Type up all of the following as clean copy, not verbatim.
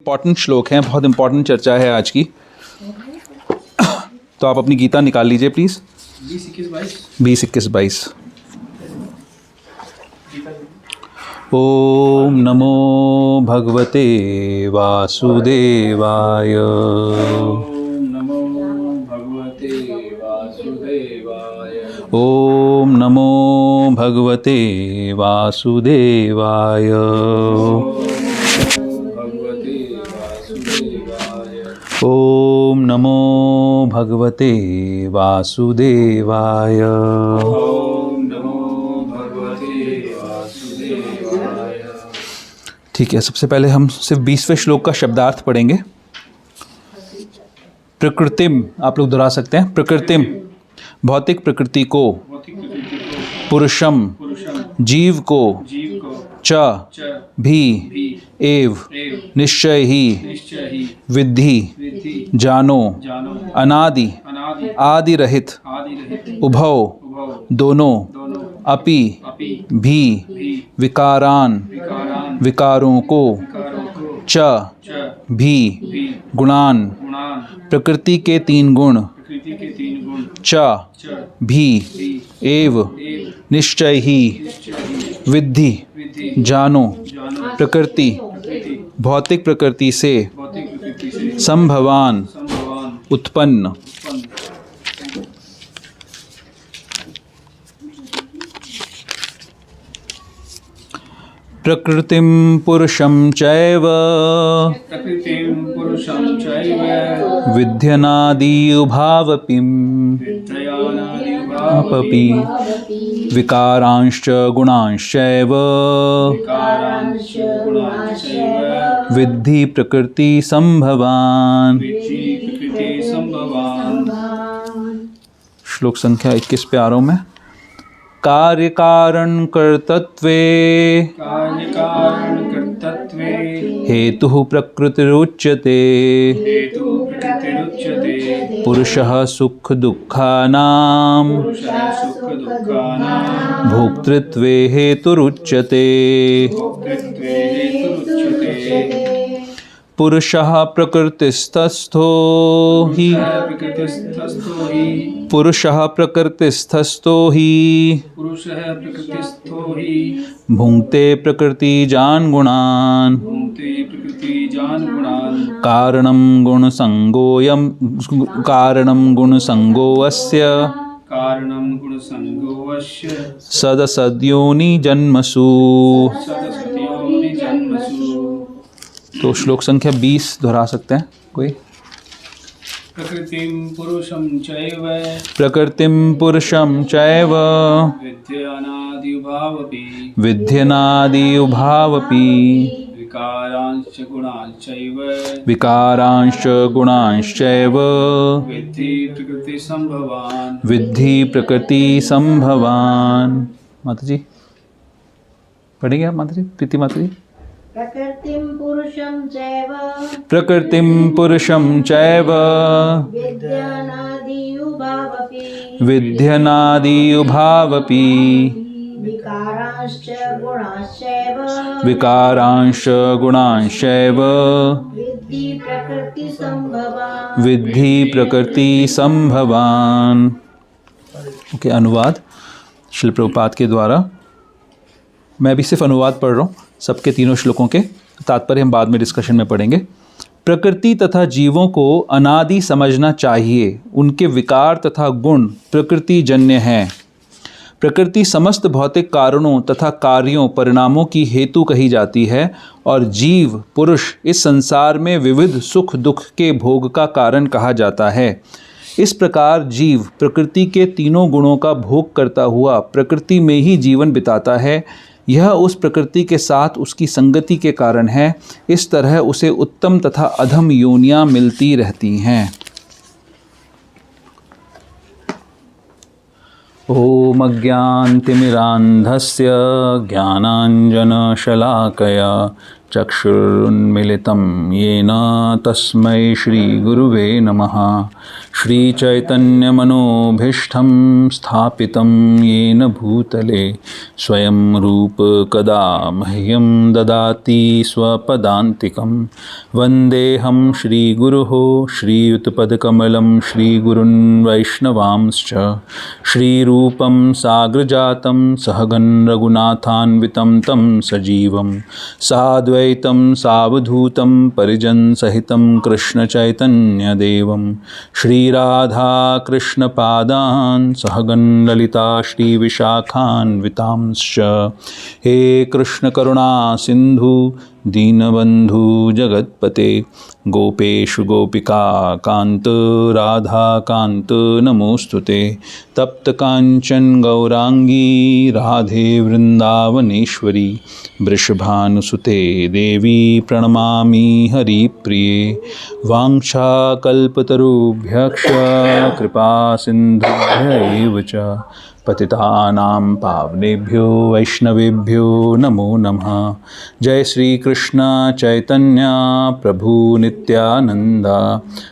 Important श्लोक हैं, बहुत इम्पॉर्टेंट चर्चा है आज की। तो आप अपनी गीता निकाल लीजिए प्लीज़। 20-21-22। ओम नमो भगवते वासुदेवाय। ओम नमो भगवते वासुदेवाय। ओम नमो भगवते वासुदेवाय। भगवते वासुदेवाय। ओम नमो भगवते वासुदेवाय। ओम नमो भगवते वासुदेवाय। ठीक है, सबसे पहले हम सिर्फ 20वें श्लोक का शब्दार्थ पढ़ेंगे। प्रकृतिम, आप लोग दोहरा सकते हैं। प्रकृतिम, भौतिक प्रकृति को। पुरुषम, जीव को। च, भी, एव, निश्चय ही। विद्धि, जानो। अनादि, आदि रहित। उभौ, दोनों। अपि, भी, विकारान, विकारों को। च, भी, गुणान, प्रकृति के तीन गुण। च, भी, एव, निश्चय ही। विद्धि, जानो, प्रकृति, भौतिक प्रकृति से। संभवान, उत्पन्न। प्रकृतिं पुरुषं चैव विध्यनादि उभावपि विकारांश्च गुणांश्चैव विद्धि प्रकृति संभवान। श्लोक संख्या 21 पे आ रहा हूं मैं। कार्य कारण कर्तृत्वे हेतुः प्रकृतिरुच्यते। पुरुषः सुख दुःखानां भोक्तृत्वे हेतुरुच्यते। पुरुषः प्रकृतिस्थस्थो हि भुङ्क्ते प्रकृतिजान् गुणान्। कारणं गुणसङ्गोऽस्य सदसद्योनि जन्मसु। तो श्लोक संख्या 20 दोहरा सकते हैं कोई। प्रकृतिं पुरुषं चैव विध्यनादि उभावपि विकारांश्च गुणांश्चैव विद्धि प्रकृति संभवान। माता जी पढ़ेंगे आप? माता जी, प्रीति माता जी। प्रकृतिं पुरुषं चैव विध्यनादि उभावपि विकारांश्च गुणांश्चैव विद्धि प्रकृति संभवान। ओके, अनुवाद श्रील प्रभुपाद के द्वारा। मैं भी सिर्फ अनुवाद पढ़ रहा हूँ सबके तीनों श्लोकों के, तात्पर्य हम बाद में डिस्कशन में पढ़ेंगे। प्रकृति तथा जीवों को अनादि समझना चाहिए। उनके विकार तथा गुण प्रकृति जन्य हैं। प्रकृति समस्त भौतिक कारणों तथा कार्यों परिणामों की हेतु कही जाती है और जीव पुरुष इस संसार में विविध सुख दुख के भोग का कारण कहा जाता है। इस प्रकार जीव प्रकृति के तीनों गुणों का भोग करता हुआ प्रकृति में ही जीवन बिताता है। यह उस प्रकृति के साथ उसकी संगति के कारण है। इस तरह उसे उत्तम तथा अधम योनियां मिलती रहती हैं। ओम अज्ञानतिमिरान्धस्य ज्ञानाञ्जनशलाकया चक्षुरुन्मिलितं येन तस्मै श्रीगुरुवे नमः। श्रीचैतन्यमनोभीष्टं स्थापितं येन भूतले स्वयं रूप कदा मह्यं ददाति स्वपदान्तिकं। वन्देऽहं श्रीगुरुः श्रीयुतपदकमलं श्रीगुरुन् वैष्णवांश्च। श्रीरूपं साग्रजातं सहगन् रघुनाथान्वितं तं सजीवं साद्वैतं सावधूतं परिजनसहितं कृष्णचैतन्यदेवं श्रीराधाकृष्णपादान् सहगन् ललिता श्रीविशाखान्वितांश्च। हे कृष्णकरुणा सिन्धु दीनबन्धु जगत्पते गोपेषु गोपिका कान्त राधाकान्त नमोऽस्तुते। तप्तकाञ्चन गौरांगी राधे वृन्दावनेश्वरी वृषभानुसुते देवी प्रणमामि हरिप्रिये। वाञ्छाकल्पतरुभ्यश्च कृपा सिन्धुभ्य एव च पतितानां पावनेभ्यो वैष्णवेभ्यो नमो नमः। जय श्री कृष्ण चैतन्य प्रभु नित्यानंद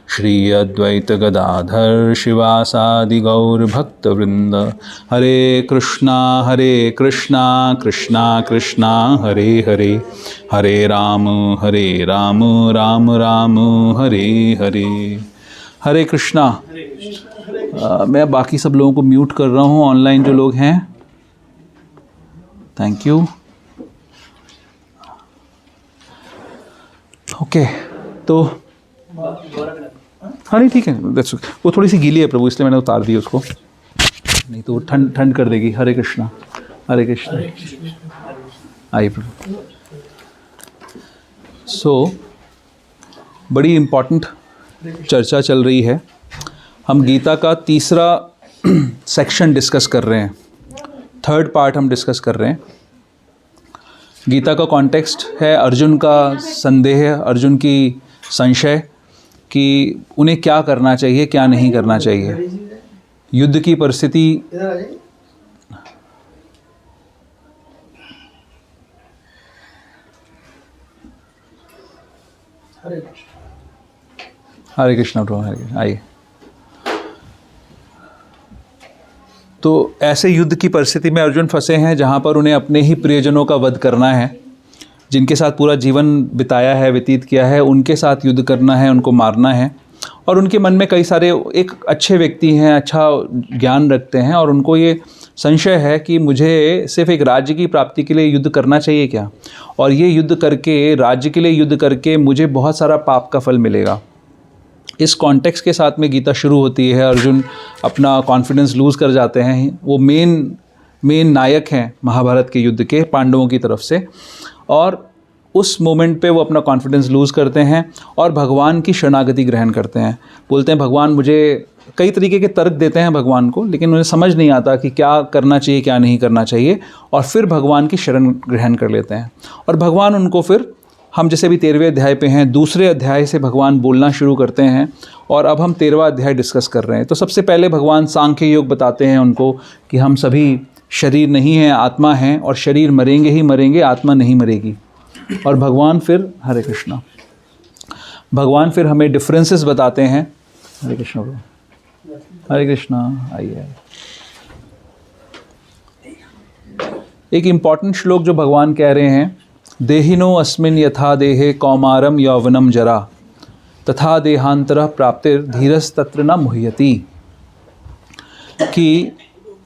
श्री अद्वैत गदाधर शिवासादि गौर भक्तवृंद। हरे कृष्णा कृष्णा कृष्णा हरे हरे, हरे राम राम राम हरे हरे। हरे कृष्णा। मैं बाकी सब लोगों को म्यूट कर रहा हूँ, ऑनलाइन जो लोग हैं। Thank you. ओके तो हाँ नहीं ठीक है, वो थोड़ी सी गीली है प्रभु, इसलिए मैंने उतार दी उसको, नहीं तो वो ठंड कर देगी। हरे कृष्णा आइए प्रभु। बड़ी इम्पॉर्टेंट चर्चा चल रही है। हम गीता का तीसरा सेक्शन डिस्कस कर रहे हैं, थर्ड पार्ट हम डिस्कस कर रहे हैं। गीता का कॉन्टेक्स्ट है अर्जुन का संदेह, अर्जुन की संशय कि उन्हें क्या करना चाहिए क्या नहीं करना चाहिए। युद्ध की परिस्थिति हरे कृष्णा प्रभु, हरे कृष्णा आइए। तो ऐसे युद्ध की परिस्थिति में अर्जुन फंसे हैं जहाँ पर उन्हें अपने ही प्रियजनों का वध करना है, जिनके साथ पूरा जीवन बिताया है, व्यतीत किया है, उनके साथ युद्ध करना है, उनको मारना है। और उनके मन में कई सारे, एक अच्छे व्यक्ति हैं, अच्छा ज्ञान रखते हैं, और उनको ये संशय है कि मुझे सिर्फ एक राज्य की प्राप्ति के लिए युद्ध करना चाहिए क्या, और ये युद्ध करके, राज्य के लिए युद्ध करके मुझे बहुत सारा पाप का फल मिलेगा। इस कॉन्टेक्स्ट के साथ में गीता शुरू होती है। अर्जुन अपना कॉन्फिडेंस लूज़ कर जाते हैं। वो मेन नायक हैं महाभारत के युद्ध के, पांडवों की तरफ से, और उस मोमेंट पे वो अपना कॉन्फिडेंस लूज़ करते हैं और भगवान की शरणागति ग्रहण करते हैं। बोलते हैं भगवान, मुझे कई तरीके के तर्क देते हैं भगवान को, लेकिन उन्हें समझ नहीं आता कि क्या करना चाहिए क्या नहीं करना चाहिए, और फिर भगवान की शरण ग्रहण कर लेते हैं। और भगवान उनको फिर, हम जैसे भी 13वें अध्याय पे हैं, दूसरे अध्याय से भगवान बोलना शुरू करते हैं, और अब हम 13वां अध्याय डिस्कस कर रहे हैं। तो सबसे पहले भगवान सांख्य योग बताते हैं उनको कि हम सभी शरीर नहीं हैं, आत्मा हैं, और शरीर मरेंगे ही मरेंगे, आत्मा नहीं मरेगी। और भगवान फिर, हरे कृष्णा, भगवान फिर हमें डिफरेंसेस बताते हैं। हरे कृष्णा ब्रो, हरे कृष्णा आइए। एक इम्पॉर्टेंट श्लोक जो भगवान कह रहे हैं, देहिनो अस्मिन् यथा देहे कौमारम यौवनम जरा तथा देहांतरः प्राप्तिर धीरस्तत्र न मुह्यति। कि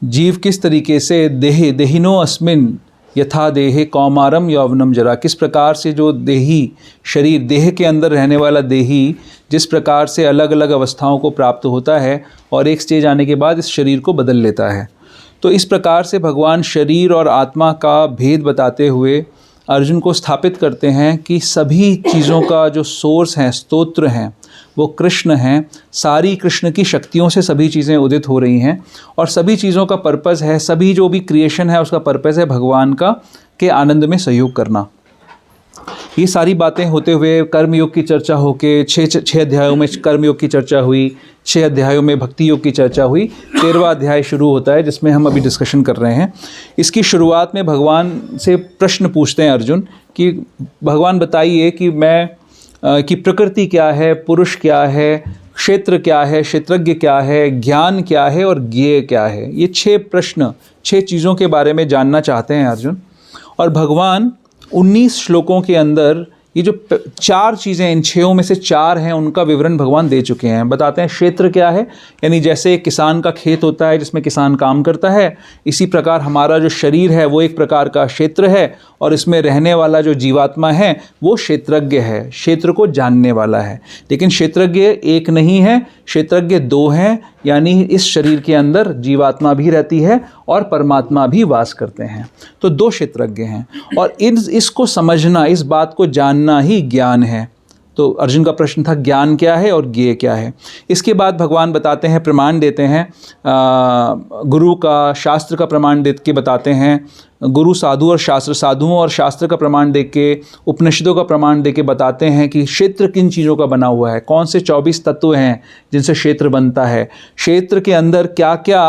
जीव किस तरीके से देहिनो अस्मिन् यथा देहे कौमारम यौवनम जरा, किस प्रकार से जो देही शरीर, देह के अंदर रहने वाला देही जिस प्रकार से अलग अलग अवस्थाओं को प्राप्त होता है और एक स्टेज आने के बाद इस शरीर को बदल लेता है। तो इस प्रकार से भगवान शरीर और आत्मा का भेद बताते हुए अर्जुन को स्थापित करते हैं कि सभी चीज़ों का जो सोर्स हैं, स्तोत्र हैं, वो कृष्ण हैं। सारी कृष्ण की शक्तियों से सभी चीज़ें उदित हो रही हैं, और सभी चीज़ों का पर्पज़ है, सभी जो भी क्रिएशन है उसका पर्पज़ है भगवान का के आनंद में सहयोग करना। ये सारी बातें होते हुए कर्मयोग की चर्चा होके 6 अध्यायों में कर्मयोग की चर्चा हुई, 6 अध्यायों में भक्ति योग की चर्चा हुई, 13वां अध्याय शुरू होता है जिसमें हम अभी डिस्कशन कर रहे हैं। इसकी शुरुआत में भगवान से प्रश्न पूछते हैं अर्जुन कि भगवान बताइए कि कि प्रकृति क्या है, पुरुष क्या है, क्षेत्र क्या है, क्षेत्रज्ञ क्या है, ज्ञान क्या है और ज्ञेय क्या है। ये 6 प्रश्न, 6 चीज़ों के बारे में जानना चाहते हैं अर्जुन। और भगवान 19 श्लोकों के अंदर ये जो 4 चीज़ें, इन 6 में से 4 हैं, उनका विवरण भगवान दे चुके हैं। बताते हैं क्षेत्र क्या है, यानी जैसे एक किसान का खेत होता है जिसमें किसान काम करता है, इसी प्रकार हमारा जो शरीर है वो एक प्रकार का क्षेत्र है, और इसमें रहने वाला जो जीवात्मा है वो क्षेत्रज्ञ है, क्षेत्र को जानने वाला है। लेकिन क्षेत्रज्ञ एक नहीं है, क्षेत्रज्ञ 2 हैं, यानी इस शरीर के अंदर जीवात्मा भी रहती है और परमात्मा भी वास करते हैं। तो 2 क्षेत्रज्ञ हैं, और इसको समझना, इस बात को जानना ही ज्ञान है। तो अर्जुन का प्रश्न था ज्ञान क्या है और ज्ञेय क्या है। इसके बाद भगवान बताते हैं, प्रमाण देते हैं, गुरु का, शास्त्र का प्रमाण दे के बताते हैं, गुरु साधु और शास्त्र, साधुओं और शास्त्र का प्रमाण दे के, उपनिषदों का प्रमाण दे के बताते हैं कि क्षेत्र किन चीज़ों का बना हुआ है, कौन से 24 तत्व हैं जिनसे क्षेत्र बनता है, क्षेत्र के अंदर क्या क्या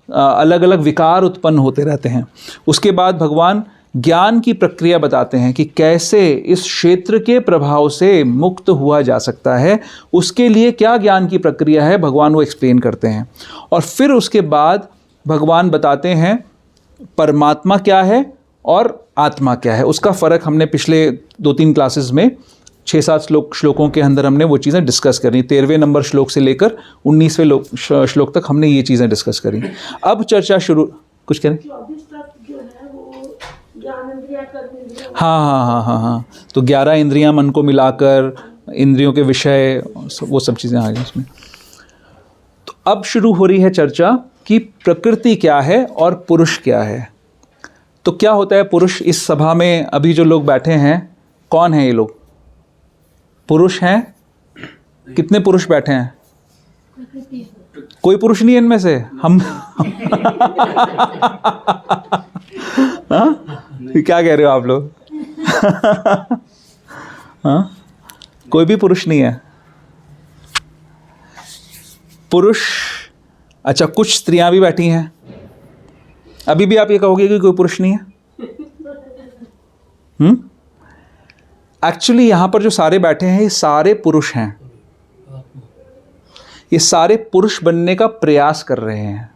अलग अलग विकार उत्पन्न होते रहते हैं। उसके बाद भगवान ज्ञान की प्रक्रिया बताते हैं कि कैसे इस क्षेत्र के प्रभाव से मुक्त हुआ जा सकता है, उसके लिए क्या ज्ञान की प्रक्रिया है, भगवान वो एक्सप्लेन करते हैं। और फिर उसके बाद भगवान बताते हैं परमात्मा क्या है और आत्मा क्या है। उसका फ़र्क हमने पिछले 2-3 क्लासेस में 6-7 श्लोकों के अंदर हमने वो चीज़ें डिस्कस करी। 13वें नंबर श्लोक से लेकर 19वें श्लोक तक हमने ये चीज़ें डिस्कस करी। अब चर्चा शुरू, कुछ कह रहे? हाँ। तो 11 इंद्रियां मन को मिलाकर, इंद्रियों के विषय, वो सब चीज़ें आ गई उसमें। तो अब शुरू हो रही है चर्चा कि प्रकृति क्या है और पुरुष क्या है। तो क्या होता है पुरुष? इस सभा में अभी जो लोग बैठे हैं, कौन है ये लोग? पुरुष हैं? कितने पुरुष बैठे हैं? कोई पुरुष नहीं है इनमें से? हम हाँ? क्या कह रहे हो आप लोग? हाँ, कोई भी पुरुष नहीं है। पुरुष, अच्छा, कुछ स्त्रियां भी बैठी हैं। अभी भी आप ये कहोगे कि कोई पुरुष नहीं है? एक्चुअली यहां पर जो सारे बैठे हैं ये सारे पुरुष हैं। ये सारे पुरुष बनने का प्रयास कर रहे हैं।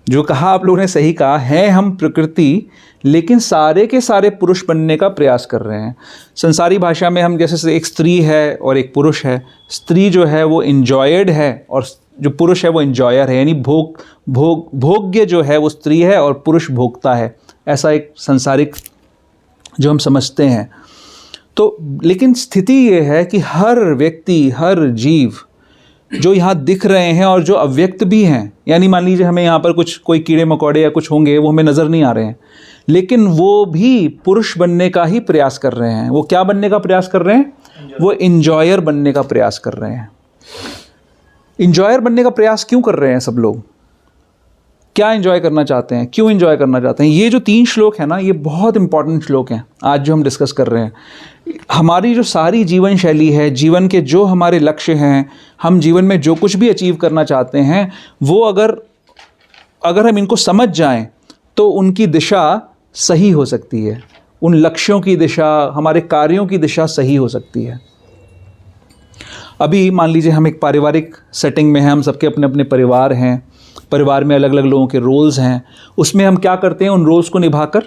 जो कहा आप लोगों ने सही कहा है, हम प्रकृति, लेकिन सारे के सारे पुरुष बनने का प्रयास कर रहे हैं। संसारी भाषा में हम जैसे एक स्त्री है और एक पुरुष है। स्त्री जो है वो इंजॉयड है और जो पुरुष है वो इंजॉयर है, यानी भोग्य जो है वो स्त्री है और पुरुष भोगता है। ऐसा एक संसारिक जो हम समझते हैं। तो लेकिन स्थिति ये है कि हर व्यक्ति, हर जीव जो यहाँ दिख रहे हैं और जो अव्यक्त भी हैं, यानी मान लीजिए हमें यहाँ पर कोई कीड़े मकोड़े या कुछ होंगे, वो हमें नज़र नहीं आ रहे हैं, लेकिन वो भी पुरुष बनने का ही प्रयास कर रहे हैं। वो क्या बनने का प्रयास कर रहे हैं? वो इंजॉयर बनने का प्रयास कर रहे हैं। इंजॉयर बनने का प्रयास क्यों कर रहे हैं सब लोग? क्या एंजॉय करना चाहते हैं? क्यों एंजॉय करना चाहते हैं? ये जो 3 श्लोक हैं ना, ये बहुत इंपॉर्टेंट श्लोक हैं आज जो हम डिस्कस कर रहे हैं। हमारी जो सारी जीवन शैली है, जीवन के जो हमारे लक्ष्य हैं, हम जीवन में जो कुछ भी अचीव करना चाहते हैं, वो अगर हम इनको समझ जाएं तो उनकी दिशा सही हो सकती है। उन लक्ष्यों की दिशा, हमारे कार्यों की दिशा सही हो सकती है। अभी मान लीजिए हम एक पारिवारिक सेटिंग में हैं, हम सबके अपने अपने परिवार हैं, परिवार में अलग अलग लोगों के रोल्स हैं। उसमें हम क्या करते हैं? उन रोल्स को निभाकर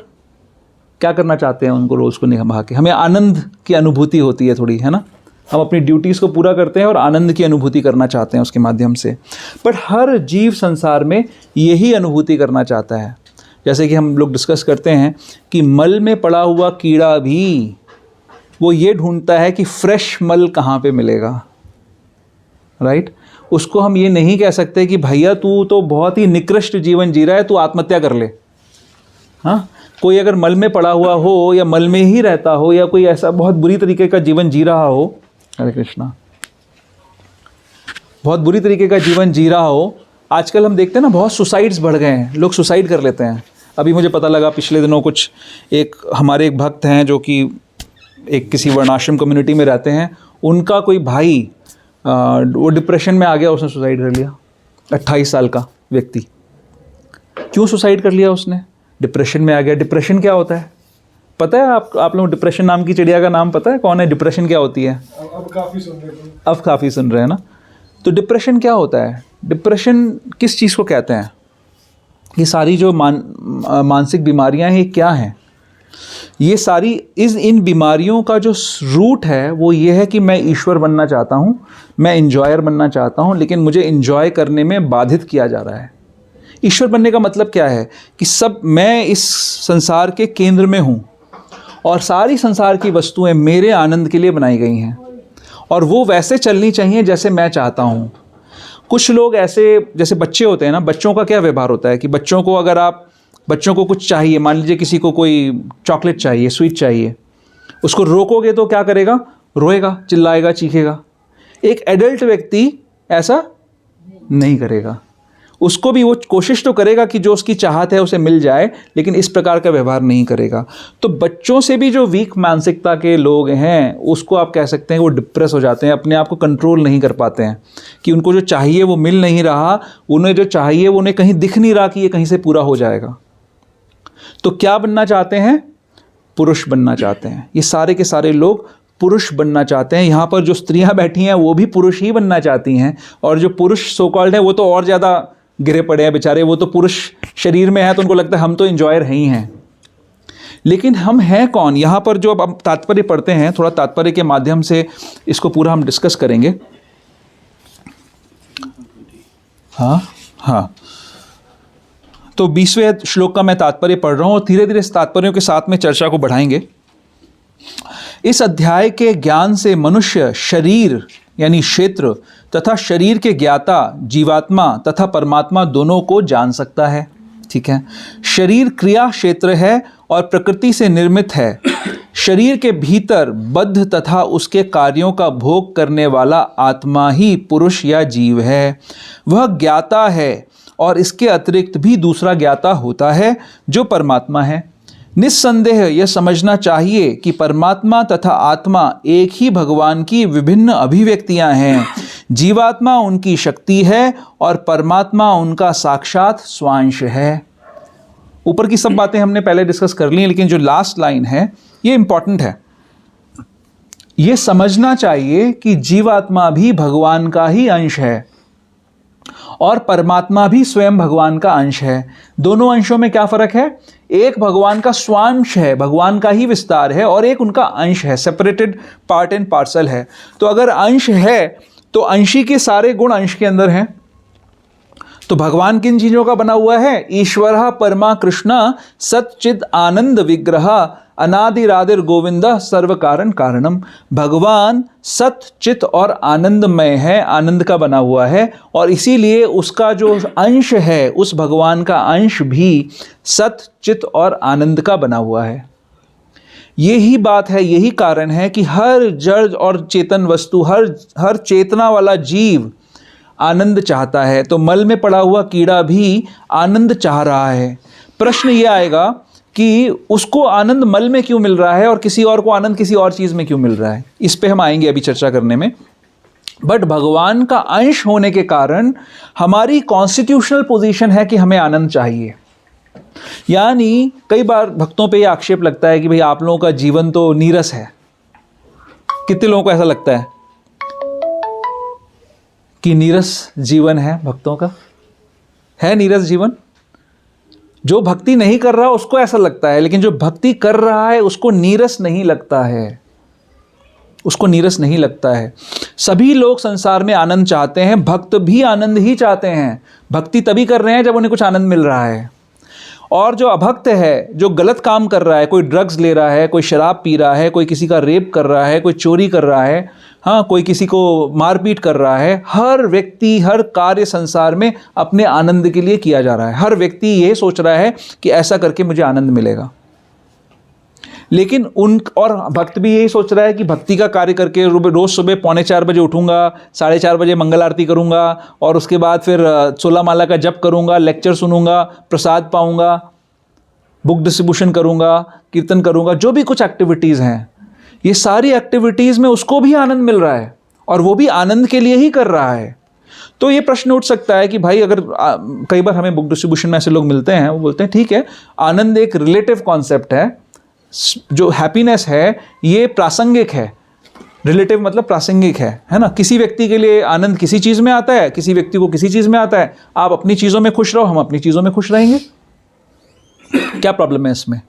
क्या करना चाहते हैं? उनको रोल्स को निभा के हमें आनंद की अनुभूति होती है थोड़ी, है ना? हम अपनी ड्यूटीज़ को पूरा करते हैं और आनंद की अनुभूति करना चाहते हैं उसके माध्यम से। बट हर जीव संसार में यही अनुभूति करना चाहता है। जैसे कि हम लोग डिस्कस करते हैं कि मल में पड़ा हुआ कीड़ा भी वो ये ढूंढता है कि फ्रेश मल कहाँ पे मिलेगा, राइट? उसको हम ये नहीं कह सकते कि भैया तू तो बहुत ही निकृष्ट जीवन जी रहा है, तू आत्महत्या कर ले। हाँ, कोई अगर मल में पड़ा हुआ हो या मल में ही रहता हो या कोई ऐसा बहुत बुरी तरीके का जीवन जी रहा हो, हरे कृष्णा, बहुत बुरी तरीके का जीवन जी रहा हो, आजकल हम देखते हैं ना बहुत सुसाइड्स बढ़ गए हैं, लोग सुसाइड कर लेते हैं। अभी मुझे पता लगा पिछले दिनों कुछ हमारे एक भक्त हैं जो कि एक किसी वर्णाश्रम कम्युनिटी में रहते हैं, उनका कोई भाई वो डिप्रेशन में आ गया, उसने सुसाइड कर लिया। 28 साल का व्यक्ति। क्यों सुसाइड कर लिया उसने? डिप्रेशन में आ गया। डिप्रेशन क्या होता है? पता है आप लोग डिप्रेशन नाम की चिड़िया का नाम पता है? कौन है? डिप्रेशन क्या होती है? अब काफी सुन रहे हैं। अब काफ़ी सुन रहे हैं ना। तो डिप्रेशन क्या होता है? डिप्रेशन किस चीज़ को कहते हैं? ये सारी जो मानसिक बीमारियां हैं, ये क्या हैं? ये सारी इन बीमारियों का जो रूट है वो ये है कि मैं ईश्वर बनना चाहता हूँ, मैं इंजॉयर बनना चाहता हूँ, लेकिन मुझे इंजॉय करने में बाधित किया जा रहा है। ईश्वर बनने का मतलब क्या है? कि मैं इस संसार के केंद्र में हूँ और सारी संसार की वस्तुएं मेरे आनंद के लिए बनाई गई हैं और वो वैसे चलनी चाहिए जैसे मैं चाहता हूँ। कुछ लोग ऐसे, जैसे बच्चे होते हैं ना, बच्चों का क्या व्यवहार होता है कि बच्चों को अगर आप बच्चों को कुछ चाहिए, मान लीजिए किसी को कोई चॉकलेट चाहिए, स्वीट चाहिए, उसको रोकोगे तो क्या करेगा? रोएगा, चिल्लाएगा, चीखेगा। एक एडल्ट व्यक्ति ऐसा नहीं करेगा। उसको भी वो कोशिश तो करेगा कि जो उसकी चाहत है उसे मिल जाए, लेकिन इस प्रकार का व्यवहार नहीं करेगा। तो बच्चों से भी जो वीक मानसिकता के लोग हैं, उसको आप कह सकते हैं वो डिप्रेस हो जाते हैं, अपने आप को कंट्रोल नहीं कर पाते हैं, कि उनको जो चाहिए वो मिल नहीं रहा, उन्हें जो चाहिए वो उन्हें कहीं दिख नहीं रहा कि ये कहीं से पूरा हो जाएगा। तो क्या बनना चाहते हैं? पुरुष बनना चाहते हैं। ये सारे के सारे लोग पुरुष बनना चाहते हैं। यहाँ पर जो स्त्रियाँ बैठी हैं वो भी पुरुष ही बनना चाहती हैं, और जो पुरुष सो कॉल्ड है वो तो और ज़्यादा गिरे पड़े हैं बेचारे। वो तो पुरुष शरीर में है तो उनको लगता है हम तो एंजॉयर ही हैं। लेकिन हम हैं कौन? यहाँ पर जो अब हम तात्पर्य पढ़ते हैं, थोड़ा तात्पर्य के माध्यम से इसको पूरा हम डिस्कस करेंगे। हाँ, तो 20वें श्लोक का मैं तात्पर्य पढ़ रहा हूँ और धीरे धीरे इस तात्पर्यों के साथ में चर्चा को बढ़ाएंगे। इस अध्याय के ज्ञान से मनुष्य शरीर यानी क्षेत्र तथा शरीर के ज्ञाता जीवात्मा तथा परमात्मा दोनों को जान सकता है। ठीक है, शरीर क्रिया क्षेत्र है और प्रकृति से निर्मित है। शरीर के भीतर बद्ध तथा उसके कार्यों का भोग करने वाला आत्मा ही पुरुष या जीव है। वह ज्ञाता है और इसके अतिरिक्त भी दूसरा ज्ञाता होता है जो परमात्मा है। निस्संदेह यह समझना चाहिए कि परमात्मा तथा आत्मा एक ही भगवान की विभिन्न अभिव्यक्तियां हैं। जीवात्मा उनकी शक्ति है और परमात्मा उनका साक्षात स्वांश है। ऊपर की सब बातें हमने पहले डिस्कस कर ली हैं, लेकिन जो लास्ट लाइन है ये इंपॉर्टेंट है। ये समझना चाहिए कि जीवात्मा भी भगवान का ही अंश है और परमात्मा भी स्वयं भगवान का अंश है। दोनों अंशों में क्या फर्क है? एक भगवान का स्वांश है, भगवान का ही विस्तार है, और एक उनका अंश है, सेपरेटेड पार्ट एंड पार्सल है। तो अगर अंश है तो अंशी के सारे गुण अंश के अंदर हैं। तो भगवान किन चीजों का बना हुआ है? ईश्वर परमा कृष्ण सच्चिद आनंद विग्रह अनादिरादिर गोविंद सर्व कारण कारणम। भगवान सत चित और आनंदमय है, आनंद का बना हुआ है, और इसीलिए उसका जो अंश है, उस भगवान का अंश भी सत चित और आनंद का बना हुआ है। यही बात है, यही कारण है कि हर जड़ और चेतन वस्तु, हर चेतना वाला जीव आनंद चाहता है। तो मल में पड़ा हुआ कीड़ा भी आनंद चाह रहा है। प्रश्न ये आएगा कि उसको आनंद मल में क्यों मिल रहा है और किसी और को आनंद किसी और चीज़ में क्यों मिल रहा है? इस पे हम आएंगे अभी चर्चा करने में। बट भगवान का अंश होने के कारण हमारी कॉन्स्टिट्यूशनल पोजीशन है कि हमें आनंद चाहिए। यानी कई बार भक्तों पे ये आक्षेप लगता है कि भाई आप लोगों का जीवन तो नीरस है। कितने लोगों को ऐसा लगता है कि नीरस जीवन है? भक्तों का है नीरस जीवन। जो भक्ति नहीं कर रहा उसको ऐसा लगता है, लेकिन जो भक्ति कर रहा है उसको नीरस नहीं लगता है, उसको नीरस नहीं लगता है। सभी लोग संसार में आनंद चाहते हैं, भक्त भी आनंद ही चाहते हैं। भक्ति तभी कर रहे हैं जब उन्हें कुछ आनंद मिल रहा है। और जो अभक्त है, जो गलत काम कर रहा है, कोई ड्रग्स ले रहा है, कोई शराब पी रहा है, कोई किसी का रेप कर रहा है, कोई चोरी कर रहा है, हाँ, कोई किसी को मारपीट कर रहा है, हर व्यक्ति, हर कार्य संसार में अपने आनंद के लिए किया जा रहा है। हर व्यक्ति ये सोच रहा है कि ऐसा करके मुझे आनंद मिलेगा। लेकिन और भक्त भी यही सोच रहा है कि भक्ति का कार्य करके रोज़ सुबह 3:45 बजे उठूंगा, 4:30 बजे मंगल आरती करूंगा, और उसके बाद फिर 16 माला का जप करूंगा, लेक्चर सुनूंगा, प्रसाद पाऊंगा, बुक डिस्ट्रीब्यूशन करूंगा, कीर्तन करूंगा, जो भी कुछ एक्टिविटीज़ हैं, ये सारी एक्टिविटीज़ में उसको भी आनंद मिल रहा है और वो भी आनंद के लिए ही कर रहा है। तो ये प्रश्न उठ सकता है कि भाई अगर कई बार हमें बुक डिस्ट्रीब्यूशन में ऐसे लोग मिलते हैं, वो बोलते हैं ठीक है, आनंद एक रिलेटिव कॉन्सेप्ट है, जो हैप्पीनेस है ये प्रासंगिक है, रिलेटिव मतलब प्रासंगिक है ना। किसी व्यक्ति के लिए आनंद किसी चीज़ में आता है, किसी व्यक्ति को किसी चीज़ में आता है। आप अपनी चीज़ों में खुश रहो, हम अपनी चीज़ों में खुश रहेंगे, क्या प्रॉब्लम है इसमें?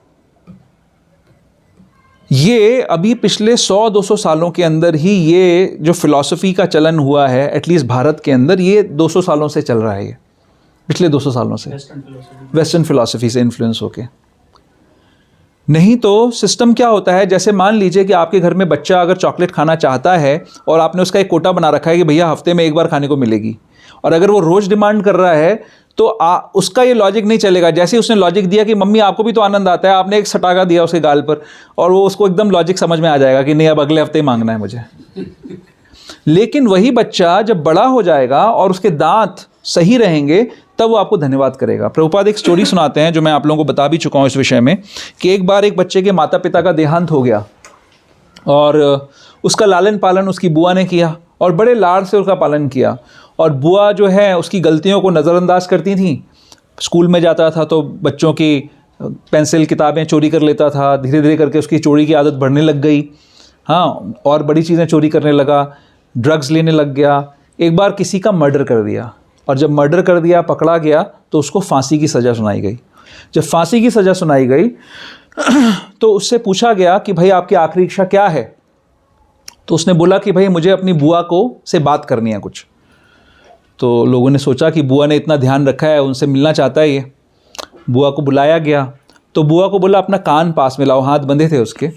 ये अभी पिछले 100-200 सालों के अंदर ही ये जो फिलॉसफी का चलन हुआ है, एटलीस्ट भारत के अंदर, ये 200 सालों से चल रहा है। ये पिछले 200 सालों से वेस्टर्न फिलॉसफी से इन्फ्लुएंस होके। नहीं तो सिस्टम क्या होता है, जैसे मान लीजिए कि आपके घर में बच्चा अगर चॉकलेट खाना चाहता है और आपने उसका एक कोटा बना रखा है कि भैया हफ्ते में एक बार खाने को मिलेगी, और अगर वो रोज़ डिमांड कर रहा है तो उसका ये लॉजिक नहीं चलेगा। जैसे उसने लॉजिक दिया कि मम्मी आपको भी तो आनंद आता है, आपने एक सटाका दिया उसके गाल पर, और वो उसको एकदम लॉजिक समझ में आ जाएगा कि नहीं अब अगले हफ्ते ही मांगना है मुझे। लेकिन वही बच्चा जब बड़ा हो जाएगा और उसके दांत सही रहेंगे तब वो आपको धन्यवाद करेगा। प्रभुपाद एक स्टोरी सुनाते हैं जो मैं आप लोगों को बता भी चुका हूँ इस विषय में, कि एक बार एक बच्चे के माता पिता का देहांत हो गया और उसका लालन पालन उसकी बुआ ने किया और बड़े लाड से उसका पालन किया। और बुआ जो है उसकी गलतियों को नज़रअंदाज करती थी। स्कूल में जाता था तो बच्चों की पेंसिल किताबें चोरी कर लेता था, धीरे धीरे करके उसकी चोरी की आदत बढ़ने लग गई। हाँ, और बड़ी चीज़ें चोरी करने लगा, ड्रग्स लेने लग गया। एक बार किसी का मर्डर कर दिया, और जब मर्डर कर दिया पकड़ा गया तो उसको फांसी की सज़ा सुनाई गई। जब फांसी की सज़ा सुनाई गई तो उससे पूछा गया कि भाई आपकी आखिरी इच्छा क्या है? तो उसने बोला कि भाई मुझे अपनी बुआ को से बात करनी है कुछ। तो लोगों ने सोचा कि बुआ ने इतना ध्यान रखा है, उनसे मिलना चाहता है ये। बुआ को बुलाया गया तो बुआ को बोला अपना कान पास में लाओ, हाथ बंधे थे उसके,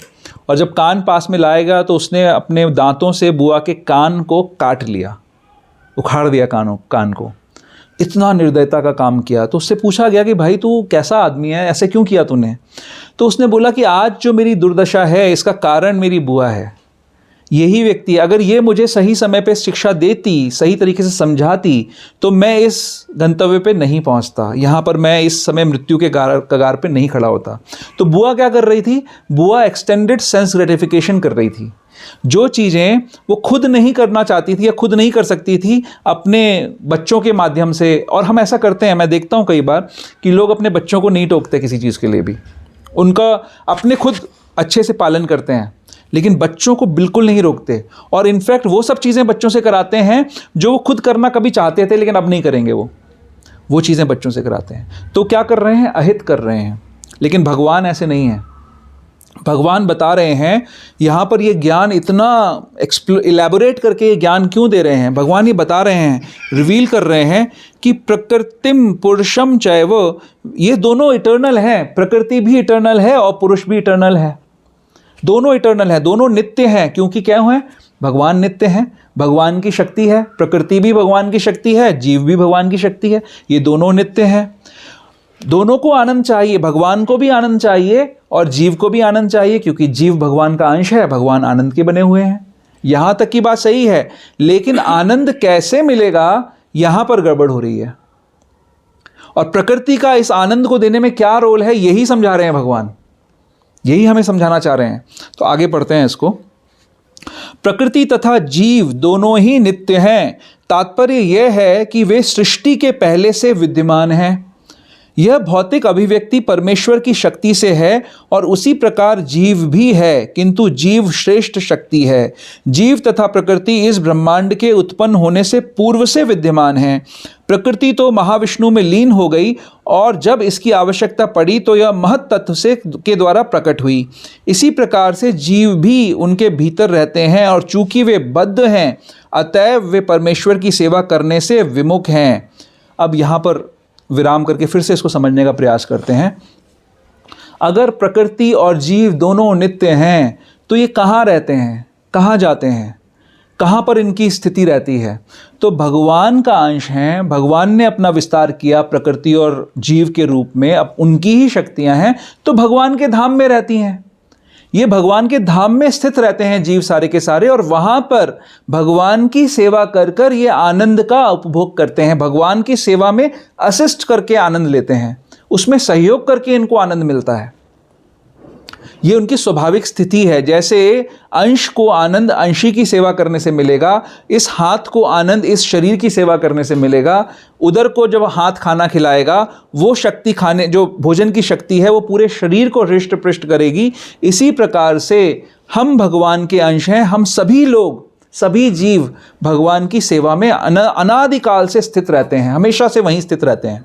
और जब कान पास में लाएगा तो उसने अपने दांतों से बुआ के कान को काट लिया, उखाड़ दिया कान को। इतना निर्दयता का काम किया। तो उससे पूछा गया कि भाई तू कैसा आदमी है, ऐसे क्यों किया तूने? तो उसने बोला कि आज जो मेरी दुर्दशा है इसका कारण मेरी बुआ है। यही व्यक्ति अगर ये मुझे सही समय पे शिक्षा देती, सही तरीके से समझाती, तो मैं इस गंतव्य पे नहीं पहुंचता, यहाँ पर मैं इस समय मृत्यु के कगार पे नहीं खड़ा होता। तो बुआ क्या कर रही थी? बुआ एक्सटेंडेड सेंस ग्रेटिफिकेशन कर रही थी। जो चीज़ें वो खुद नहीं करना चाहती थी या खुद नहीं कर सकती थी, अपने बच्चों के माध्यम से। और हम ऐसा करते हैं, मैं देखता हूँ कई बार कि लोग अपने बच्चों को नहीं टोकते किसी चीज़ के लिए भी, उनका अपने खुद अच्छे से पालन करते हैं, लेकिन बच्चों को बिल्कुल नहीं रोकते। और इनफैक्ट वो सब चीज़ें बच्चों से कराते हैं जो वो खुद करना कभी चाहते थे लेकिन अब नहीं करेंगे, वो चीज़ें बच्चों से कराते हैं। तो क्या कर रहे हैं? अहित कर रहे हैं। लेकिन भगवान ऐसे नहीं है। भगवान बता रहे हैं यहाँ पर ये ज्ञान इतना इलेबोरेट करके ये ज्ञान क्यों दे रहे हैं? भगवान ये बता रहे हैं, रिवील कर रहे हैं कि प्रकृतिम पुरुषम चैव, ये दोनों इटर्नल हैं। प्रकृति भी इटर्नल है और पुरुष भी इटर्नल है। दोनों इटर्नल है, दोनों नित्य हैं। क्योंकि क्या है? भगवान नित्य हैं, भगवान की शक्ति है, प्रकृति भी भगवान की शक्ति है, जीव भी भगवान की शक्ति है। ये दोनों नित्य हैं। दोनों को आनंद चाहिए, भगवान को भी आनंद चाहिए और जीव को भी आनंद चाहिए, क्योंकि जीव भगवान का अंश है, भगवान आनंद के बने हुए हैं। यहाँ तक की बात सही है, लेकिन आनंद कैसे मिलेगा यहाँ पर गड़बड़ हो रही है। और प्रकृति का इस आनंद को देने में क्या रोल है, यही समझा रहे हैं भगवान, यही हमें समझाना चाह रहे हैं। तो आगे पढ़ते हैं इसको। प्रकृति तथा जीव दोनों ही नित्य हैं। तात्पर्य यह है कि वे सृष्टि के पहले से विद्यमान हैं। यह भौतिक अभिव्यक्ति परमेश्वर की शक्ति से है और उसी प्रकार जीव भी है, किंतु जीव श्रेष्ठ शक्ति है। जीव तथा प्रकृति इस ब्रह्मांड के उत्पन्न होने से पूर्व से विद्यमान हैं। प्रकृति तो महाविष्णु में लीन हो गई और जब इसकी आवश्यकता पड़ी तो यह महत् तत्व से के द्वारा प्रकट हुई। इसी प्रकार से जीव भी उनके भीतर रहते हैं और चूंकि वे बद्ध हैं, अतएव वे परमेश्वर की सेवा करने से विमुख हैं। अब यहाँ पर विराम करके फिर से इसको समझने का प्रयास करते हैं। अगर प्रकृति और जीव दोनों नित्य हैं तो ये कहाँ रहते हैं, कहाँ जाते हैं, कहाँ पर इनकी स्थिति रहती है? तो भगवान का अंश हैं, भगवान ने अपना विस्तार किया प्रकृति और जीव के रूप में, अब उनकी ही शक्तियाँ हैं तो भगवान के धाम में रहती हैं। ये भगवान के धाम में स्थित रहते हैं जीव सारे के सारे, और वहाँ पर भगवान की सेवा कर कर ये आनंद का उपभोग करते हैं। भगवान की सेवा में असिस्ट करके आनंद लेते हैं, उसमें सहयोग करके इनको आनंद मिलता है। ये उनकी स्वाभाविक स्थिति है। जैसे अंश को आनंद अंशी की सेवा करने से मिलेगा, इस हाथ को आनंद इस शरीर की सेवा करने से मिलेगा। उधर को जब हाथ खाना खिलाएगा, वो शक्ति खाने, जो भोजन की शक्ति है, वो पूरे शरीर को हृष्ट पृष्ट करेगी। इसी प्रकार से हम भगवान के अंश हैं। हम सभी लोग, सभी जीव भगवान की सेवा में अनादिकाल से स्थित रहते हैं, हमेशा से वहीं स्थित रहते हैं,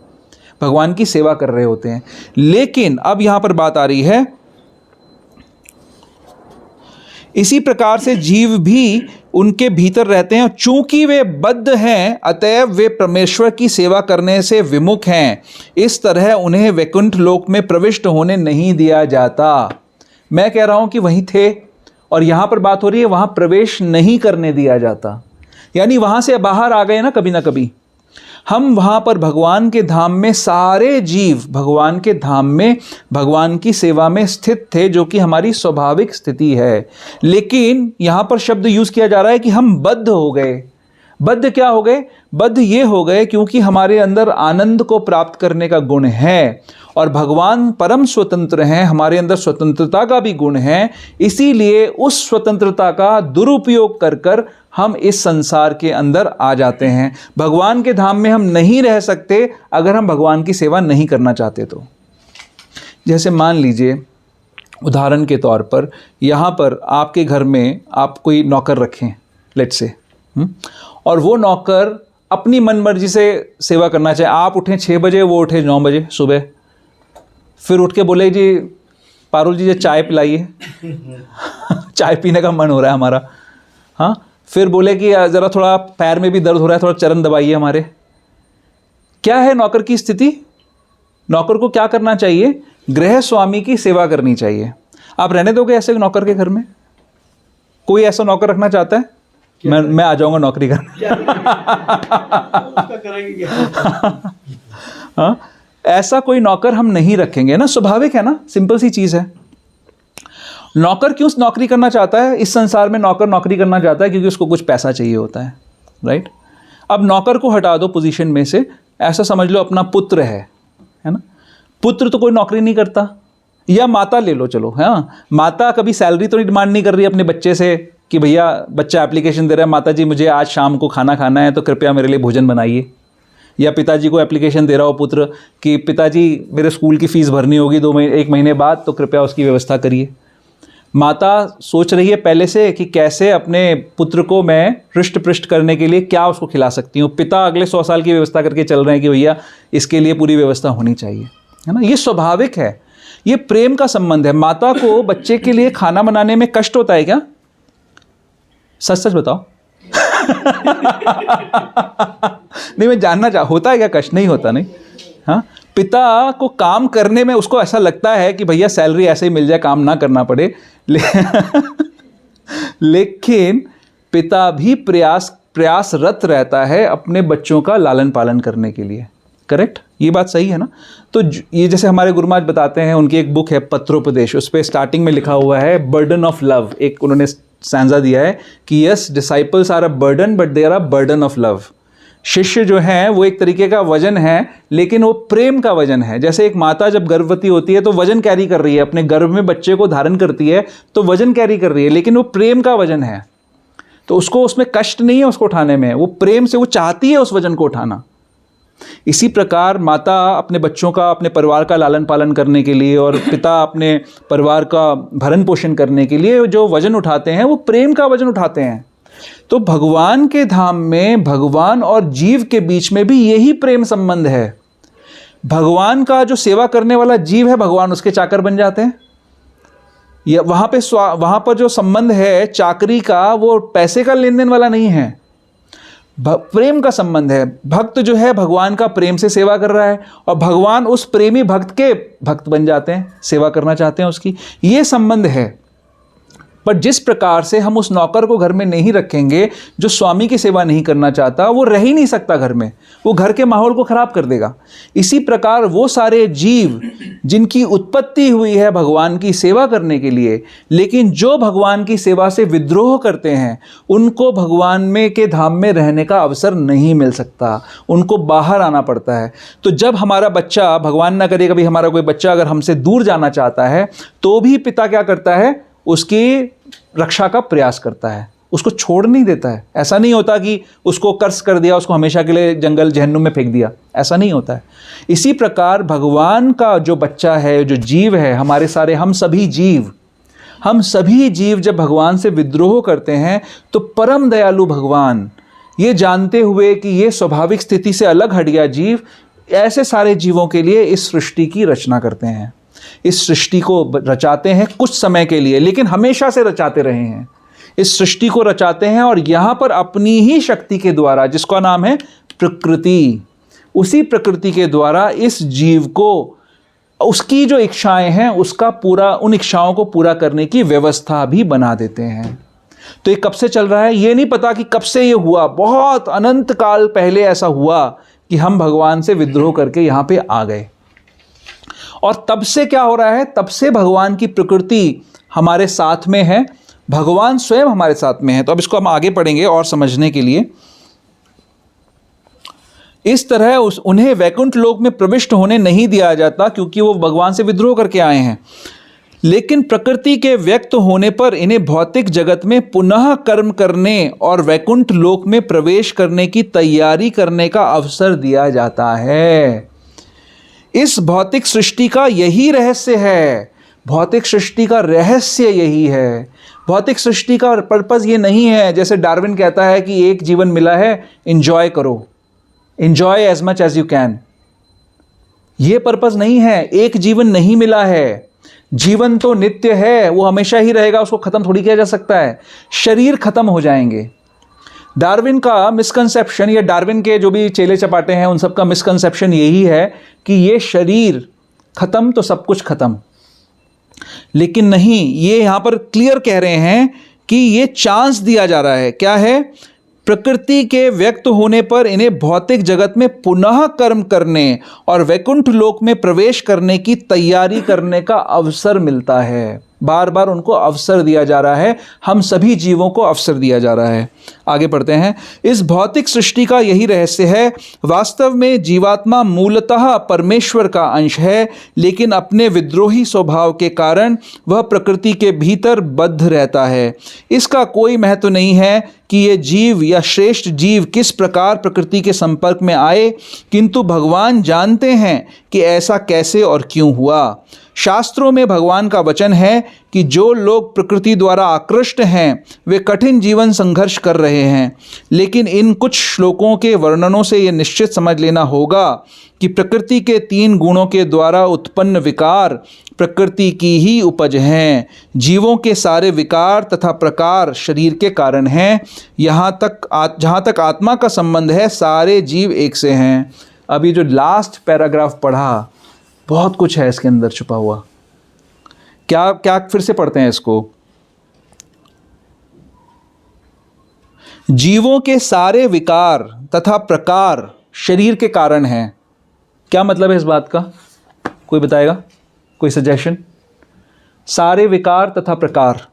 भगवान की सेवा कर रहे होते हैं। लेकिन अब यहां पर बात आ रही है, इसी प्रकार से जीव भी उनके भीतर रहते हैं। चूंकि वे बद्ध हैं, अतएव वे परमेश्वर की सेवा करने से विमुख हैं। इस तरह उन्हें वैकुंठ लोक में प्रविष्ट होने नहीं दिया जाता। मैं कह रहा हूं कि वहीं थे, और यहां पर बात हो रही है वहां प्रवेश नहीं करने दिया जाता, यानी वहां से बाहर आ गए ना कभी ना कभी। हम वहाँ पर भगवान के धाम में, सारे जीव भगवान के धाम में भगवान की सेवा में स्थित थे, जो कि हमारी स्वाभाविक स्थिति है। लेकिन यहाँ पर शब्द यूज़ किया जा रहा है कि हम बद्ध हो गए। बद्ध क्या हो गए? बद्ध ये हो गए क्योंकि हमारे अंदर आनंद को प्राप्त करने का गुण है, और भगवान परम स्वतंत्र हैं, हमारे अंदर स्वतंत्रता का भी गुण है। इसीलिए उस स्वतंत्रता का दुरुपयोग कर कर हम इस संसार के अंदर आ जाते हैं। भगवान के धाम में हम नहीं रह सकते अगर हम भगवान की सेवा नहीं करना चाहते तो। जैसे मान लीजिए, उदाहरण के तौर पर, यहाँ पर आपके घर में आप कोई नौकर रखें, लेट्स से, और वो नौकर अपनी मनमर्जी से सेवा करना चाहे। आप उठें 6 बजे, वो उठे 9 बजे सुबह, फिर उठ के बोले जी पारुल जी चाय पिलाइए चाय पीने का मन हो रहा है हमारा। हाँ, फिर बोले कि ज़रा थोड़ा पैर में भी दर्द हो रहा है, थोड़ा चरण दबाइए हमारे। क्या है नौकर की स्थिति? नौकर को क्या करना चाहिए? गृह स्वामी की सेवा करनी चाहिए। आप रहने दोगे ऐसे नौकर के घर में? कोई ऐसा नौकर रखना चाहता है? मैं आ जाऊंगा नौकरी करने हाँ, ऐसा कोई नौकर हम नहीं रखेंगे ना, स्वाभाविक है ना, सिंपल सी चीज़ है। नौकर क्यों नौकरी करना चाहता है? इस संसार में नौकर नौकरी करना चाहता है क्योंकि उसको कुछ पैसा चाहिए होता है, राइट? अब नौकर को हटा दो पोजीशन में से, ऐसा समझ लो अपना पुत्र है ना। पुत्र तो कोई नौकरी नहीं करता, या माता ले लो, चलो, हाँ, माता कभी सैलरी तो नहीं डिमांड नहीं कर रही अपने बच्चे से कि भैया बच्चा एप्लीकेशन दे रहा है, माता जी मुझे आज शाम को खाना खाना है तो कृपया मेरे लिए भोजन बनाइए। या पिताजी को एप्लीकेशन दे रहा हो पुत्र कि पिताजी मेरे स्कूल की फ़ीस भरनी होगी 1 महीने बाद, तो कृपया उसकी व्यवस्था करिए। माता सोच रही है पहले से कि कैसे अपने पुत्र को मैं हृष्ट पृष्ट करने के लिए क्या उसको खिला सकती हूँ। पिता अगले 100 साल की व्यवस्था करके चल रहे हैं कि भैया इसके लिए पूरी व्यवस्था होनी चाहिए, है ना। ये स्वाभाविक है, ये प्रेम का संबंध है। माता को बच्चे के लिए खाना बनाने में कष्ट होता है क्या? सच सच बताओ नहीं, मैं जानना होता है क्या कष्ट? नहीं होता, नहीं। हाँ, पिता को काम करने में उसको ऐसा लगता है कि भैया सैलरी ऐसे ही मिल जाए, काम ना करना पड़े लेकिन पिता भी प्रयासरत रहता है अपने बच्चों का लालन पालन करने के लिए। करेक्ट? ये बात सही है ना। तो ये जैसे हमारे गुरु महाराज बताते हैं, उनकी एक बुक है पत्रोपदेश, उस पर स्टार्टिंग में लिखा हुआ है बर्डन ऑफ लव। एक उन्होंने स्टैंजा दिया है कि yes, disciples are a burden but they are a burden of love. शिष्य जो हैं वो एक तरीके का वजन है, लेकिन वो प्रेम का वजन है। जैसे एक माता जब गर्भवती होती है तो वजन कैरी कर रही है, अपने गर्भ में बच्चे को धारण करती है तो वजन कैरी कर रही है, लेकिन वो प्रेम का वजन है। तो उसको उसमें कष्ट नहीं है उसको उठाने में, वो प्रेम से वो चाहती है उस वजन को उठाना। इसी प्रकार माता अपने बच्चों का, अपने परिवार का लालन पालन करने के लिए, और पिता अपने परिवार का भरण पोषण करने के लिए जो वजन उठाते हैं वो प्रेम का वजन उठाते हैं। तो भगवान के धाम में भगवान और जीव के बीच में भी यही प्रेम संबंध है। भगवान का जो सेवा करने वाला जीव है, भगवान उसके चाकर बन जाते हैं। या वहाँ पर जो संबंध है चाकरी का, वो पैसे का लेन देन वाला नहीं है, प्रेम का संबंध है। भक्त जो है भगवान का प्रेम से सेवा कर रहा है, और भगवान उस प्रेमी भक्त के भक्त बन जाते हैं, सेवा करना चाहते हैं उसकी। ये संबंध है। पर जिस प्रकार से हम उस नौकर को घर में नहीं रखेंगे जो स्वामी की सेवा नहीं करना चाहता, वो रह ही नहीं सकता घर में, वो घर के माहौल को खराब कर देगा। इसी प्रकार वो सारे जीव जिनकी उत्पत्ति हुई है भगवान की सेवा करने के लिए, लेकिन जो भगवान की सेवा से विद्रोह करते हैं, उनको भगवान में के धाम में रहने का अवसर नहीं मिल सकता, उनको बाहर आना पड़ता है। तो जब हमारा बच्चा, भगवान ना करे कभी हमारा कोई बच्चा अगर हमसे दूर जाना चाहता है, तो भी पिता क्या करता है, उसकी रक्षा का प्रयास करता है, उसको छोड़ नहीं देता है। ऐसा नहीं होता कि उसको कर्स कर दिया, उसको हमेशा के लिए जंगल जहन्नुम में फेंक दिया, ऐसा नहीं होता है। इसी प्रकार भगवान का जो बच्चा है, जो जीव है, हमारे सारे हम सभी जीव जब भगवान से विद्रोह करते हैं, तो परम दयालु भगवान ये जानते हुए कि ये स्वाभाविक स्थिति से अलग हट गया जीव, ऐसे सारे जीवों के लिए इस सृष्टि की रचना करते हैं। इस सृष्टि को रचाते हैं कुछ समय के लिए, लेकिन हमेशा से रचाते रहे हैं। इस सृष्टि को रचाते हैं और यहाँ पर अपनी ही शक्ति के द्वारा, जिसका नाम है प्रकृति, उसी प्रकृति के द्वारा इस जीव को उसकी जो इच्छाएं हैं उसका पूरा, उन इच्छाओं को पूरा करने की व्यवस्था भी बना देते हैं। तो ये कब से चल रहा है ये नहीं पता कि कब से ये हुआ, बहुत अनंत काल पहले ऐसा हुआ कि हम भगवान से विद्रोह करके यहाँ पे आ गए। और तब से क्या हो रहा है, तब से भगवान की प्रकृति हमारे साथ में है, भगवान स्वयं हमारे साथ में है। तो अब इसको हम आगे पढ़ेंगे और समझने के लिए। इस तरह उन्हें वैकुंठ लोक में प्रविष्ट होने नहीं दिया जाता, क्योंकि वो भगवान से विद्रोह करके आए हैं। लेकिन प्रकृति के व्यक्त होने पर इन्हें भौतिक जगत में पुनः कर्म करने और वैकुंठ लोक में प्रवेश करने की तैयारी करने का अवसर दिया जाता है। इस भौतिक सृष्टि का यही रहस्य है, भौतिक सृष्टि का रहस्य यही है। भौतिक सृष्टि का पर्पस ये नहीं है, जैसे डार्विन कहता है कि एक जीवन मिला है, एंजॉय करो, enjoy as much as you can. ये पर्पस नहीं है। एक जीवन नहीं मिला है, जीवन तो नित्य है, वो हमेशा ही रहेगा, उसको खत्म थोड़ी किया जा सकता है। शरीर खत्म हो जाएंगे। डार्विन का मिसकंसेप्शन, या डार्विन के जो भी चेले चपाटे हैं उन सब का मिसकंसेप्शन यही है कि ये शरीर खत्म तो सब कुछ खत्म। लेकिन नहीं, ये यहाँ पर क्लियर कह रहे हैं कि ये चांस दिया जा रहा है। क्या है? प्रकृति के व्यक्त होने पर इन्हें भौतिक जगत में पुनः कर्म करने और वैकुंठ लोक में प्रवेश करने की तैयारी करने का अवसर मिलता है। बार बार उनको अवसर दिया जा रहा है, हम सभी जीवों को अवसर दिया जा रहा है। आगे पढ़ते हैं। इस भौतिक सृष्टि का यही रहस्य है। वास्तव में जीवात्मा मूलतः परमेश्वर का अंश है, लेकिन अपने विद्रोही स्वभाव के कारण वह प्रकृति के भीतर बद्ध रहता है। इसका कोई महत्व नहीं है कि ये जीव या श्रेष्ठ जीव किस प्रकार प्रकृति के संपर्क में आए, किंतु भगवान जानते हैं कि ऐसा कैसे और क्यों हुआ। शास्त्रों में भगवान का वचन है कि जो लोग प्रकृति द्वारा आकृष्ट हैं वे कठिन जीवन संघर्ष कर रहे हैं। लेकिन इन कुछ श्लोकों के वर्णनों से ये निश्चित समझ लेना होगा कि प्रकृति के 3 गुणों के द्वारा उत्पन्न विकार प्रकृति की ही उपज हैं। जीवों के सारे विकार तथा प्रकार शरीर के कारण हैं। जहाँ तक आत्मा का संबंध है, सारे जीव एक से हैं। अभी जो लास्ट पैराग्राफ पढ़ा, बहुत कुछ है इसके अंदर छुपा हुआ। क्या फिर से पढ़ते हैं इसको। जीवों के सारे विकार तथा प्रकार शरीर के कारण हैं। क्या मतलब है इस बात का? कोई बताएगा? कोई सजेशन? सारे विकार तथा प्रकार।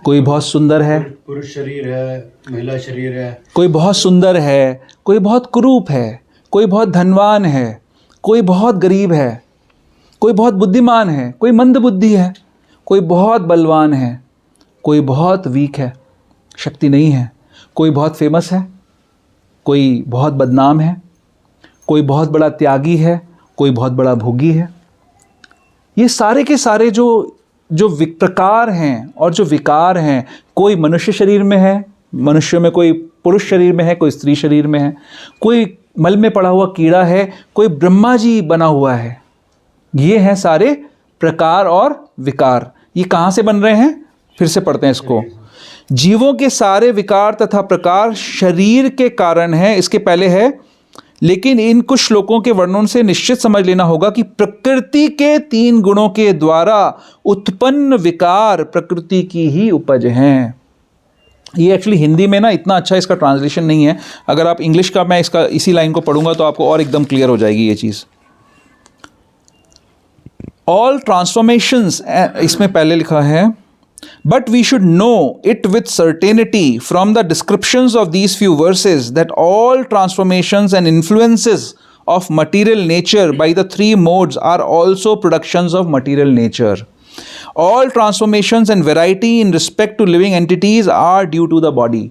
कोई बहुत सुंदर है, पुरुष शरीर है, महिला शरीर है। कोई बहुत सुंदर है, कोई बहुत कुरूप है, कोई बहुत धनवान है, कोई बहुत गरीब है, कोई बहुत बुद्धिमान है, कोई मंद बुद्धि है, कोई बहुत बलवान है, कोई बहुत वीक है, शक्ति नहीं है, कोई बहुत फेमस है, कोई बहुत बदनाम है, कोई बहुत बड़ा त्यागी है, कोई बहुत बड़ा भोगी है। ये सारे के सारे जो प्रकार हैं और जो विकार हैं, कोई मनुष्य शरीर में है, मनुष्य में कोई पुरुष शरीर में है, कोई स्त्री शरीर में है, कोई मल में पड़ा हुआ कीड़ा है, कोई ब्रह्मा जी बना हुआ है। ये हैं सारे प्रकार और विकार। ये कहाँ से बन रहे हैं? फिर से पढ़ते हैं इसको। जीवों के सारे विकार तथा प्रकार शरीर के कारण है। इसके पहले है, लेकिन इन कुछ श्लोकों के वर्णन से निश्चित समझ लेना होगा कि प्रकृति के 3 गुणों के द्वारा उत्पन्न विकार प्रकृति की ही उपज हैं। ये एक्चुअली हिंदी में ना इतना अच्छा इसका ट्रांसलेशन नहीं है, अगर आप इंग्लिश का मैं इसका इसी लाइन को पढ़ूंगा तो आपको और एकदम क्लियर हो जाएगी ये चीज़। ऑल ट्रांसफॉर्मेशंस, इसमें पहले लिखा है, but we should know it with certainty from the descriptions of these few verses that all transformations and influences of material nature by the 3 modes are also productions of material nature. All transformations and variety in respect to living entities are due to the body.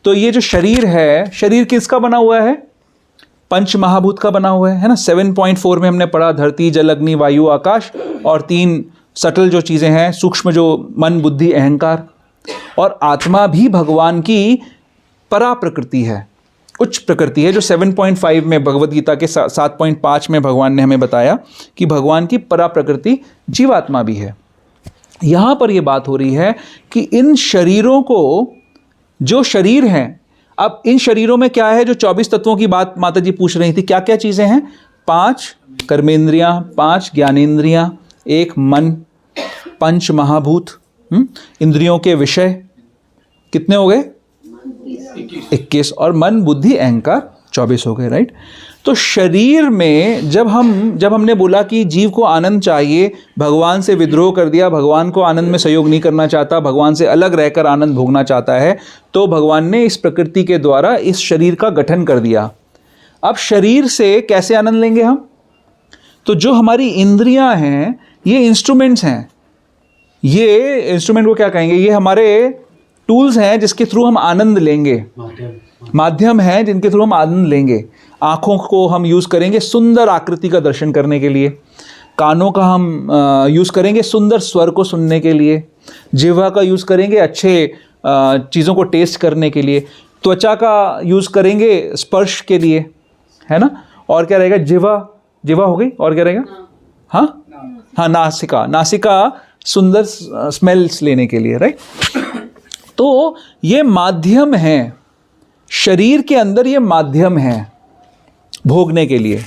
तो ये जो शरीर है, शरीर किसका बना हुआ है? पंच महाभूत का बना हुआ है ना। 7.4 में हमने पढ़ा धरती, जल, अग्नि, वायु, आकाश, और 3 सटल जो चीज़ें हैं, सूक्ष्म जो मन, बुद्धि, अहंकार, और आत्मा भी भगवान की परा प्रकृति है, उच्च प्रकृति है, जो 7.5 में भगवद गीता के 7.5 में भगवान ने हमें बताया कि भगवान की परा प्रकृति जीवात्मा भी है। यहाँ पर ये बात हो रही है कि इन शरीरों को, जो शरीर हैं, अब इन शरीरों में क्या है, जो 24 तत्वों की बात माता जी पूछ रही थी, क्या क्या चीज़ें हैं? 5 कर्मेंद्रियाँ, 5 ज्ञानेंद्रियाँ, 1 मन, 5 महाभूत, इंद्रियों के विषय कितने हो गए? 21, और मन, बुद्धि, अहंकार 24 हो गए, राइट। तो शरीर में जब हमने बोला कि जीव को आनंद चाहिए, भगवान से विद्रोह कर दिया, भगवान को आनंद में सहयोग नहीं करना चाहता, भगवान से अलग रहकर आनंद भोगना चाहता है, तो भगवान ने इस प्रकृति के द्वारा इस शरीर का गठन कर दिया। अब शरीर से कैसे आनंद लेंगे हम? तो जो हमारी इंद्रियां हैं, ये इंस्ट्रूमेंट्स हैं। ये इंस्ट्रूमेंट को क्या कहेंगे? ये हमारे टूल्स हैं जिसके थ्रू हम आनंद लेंगे, माध्यम हैं जिनके थ्रू हम आनंद लेंगे। आँखों को हम यूज़ करेंगे सुंदर आकृति का दर्शन करने के लिए, कानों का हम यूज़ करेंगे सुंदर स्वर को सुनने के लिए, जिह्वा का यूज़ करेंगे अच्छे चीज़ों को टेस्ट करने के लिए, त्वचा का यूज़ करेंगे स्पर्श के लिए, है ना। और क्या रहेगा? जिह्वा हो गई, और क्या रहेगा? हाँ, नासिका सुंदर स्मेल्स लेने के लिए, राइट। तो ये माध्यम है, शरीर के अंदर ये माध्यम है भोगने के लिए।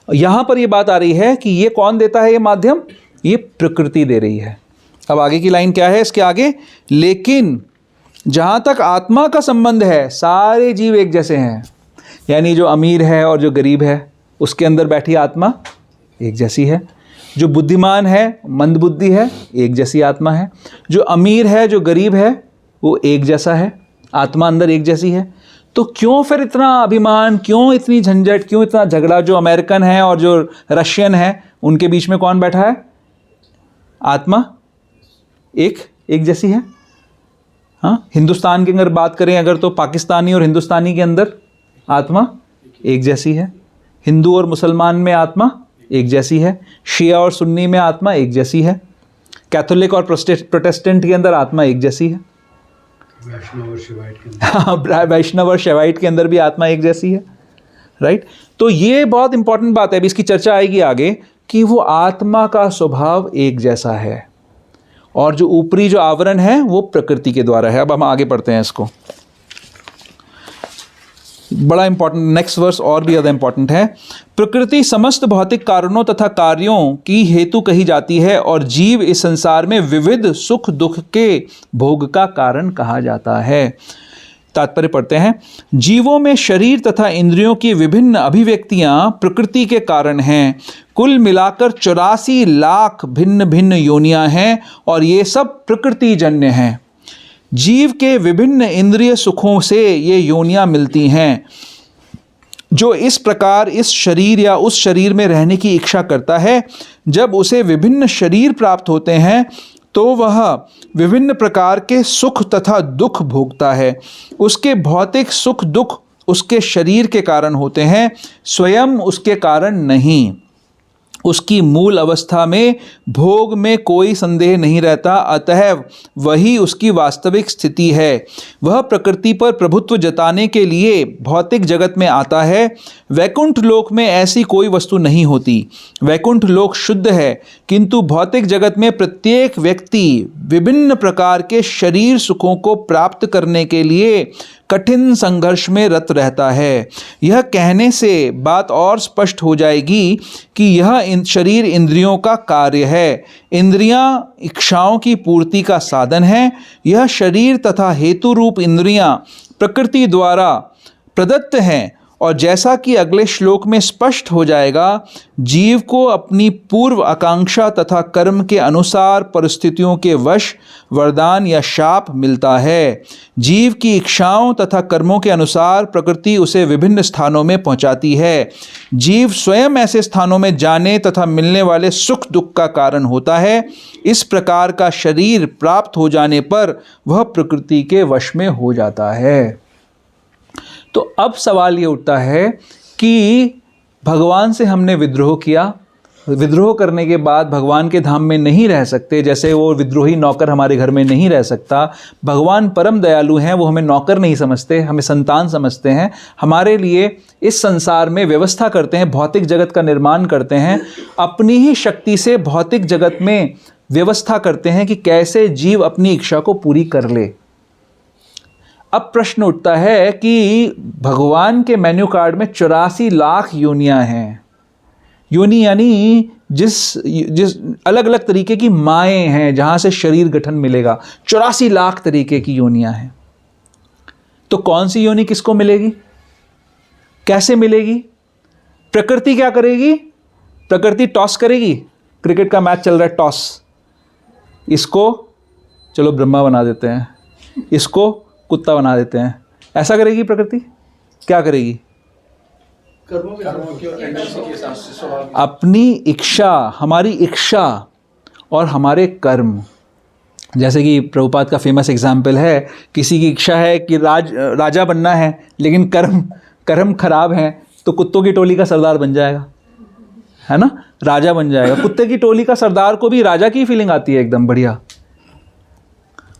यहाँ पर ये बात आ रही है कि ये कौन देता है ये माध्यम? ये प्रकृति दे रही है। अब आगे की लाइन क्या है इसके आगे? लेकिन जहाँ तक आत्मा का संबंध है, सारे जीव एक जैसे हैं। यानी जो अमीर है और जो गरीब है, उसके अंदर बैठी आत्मा एक जैसी है। जो बुद्धिमान है, मंदबुद्धि है, एक जैसी आत्मा है। जो अमीर है, जो गरीब है, वो एक जैसा है, आत्मा अंदर एक जैसी है। तो क्यों फिर इतना अभिमान, क्यों इतनी झंझट, क्यों इतना झगड़ा? जो अमेरिकन है और जो रशियन है, उनके बीच में कौन बैठा है? आत्मा एक जैसी है। हाँ, हिंदुस्तान की अगर बात करें अगर, तो पाकिस्तानी और हिंदुस्तानी के अंदर आत्मा एक जैसी है। हिंदू और मुसलमान में आत्मा एक जैसी है। शिया और सुन्नी में आत्मा एक जैसी है। कैथोलिक और प्रोटेस्टेंट के अंदर आत्मा एक जैसी है। वैष्णव और शैवाइट के अंदर भी आत्मा एक जैसी है, राइट। तो ये बहुत इंपॉर्टेंट बात है, अभी इसकी चर्चा आएगी आगे, कि वो आत्मा का स्वभाव एक जैसा है और जो ऊपरी जो आवरण है वो प्रकृति के द्वारा है। अब हम आगे पढ़ते हैं इसको, बड़ा इंपॉर्टेंट नेक्स्ट वर्स और भी ज़्यादा इंपॉर्टेंट है। प्रकृति समस्त भौतिक कारणों तथा कार्यों की हेतु कही जाती है और जीव इस संसार में विविध सुख दुख के भोग का कारण कहा जाता है। तात्पर्य पढ़ते हैं। जीवों में शरीर तथा इंद्रियों की विभिन्न अभिव्यक्तियां प्रकृति के कारण हैं। कुल मिलाकर 84 लाख भिन्न भिन्न योनियां हैं और ये सब प्रकृति जन्य हैं। जीव के विभिन्न इंद्रिय सुखों से ये योनियां मिलती हैं। जो इस प्रकार इस शरीर या उस शरीर में रहने की इच्छा करता है, जब उसे विभिन्न शरीर प्राप्त होते हैं तो वह विभिन्न प्रकार के सुख तथा दुख भोगता है। उसके भौतिक सुख दुख उसके शरीर के कारण होते हैं, स्वयं उसके कारण नहीं। उसकी मूल अवस्था में भोग में कोई संदेह नहीं रहता, अतः वही उसकी वास्तविक स्थिति है। वह प्रकृति पर प्रभुत्व जताने के लिए भौतिक जगत में आता है। वैकुंठ लोक में ऐसी कोई वस्तु नहीं होती। वैकुंठ लोक शुद्ध है, किंतु भौतिक जगत में प्रत्येक व्यक्ति विभिन्न प्रकार के शरीर सुखों को प्राप्त करने के लिए कठिन संघर्ष में रत रहता है। यह कहने से बात और स्पष्ट हो जाएगी कि यह शरीर इंद्रियों का कार्य है। इंद्रियां इच्छाओं की पूर्ति का साधन है। यह शरीर तथा हेतु रूप इंद्रियां प्रकृति द्वारा प्रदत्त हैं और जैसा कि अगले श्लोक में स्पष्ट हो जाएगा, जीव को अपनी पूर्व आकांक्षा तथा कर्म के अनुसार परिस्थितियों के वश वरदान या शाप मिलता है। जीव की इच्छाओं तथा कर्मों के अनुसार प्रकृति उसे विभिन्न स्थानों में पहुंचाती है। जीव स्वयं ऐसे स्थानों में जाने तथा मिलने वाले सुख दुख का कारण होता है। इस प्रकार का शरीर प्राप्त हो जाने पर वह प्रकृति के वश में हो जाता है। तो अब सवाल ये उठता है कि भगवान से हमने विद्रोह किया, विद्रोह करने के बाद भगवान के धाम में नहीं रह सकते, जैसे वो विद्रोही नौकर हमारे घर में नहीं रह सकता। भगवान परम दयालु हैं, वो हमें नौकर नहीं समझते, हमें संतान समझते हैं। हमारे लिए इस संसार में व्यवस्था करते हैं, भौतिक जगत का निर्माण करते हैं, अपनी ही शक्ति से भौतिक जगत में व्यवस्था करते हैं कि कैसे जीव अपनी इच्छा को पूरी कर ले। अब प्रश्न उठता है कि भगवान के मेन्यू कार्ड में 84 लाख योनियां हैं। योनि यानी जिस अलग अलग तरीके की माएँ हैं जहाँ से शरीर गठन मिलेगा। 84 लाख तरीके की योनियां हैं। तो कौन सी योनि किसको मिलेगी, कैसे मिलेगी? प्रकृति क्या करेगी? प्रकृति टॉस करेगी। क्रिकेट का मैच चल रहा है, टॉस, इसको चलो ब्रह्मा बना देते हैं, इसको कुत्ता बना देते हैं, ऐसा करेगी प्रकृति? क्या करेगी? कर्मों की और टेंडेंसी के हिसाब से स्वभाव अपनी इच्छा, हमारी इच्छा और हमारे कर्म। जैसे कि प्रभुपाद का फेमस एग्जाम्पल है, किसी की इच्छा है कि राजा बनना है, लेकिन कर्म खराब हैं, तो कुत्तों की टोली का सरदार बन जाएगा, है ना, राजा बन जाएगा। कुत्ते की टोली का सरदार को भी राजा की फीलिंग आती है, एकदम बढ़िया।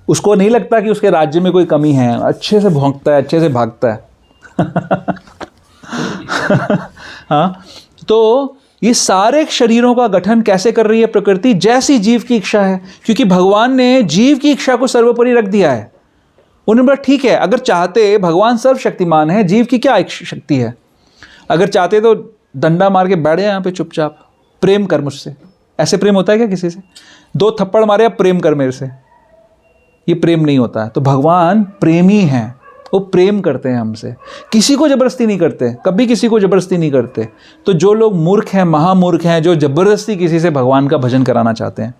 उसको नहीं लगता कि उसके राज्य में कोई कमी है, अच्छे से भौंकता है, अच्छे से भागता है। हाँ, तो ये सारे शरीरों का गठन कैसे कर रही है प्रकृति? जैसी जीव की इच्छा है, क्योंकि भगवान ने जीव की इच्छा को सर्वोपरि रख दिया है। उन्होंने बोला ठीक है, अगर चाहते, भगवान सर्वशक्तिमान है, जीव की क्या शक्ति है? अगर चाहते तो डंडा मार के बैठ जाए यहाँ पे चुपचाप, प्रेम कर मुझसे। ऐसे प्रेम होता है क्या किसी से? 2 थप्पड़ मारे, अब प्रेम कर मेरे से, ये प्रेम नहीं होता है। तो भगवान प्रेमी हैं, वो प्रेम करते हैं हमसे, किसी को ज़बरदस्ती नहीं करते, कभी किसी को ज़बरदस्ती नहीं करते। तो जो लोग मूर्ख हैं, महामूर्ख हैं, जो ज़बरदस्ती किसी से भगवान का भजन कराना चाहते हैं,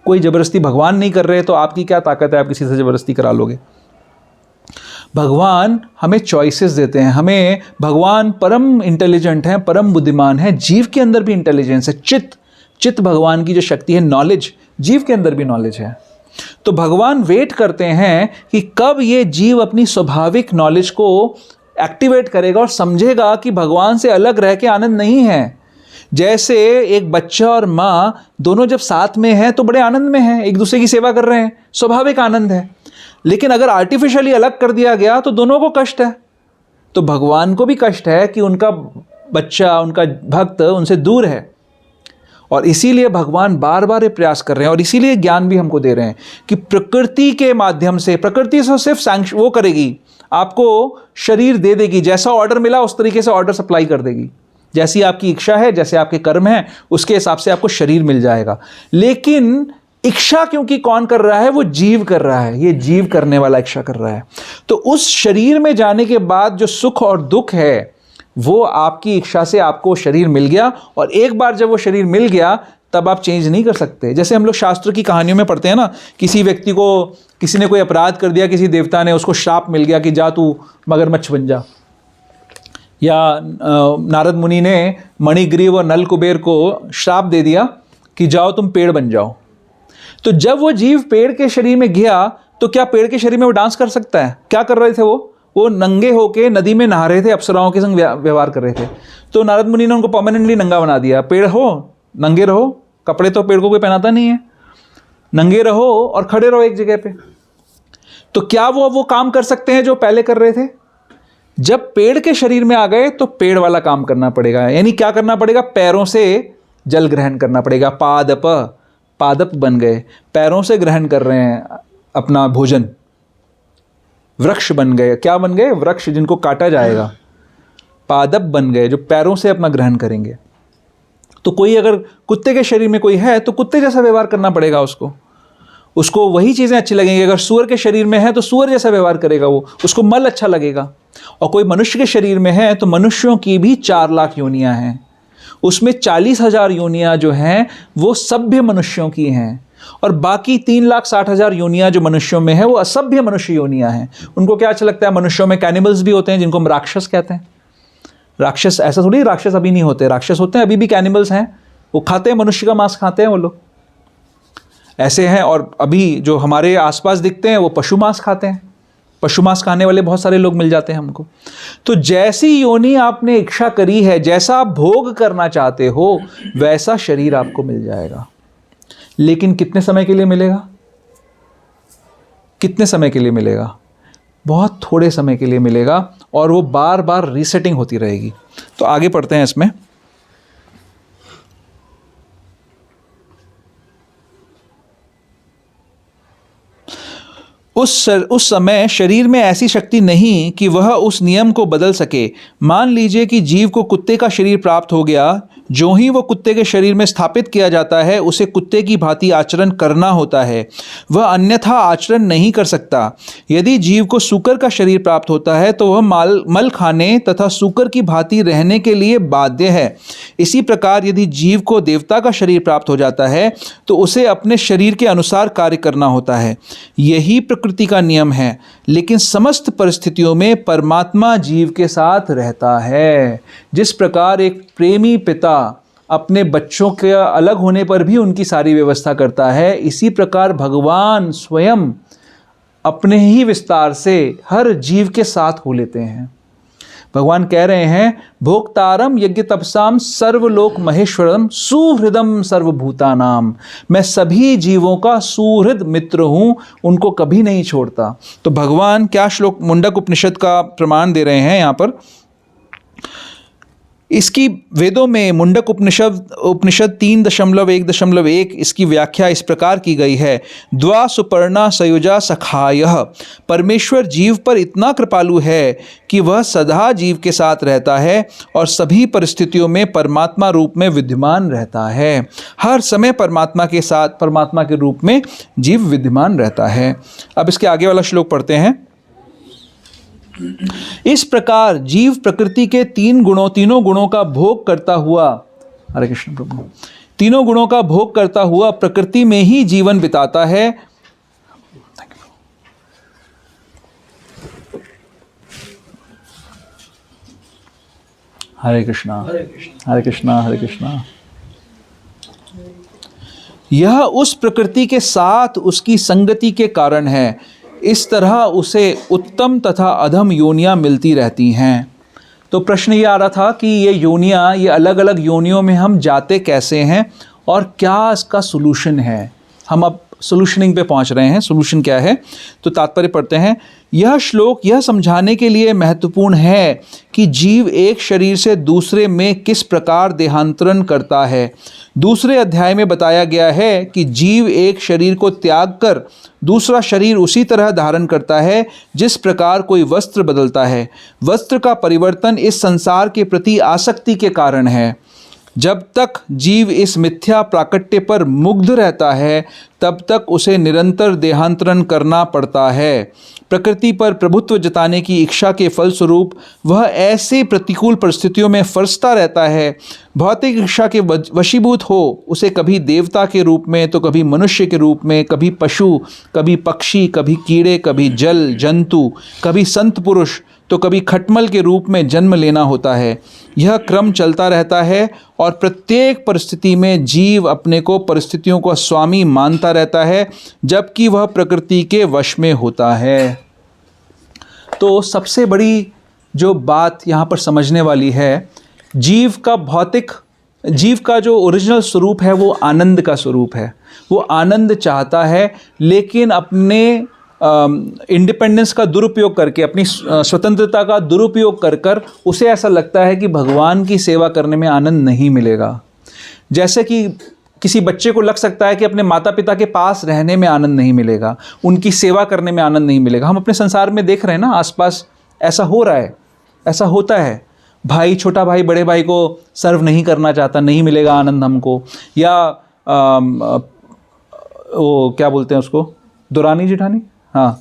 कोई ज़बरदस्ती भगवान नहीं कर रहे, तो आपकी क्या ताकत है, आप किसी से ज़बरदस्ती करा लोगे? भगवान हमें चॉइसेस देते हैं। हमें भगवान परम इंटेलिजेंट हैं, परम बुद्धिमान हैं। जीव के अंदर भी इंटेलिजेंस है, चित्त भगवान की जो शक्ति है, नॉलेज, जीव के अंदर भी नॉलेज है। तो भगवान वेट करते हैं कि कब ये जीव अपनी स्वाभाविक नॉलेज को एक्टिवेट करेगा और समझेगा कि भगवान से अलग रह के आनंद नहीं है। जैसे एक बच्चा और माँ दोनों जब साथ में हैं तो बड़े आनंद में हैं, एक दूसरे की सेवा कर रहे हैं, स्वाभाविक आनंद है। लेकिन अगर आर्टिफिशियली अलग कर दिया गया तो दोनों को कष्ट है। तो भगवान को भी कष्ट है कि उनका बच्चा, उनका भक्त उनसे दूर है, और इसीलिए भगवान बार बार ये प्रयास कर रहे हैं, और इसीलिए ज्ञान भी हमको दे रहे हैं कि प्रकृति के माध्यम से, प्रकृति से सिर्फ वो करेगी, आपको शरीर दे देगी, जैसा ऑर्डर मिला उस तरीके से ऑर्डर सप्लाई कर देगी। जैसी आपकी इच्छा है, जैसे आपके कर्म हैं, उसके हिसाब से आपको शरीर मिल जाएगा। लेकिन इच्छा क्योंकि कौन कर रहा है? वो जीव कर रहा है, ये जीव करने वाला इच्छा कर रहा है। तो उस शरीर में जाने के बाद जो सुख और दुख है, वो आपकी इच्छा से आपको शरीर मिल गया, और एक बार जब वो शरीर मिल गया तब आप चेंज नहीं कर सकते। जैसे हम लोग शास्त्र की कहानियों में पढ़ते हैं ना, किसी व्यक्ति को किसी ने कोई अपराध कर दिया, किसी देवता ने, उसको श्राप मिल गया कि जा तू मगरमच्छ बन जा, या नारद मुनि ने मणिग्रीव और नल कुबेर को श्राप दे दिया कि जाओ तुम पेड़ बन जाओ। तो जब वो जीव पेड़ के शरीर में गया तो क्या पेड़ के शरीर में वो डांस कर सकता है? क्या कर रहे थे वो नंगे होके नदी में नहा रहे थे, अप्सराओं के संग व्यवहार कर रहे थे। तो नारद मुनि ने उनको परमानेंटली नंगा बना दिया। पेड़ हो, नंगे रहो, कपड़े तो पेड़ को कोई पहनाता नहीं है, नंगे रहो और खड़े रहो एक जगह पे। तो क्या वो काम कर सकते हैं जो पहले कर रहे थे? जब पेड़ के शरीर में आ गए तो पेड़ वाला काम करना पड़ेगा। यानी क्या करना पड़ेगा? पैरों से जल ग्रहण करना पड़ेगा। पादप बन गए, पैरों से ग्रहण कर रहे हैं अपना भोजन। वृक्ष बन गए। क्या बन गए? वृक्ष जिनको काटा जाएगा। पादप बन गए, जो पैरों से अपना ग्रहण करेंगे। तो कोई अगर कुत्ते के शरीर में कोई है तो कुत्ते जैसा व्यवहार करना पड़ेगा उसको वही चीज़ें अच्छी लगेंगी। अगर सूअर के शरीर में है तो सूअर जैसा व्यवहार करेगा वो, उसको मल अच्छा लगेगा। और कोई मनुष्य के शरीर में है तो मनुष्यों की भी 4 लाख योनियां हैं, उसमें 40,000 योनियां जो हैं वो सभ्य मनुष्यों की हैं, और बाकी 3,60,000 योनियां जो मनुष्यों में है वो असभ्य मनुष्य योनियां हैं। उनको क्या अच्छा लगता है? मनुष्यों में कैनिबल्स भी होते हैं जिनको हम राक्षस कहते हैं। राक्षस ऐसा थोड़ी राक्षस अभी नहीं होते, राक्षस होते हैं, अभी भी कैनिबल्स हैं, वो खाते हैं, मनुष्य का मांस खाते हैं वो लोग, ऐसे हैं। और अभी जो हमारे आसपास दिखते हैं वो पशु मांस खाते हैं, पशु मांस खाने वाले बहुत सारे लोग मिल जाते हैं हमको। तो जैसी योनि आपने इच्छा करी है, जैसा आप भोग करना चाहते हो, वैसा शरीर आपको मिल जाएगा। लेकिन कितने समय के लिए मिलेगा? कितने समय के लिए मिलेगा? बहुत थोड़े समय के लिए मिलेगा, और वो बार बार रीसेटिंग होती रहेगी। तो आगे पढ़ते हैं इसमें। उस समय शरीर में ऐसी शक्ति नहीं कि वह उस नियम को बदल सके। मान लीजिए कि जीव को कुत्ते का शरीर प्राप्त हो गया, जो ही वो कुत्ते के शरीर में स्थापित किया जाता है उसे कुत्ते की भांति आचरण करना होता है, वह अन्यथा आचरण नहीं कर सकता। यदि जीव को सूकर का शरीर प्राप्त होता है तो वह मल खाने तथा सूकर की भांति रहने के लिए बाध्य है। इसी प्रकार यदि जीव को देवता का शरीर प्राप्त हो जाता है तो उसे अपने शरीर के अनुसार कार्य करना होता है। यही प्रकृति का नियम है। लेकिन समस्त परिस्थितियों में परमात्मा जीव के साथ रहता है। जिस प्रकार एक प्रेमी पिता अपने बच्चों के अलग होने पर भी उनकी सारी व्यवस्था करता है, इसी प्रकार भगवान स्वयं अपने ही विस्तार से हर जीव के साथ हो लेते हैं। भगवान कह रहे हैं, भोक्तारम यज्ञ तपसाम सर्वलोक महेश्वरम सुहृदम सर्वभूतानाम। मैं सभी जीवों का सुहृद मित्र हूँ, उनको कभी नहीं छोड़ता। तो भगवान क्या श्लोक मुंडक उपनिषद का प्रमाण दे रहे हैं यहाँ पर। इसकी वेदों में मुंडक उपनिषद 3.1.1 इसकी व्याख्या इस प्रकार की गई है। द्वा सुपर्णा सयुजा सखायः। परमेश्वर जीव पर इतना कृपालु है कि वह सदा जीव के साथ रहता है और सभी परिस्थितियों में परमात्मा रूप में विद्यमान रहता है। हर समय परमात्मा के साथ, परमात्मा के रूप में जीव विद्यमान रहता है। अब इसके आगे वाला श्लोक पढ़ते हैं। इस प्रकार जीव प्रकृति के तीनों गुणों का भोग करता हुआ, हरे कृष्ण प्रभु, तीनों गुणों का भोग करता हुआ प्रकृति में ही जीवन बिताता है। हरे कृष्णा हरे कृष्णा हरे कृष्णा। यह उस प्रकृति के साथ उसकी संगति के कारण है। इस तरह उसे उत्तम तथा अधम योनियां मिलती रहती हैं। तो प्रश्न ये आ रहा था कि ये योनियां, ये अलग अलग योनियों में हम जाते कैसे हैं और क्या इसका सॉल्यूशन है। हम अब सॉल्यूशनिंग पे पहुंच रहे हैं। सॉल्यूशन क्या है? तो तात्पर्य पढ़ते हैं। यह श्लोक यह समझाने के लिए महत्वपूर्ण है कि जीव एक शरीर से दूसरे में किस प्रकार देहांतरण करता है। दूसरे अध्याय में बताया गया है कि जीव एक शरीर को त्याग कर दूसरा शरीर उसी तरह धारण करता है जिस प्रकार कोई वस्त्र बदलता है। वस्त्र का परिवर्तन इस संसार के प्रति आसक्ति के कारण है। जब तक जीव इस मिथ्या प्राकट्य पर मुग्ध रहता है तब तक उसे निरंतर देहांतरण करना पड़ता है। प्रकृति पर प्रभुत्व जताने की इच्छा के फलस्वरूप वह ऐसे प्रतिकूल परिस्थितियों में फंसता रहता है। भौतिक इच्छा के वशीभूत हो उसे कभी देवता के रूप में तो कभी मनुष्य के रूप में, कभी पशु, कभी पक्षी, कभी कीड़े, कभी जल जंतु, कभी संत पुरुष तो कभी खटमल के रूप में जन्म लेना होता है। यह क्रम चलता रहता है और प्रत्येक परिस्थिति में जीव अपने को परिस्थितियों का स्वामी मानता रहता है जबकि वह प्रकृति के वश में होता है। तो सबसे बड़ी जो बात यहाँ पर समझने वाली है, जीव का जो ओरिजिनल स्वरूप है वो आनंद का स्वरूप है। वो आनंद चाहता है लेकिन अपने इंडिपेंडेंस का दुरुपयोग करके, अपनी स्वतंत्रता का दुरुपयोग कर उसे ऐसा लगता है कि भगवान की सेवा करने में आनंद नहीं मिलेगा। जैसे कि किसी बच्चे को लग सकता है कि अपने माता पिता के पास रहने में आनंद नहीं मिलेगा, उनकी सेवा करने में आनंद नहीं मिलेगा। हम अपने संसार में देख रहे हैं ना, आसपास ऐसा हो रहा है, ऐसा होता है। भाई छोटा भाई बड़े भाई को सर्व नहीं करना चाहता, नहीं मिलेगा आनंद हमको। या वो क्या बोलते हैं उसको, दुरानी जिठानी, हाँ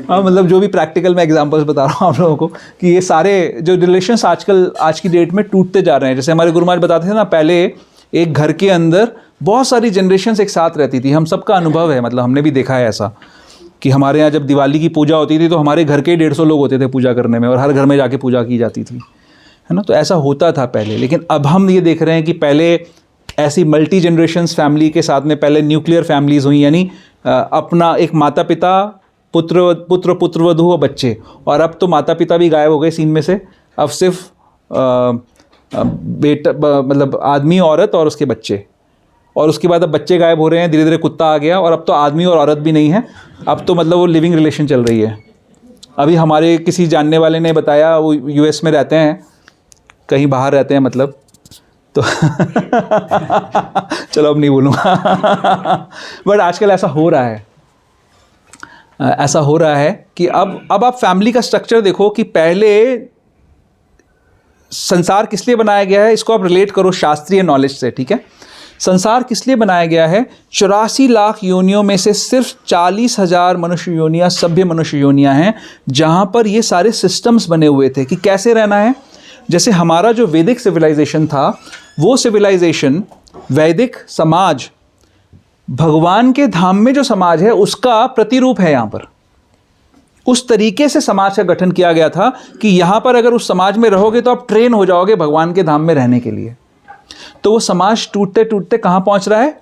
हाँ, मतलब जो भी प्रैक्टिकल मैं एग्जांपल्स बता रहा हूँ आप लोगों को कि ये सारे जो रिलेशंस आजकल आज की डेट में टूटते जा रहे हैं। जैसे हमारे गुरु महाराज बताते थे ना, पहले एक घर के अंदर बहुत सारी जनरेशंस एक साथ रहती थी। हम सबका अनुभव है, मतलब हमने भी देखा है ऐसा कि हमारे यहाँ जब दिवाली की पूजा होती थी तो हमारे घर के 150 लोग होते थे पूजा करने में, और हर घर में जाके पूजा की जाती थी, है ना। तो ऐसा होता था पहले। लेकिन अब हम ये देख रहे हैं कि पहले ऐसी मल्टी जनरेशन्स फैमिली के साथ में पहले न्यूक्लियर फैमिलीज़ हुई, यानी अपना एक माता पिता, पुत्रवधू और बच्चे। और अब तो माता पिता भी गायब हो गए सीन में से, अब सिर्फ बेटा, मतलब आदमी, औरत और उसके बच्चे। और उसके बाद अब बच्चे गायब हो रहे हैं, धीरे धीरे कुत्ता आ गया, और अब तो आदमी और औरत भी नहीं है, अब तो मतलब वो लिविंग रिलेशन चल रही है। अभी हमारे किसी जानने वाले ने बताया, वो यूएस में रहते हैं, कहीं बाहर रहते हैं मतलब, तो चलो अब नहीं बोलूँगा बट आजकल ऐसा हो रहा है, ऐसा हो रहा है कि अब आप फैमिली का स्ट्रक्चर देखो कि पहले संसार किस लिए बनाया गया है, इसको आप रिलेट करो शास्त्रीय नॉलेज से, ठीक है। संसार किस लिए बनाया गया है? 84 लाख योनियों में से सिर्फ 40,000 मनुष्य योनियाँ, सभ्य मनुष्य योनियाँ हैं, जहाँ पर ये सारे सिस्टम्स बने हुए थे कि कैसे रहना है। जैसे हमारा जो वैदिक सिविलाइजेशन था, वो सिविलाइजेशन, वैदिक समाज, भगवान के धाम में जो समाज है उसका प्रतिरूप है। यहाँ पर उस तरीके से समाज का गठन किया गया था कि यहाँ पर अगर उस समाज में रहोगे तो आप ट्रेन हो जाओगे भगवान के धाम में रहने के लिए। तो वो समाज टूटते टूटते कहाँ पहुँच रहा है?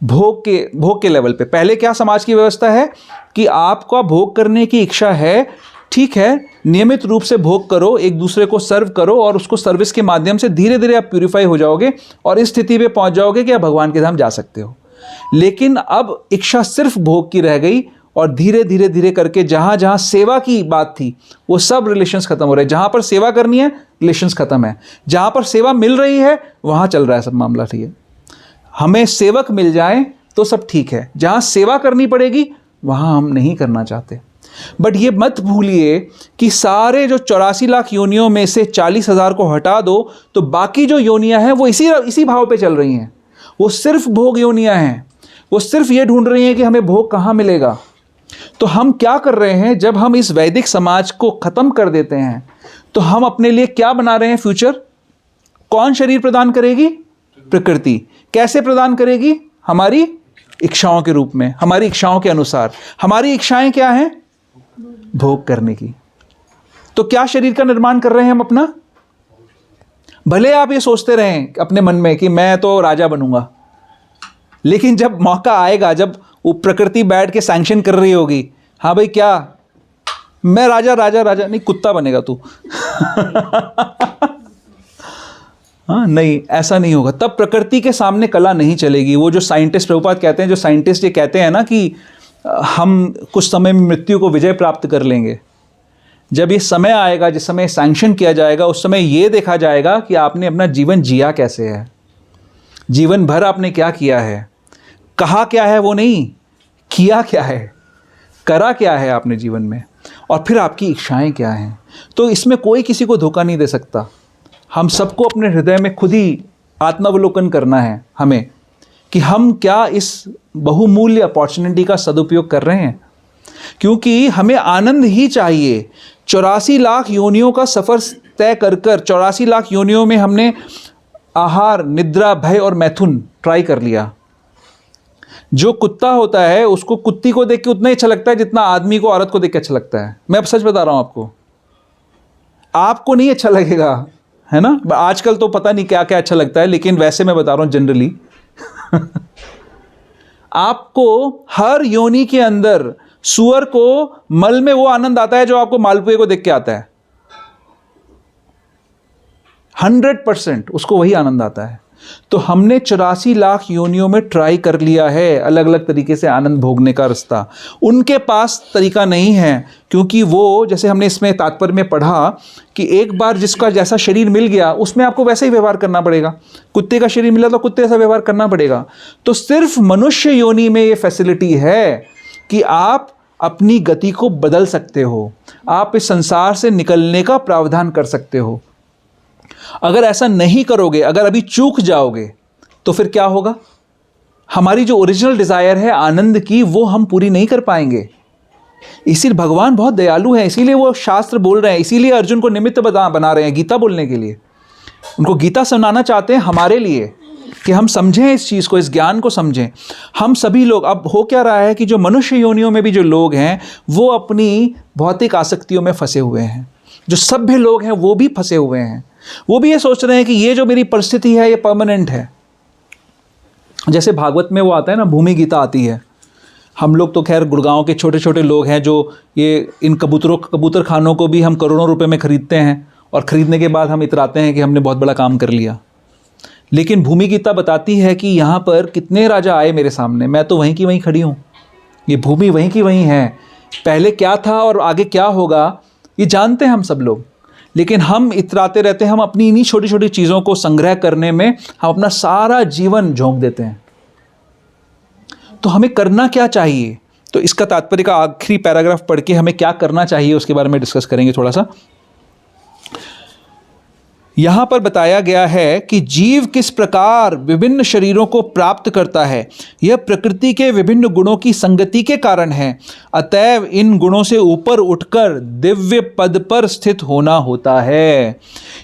भोग के लेवल पे। पहले क्या समाज की व्यवस्था है कि आपका भोग करने की इच्छा है, ठीक है, नियमित रूप से भोग करो, एक दूसरे को सर्व करो, और उसको सर्विस के माध्यम से धीरे धीरे आप प्यूरिफाई हो जाओगे और इस स्थिति पे पहुंच जाओगे कि आप भगवान के धाम जा सकते हो। लेकिन अब इच्छा सिर्फ भोग की रह गई, और धीरे धीरे धीरे करके जहाँ जहाँ सेवा की बात थी वो सब रिलेशंस खत्म हो रहे हैं। जहाँ पर सेवा करनी है रिलेशंस खत्म है, जहाँ पर सेवा मिल रही है वहाँ चल रहा है सब मामला, ठीक है। हमें सेवक मिल जाए तो सब ठीक है, जहाँ सेवा करनी पड़ेगी वहाँ हम नहीं करना चाहते। बट ये मत भूलिए कि सारे जो 84 लाख योनियों में से 40,000 को हटा दो तो बाकी जो योनियां हैं वो इसी भाव पे चल रही हैं। वो सिर्फ भोग योनियां हैं, वो सिर्फ ये ढूंढ रही हैं कि हमें भोग कहाँ मिलेगा। तो हम क्या कर रहे हैं, जब हम इस वैदिक समाज को ख़त्म कर देते हैं तो हम अपने लिए क्या बना रहे हैं फ्यूचर? कौन शरीर प्रदान करेगी? प्रकृति। कैसे प्रदान करेगी? हमारी इच्छाओं के रूप में, हमारी इच्छाओं के अनुसार। हमारी इच्छाएं क्या हैं? भोग करने की। तो क्या शरीर का निर्माण कर रहे हैं हम अपना? भले आप ये सोचते रहें अपने मन में कि मैं तो राजा बनूंगा, लेकिन जब मौका आएगा, जब वो प्रकृति बैठ के सैंक्शन कर रही होगी, हाँ भाई क्या मैं राजा नहीं, कुत्ता बनेगा तू हाँ नहीं, ऐसा नहीं होगा। तब प्रकृति के सामने कला नहीं चलेगी। वो जो साइंटिस्ट, प्रभुपाद कहते हैं, जो साइंटिस्ट ये कहते हैं ना कि हम कुछ समय में मृत्यु को विजय प्राप्त कर लेंगे। जब ये समय आएगा, जिस समय सैंक्शन किया जाएगा, उस समय ये देखा जाएगा कि आपने अपना जीवन जिया कैसे है, जीवन भर आपने क्या किया है, कहा क्या है, वो नहीं, किया क्या है, करा क्या है आपने जीवन में, और फिर आपकी इच्छाएं क्या हैं। तो इसमें कोई किसी को धोखा नहीं दे सकता। हम सबको अपने हृदय में खुद ही आत्मावलोकन करना है हमें कि हम क्या इस बहुमूल्य अपॉर्चुनिटी का सदुपयोग कर रहे हैं, क्योंकि हमें आनंद ही चाहिए। 84 लाख योनियों का सफ़र तय कर 84 लाख योनियों में हमने आहार, निद्रा, भय और मैथुन ट्राई कर लिया। जो कुत्ता होता है उसको कुत्ती को देख के उतना ही अच्छा लगता है जितना आदमी को औरत को देख के अच्छा लगता है। मैं अब सच बता रहा हूँ आपको नहीं अच्छा लगेगा, है ना। आजकल तो पता नहीं क्या क्या अच्छा लगता है, लेकिन वैसे मैं बता रहा हूँ जनरली आपको हर योनि के अंदर सूअर को मल में वो आनंद आता है जो आपको मालपुए को देख के आता है। 100% उसको वही आनंद आता है। तो हमने 84 लाख योनियों में ट्राई कर लिया है अलग अलग तरीके से आनंद भोगने का रास्ता। उनके पास तरीका नहीं है, क्योंकि वो, जैसे हमने इसमें तात्पर्य में पढ़ा कि एक बार जिसका जैसा शरीर मिल गया उसमें आपको वैसा ही व्यवहार करना पड़ेगा। कुत्ते का शरीर मिला तो कुत्ते जैसा व्यवहार करना पड़ेगा। तो सिर्फ मनुष्य योनि में ये फैसिलिटी है कि आप अपनी गति को बदल सकते हो, आप इस संसार से निकलने का प्रावधान कर सकते हो। अगर ऐसा नहीं करोगे, अगर अभी चूक जाओगे, तो फिर क्या होगा? हमारी जो ओरिजिनल डिजायर है आनंद की, वो हम पूरी नहीं कर पाएंगे। इसीलिए भगवान बहुत दयालु है, इसीलिए वो शास्त्र बोल रहे हैं, इसीलिए अर्जुन को निमित्त बना रहे हैं गीता बोलने के लिए। उनको गीता सुनाना चाहते हैं हमारे लिए, कि हम समझें इस चीज़ को, इस ज्ञान को समझें। हम सभी लोग, अब हो क्या रहा है कि जो मनुष्य योनियों में भी जो लोग हैं वो अपनी भौतिक आसक्तियों में फंसे हुए हैं। जो सभ्य लोग हैं वो भी फंसे हुए हैं। वो भी ये सोच रहे हैं कि ये जो मेरी परिस्थिति है ये परमानेंट है। जैसे भागवत में वो आता है ना, भूमि गीता आती है। हम लोग तो खैर गुड़गांव के छोटे छोटे लोग हैं जो ये इन कबूतर खानों को भी हम करोड़ों रुपए में खरीदते हैं, और ख़रीदने के बाद हम इतराते हैं कि हमने बहुत बड़ा काम कर लिया। लेकिन भूमि गीता बताती है कि यहाँ पर कितने राजा आए मेरे सामने, मैं तो वहीं की वहीं खड़ी हूँ। ये भूमि वहीं की वहीं है, पहले क्या था और आगे क्या होगा ये जानते हैं हम सब लोग। लेकिन हम इतराते रहते हैं, हम अपनी इन्हीं छोटी छोटी चीज़ों को संग्रह करने में हम अपना सारा जीवन झोंक देते हैं। तो हमें करना क्या चाहिए? तो इसका तात्पर्य का आखिरी पैराग्राफ पढ़ के हमें क्या करना चाहिए उसके बारे में डिस्कस करेंगे थोड़ा सा। यहाँ पर बताया गया है कि जीव किस प्रकार विभिन्न शरीरों को प्राप्त करता है, यह प्रकृति के विभिन्न गुणों की संगति के कारण है। अतएव इन गुणों से ऊपर उठकर दिव्य पद पर स्थित होना होता है।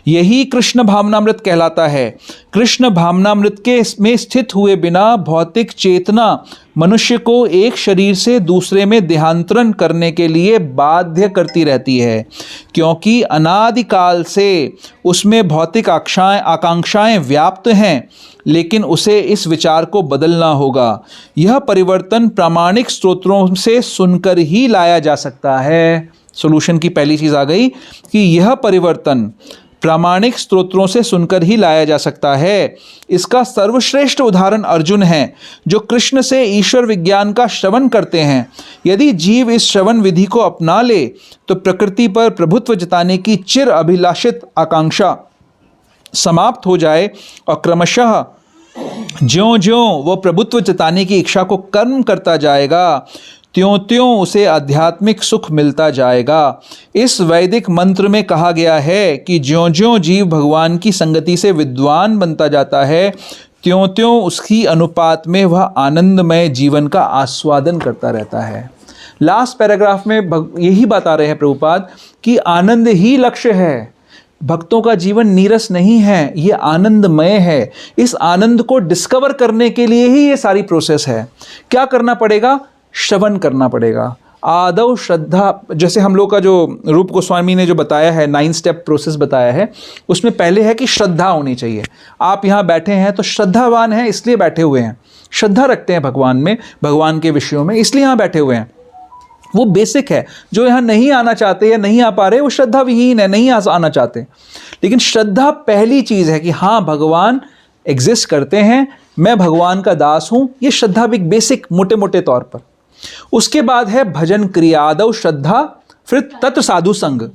यही कृष्ण भावनामृत कहलाता है। कृष्ण भावनामृत के में स्थित हुए बिना भौतिक चेतना मनुष्य को एक शरीर से दूसरे में देहांतरण करने के लिए बाध्य करती रहती है, क्योंकि अनादिकाल से उसमें भौतिक आकांक्षाएं व्याप्त हैं। लेकिन उसे इस विचार को बदलना होगा। यह परिवर्तन प्रामाणिक स्रोतों से सुनकर ही लाया जा सकता है। सॉल्यूशन की पहली चीज़ आ गई कि यह परिवर्तन प्रामाणिक स्रोतों से सुनकर ही लाया जा सकता है। इसका सर्वश्रेष्ठ उदाहरण अर्जुन है, जो कृष्ण से ईश्वर विज्ञान का श्रवण करते हैं। यदि जीव इस श्रवण विधि को अपना ले तो प्रकृति पर प्रभुत्व जताने की चिर अभिलाषित आकांक्षा समाप्त हो जाए और क्रमशः ज्यों ज्यों वह प्रभुत्व जताने की इच्छा को कर्म करता जाएगा, त्यों त्यों उसे आध्यात्मिक सुख मिलता जाएगा। इस वैदिक मंत्र में कहा गया है कि ज्यों ज्यों जीव भगवान की संगति से विद्वान बनता जाता है, त्यों त्यों उसकी अनुपात में वह आनंदमय जीवन का आस्वादन करता रहता है। लास्ट पैराग्राफ में यही बता रहे हैं प्रभुपाद कि आनंद ही लक्ष्य है। भक्तों का जीवन नीरस नहीं है, ये आनंदमय है। इस आनंद को डिस्कवर करने के लिए ही ये सारी प्रोसेस है। क्या करना पड़ेगा? श्रवण करना पड़ेगा। आदौ श्रद्धा, जैसे हम लोग का जो रूप गोस्वामी ने जो बताया है 9 स्टेप प्रोसेस बताया है, उसमें पहले है कि श्रद्धा होनी चाहिए। आप यहाँ बैठे हैं तो श्रद्धावान हैं, इसलिए बैठे हुए हैं, श्रद्धा रखते हैं भगवान में, भगवान के विषयों में, इसलिए यहाँ बैठे हुए हैं। वो बेसिक है। जो यहाँ नहीं आना चाहते या नहीं आ पा रहे वो श्रद्धा विहीन है, नहीं आना चाहते। लेकिन श्रद्धा पहली चीज़ है कि हाँ भगवान एग्जिस्ट करते हैं, मैं भगवान का दास हूँ। ये श्रद्धा भी बेसिक मोटे मोटे तौर पर। उसके बाद है भजन क्रिया, आदौ श्रद्धा, फिर तत्र साधु संग।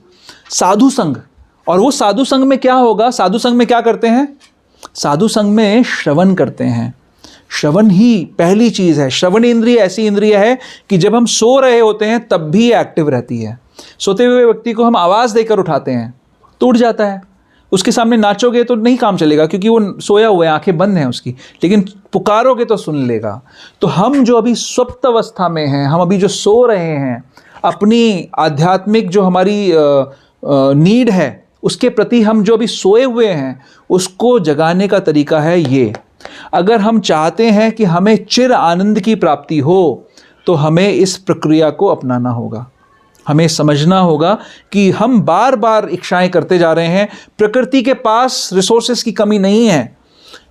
साधु संग, और वो साधु संग में क्या होगा? साधु संग में क्या करते हैं? साधु संग में श्रवण करते हैं। श्रवण ही पहली चीज़ है। श्रवण इंद्रिय ऐसी इंद्रिय है कि जब हम सो रहे होते हैं तब भी एक्टिव रहती है। सोते हुए व्यक्ति को हम आवाज़ देकर उठाते हैं तो उठ जाता है। उसके सामने नाचोगे तो नहीं काम चलेगा क्योंकि वो सोया हुआ है, आंखें बंद हैं उसकी, लेकिन पुकारोगे तो सुन लेगा। तो हम जो अभी सुप्त अवस्था में हैं, हम अभी जो सो रहे हैं, अपनी आध्यात्मिक जो हमारी नीड है उसके प्रति हम जो अभी सोए हुए हैं, उसको जगाने का तरीका है ये। अगर हम चाहते हैं कि हमें चिर आनंद की प्राप्ति हो तो हमें इस प्रक्रिया को अपनाना होगा। हमें समझना होगा कि हम बार बार इच्छाएं करते जा रहे हैं। प्रकृति के पास रिसोर्सेज की कमी नहीं है।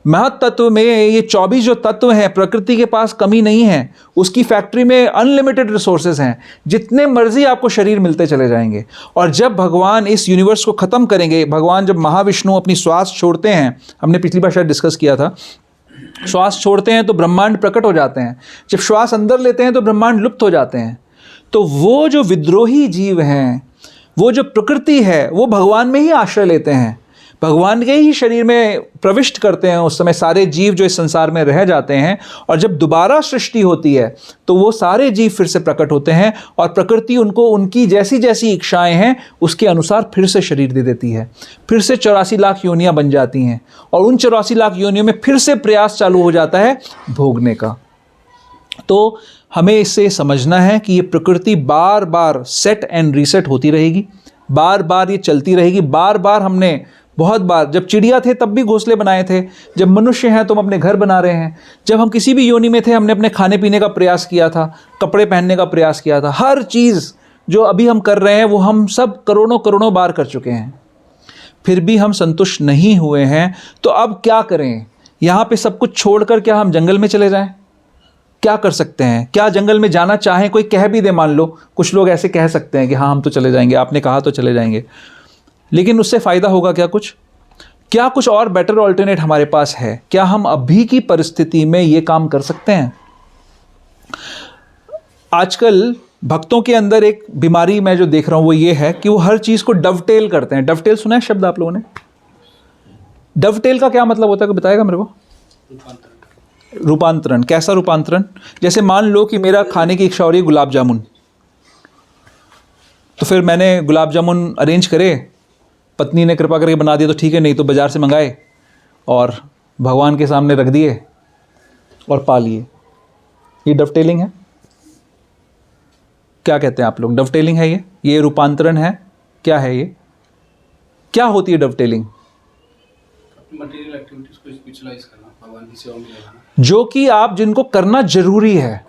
महत्त्व में ये 24 जो तत्व हैं, प्रकृति के पास कमी नहीं है। उसकी फैक्ट्री में अनलिमिटेड रिसोर्सेज हैं, जितने मर्जी आपको शरीर मिलते चले जाएंगे। और जब भगवान इस यूनिवर्स को ख़त्म करेंगे, भगवान जब महाविष्णु अपनी श्वास छोड़ते हैं, हमने पिछली बार शायद डिस्कस किया था, श्वास छोड़ते हैं तो ब्रह्मांड प्रकट हो जाते हैं, जब श्वास अंदर लेते हैं तो ब्रह्मांड लुप्त हो जाते हैं। तो वो जो विद्रोही जीव हैं, वो जो प्रकृति है, वो भगवान में ही आश्रय लेते हैं, भगवान के ही शरीर में प्रविष्ट करते हैं। उस समय सारे जीव जो इस संसार में रह जाते हैं, और जब दोबारा सृष्टि होती है तो वो सारे जीव फिर से प्रकट होते हैं, और प्रकृति उनको उनकी जैसी जैसी इच्छाएं हैं उसके अनुसार फिर से शरीर दे देती है। फिर से 84 लाख योनियां बन जाती हैं, और उन 84 लाख योनियों में फिर से प्रयास चालू हो जाता है भोगने का। तो हमें इससे समझना है कि ये प्रकृति बार बार सेट एंड रीसेट होती रहेगी, बार बार ये चलती रहेगी। बार बार हमने बहुत बार, जब चिड़िया थे तब भी घोंसले बनाए थे, जब मनुष्य हैं तो हम अपने घर बना रहे हैं, जब हम किसी भी योनि में थे हमने अपने खाने पीने का प्रयास किया था, कपड़े पहनने का प्रयास किया था। हर चीज़ जो अभी हम कर रहे हैं वो हम सब करोड़ों करोड़ों बार कर चुके हैं, फिर भी हम संतुष्ट नहीं हुए हैं। तो अब क्या करें? यहाँ पे सब कुछ छोड़कर क्या हम जंगल में चले जाएं? क्या कर सकते हैं? क्या जंगल में जाना चाहें? कोई कह भी दे, मान लो कुछ लोग ऐसे कह सकते हैं कि हाँ हम तो चले जाएंगे, आपने कहा तो चले जाएंगे, लेकिन उससे फ़ायदा होगा क्या? क्या कुछ और बेटर ऑल्टरनेट हमारे पास है? क्या हम अभी की परिस्थिति में ये काम कर सकते हैं? आजकल भक्तों के अंदर एक बीमारी मैं जो देख रहा हूँ वो ये है कि वो हर चीज़ को डवटेल करते हैं। डवटेल सुना है शब्द आप लोगों ने? डवटेल का क्या मतलब होता है, कोई बताएगा मेरे को? रूपांतरण। कैसा रूपांतरण? जैसे मान लो कि मेरा खाने की इच्छा हो रही है गुलाब जामुन, तो फिर मैंने गुलाब जामुन अरेंज करे, पत्नी ने कृपा करके बना दिया तो ठीक है, नहीं तो बाज़ार से मंगाए और भगवान के सामने रख दिए और पा लिए। ये डवटेलिंग है? क्या कहते हैं आप लोग? डवटेलिंग है ये रूपांतरण है? क्या है ये? क्या होती है डवटेलिंग? मटेरियल एक्टिविटीज को स्पिरिचुअलाइज करना, भगवान की सेवा में लगाना, जो कि आप जिनको करना जरूरी है।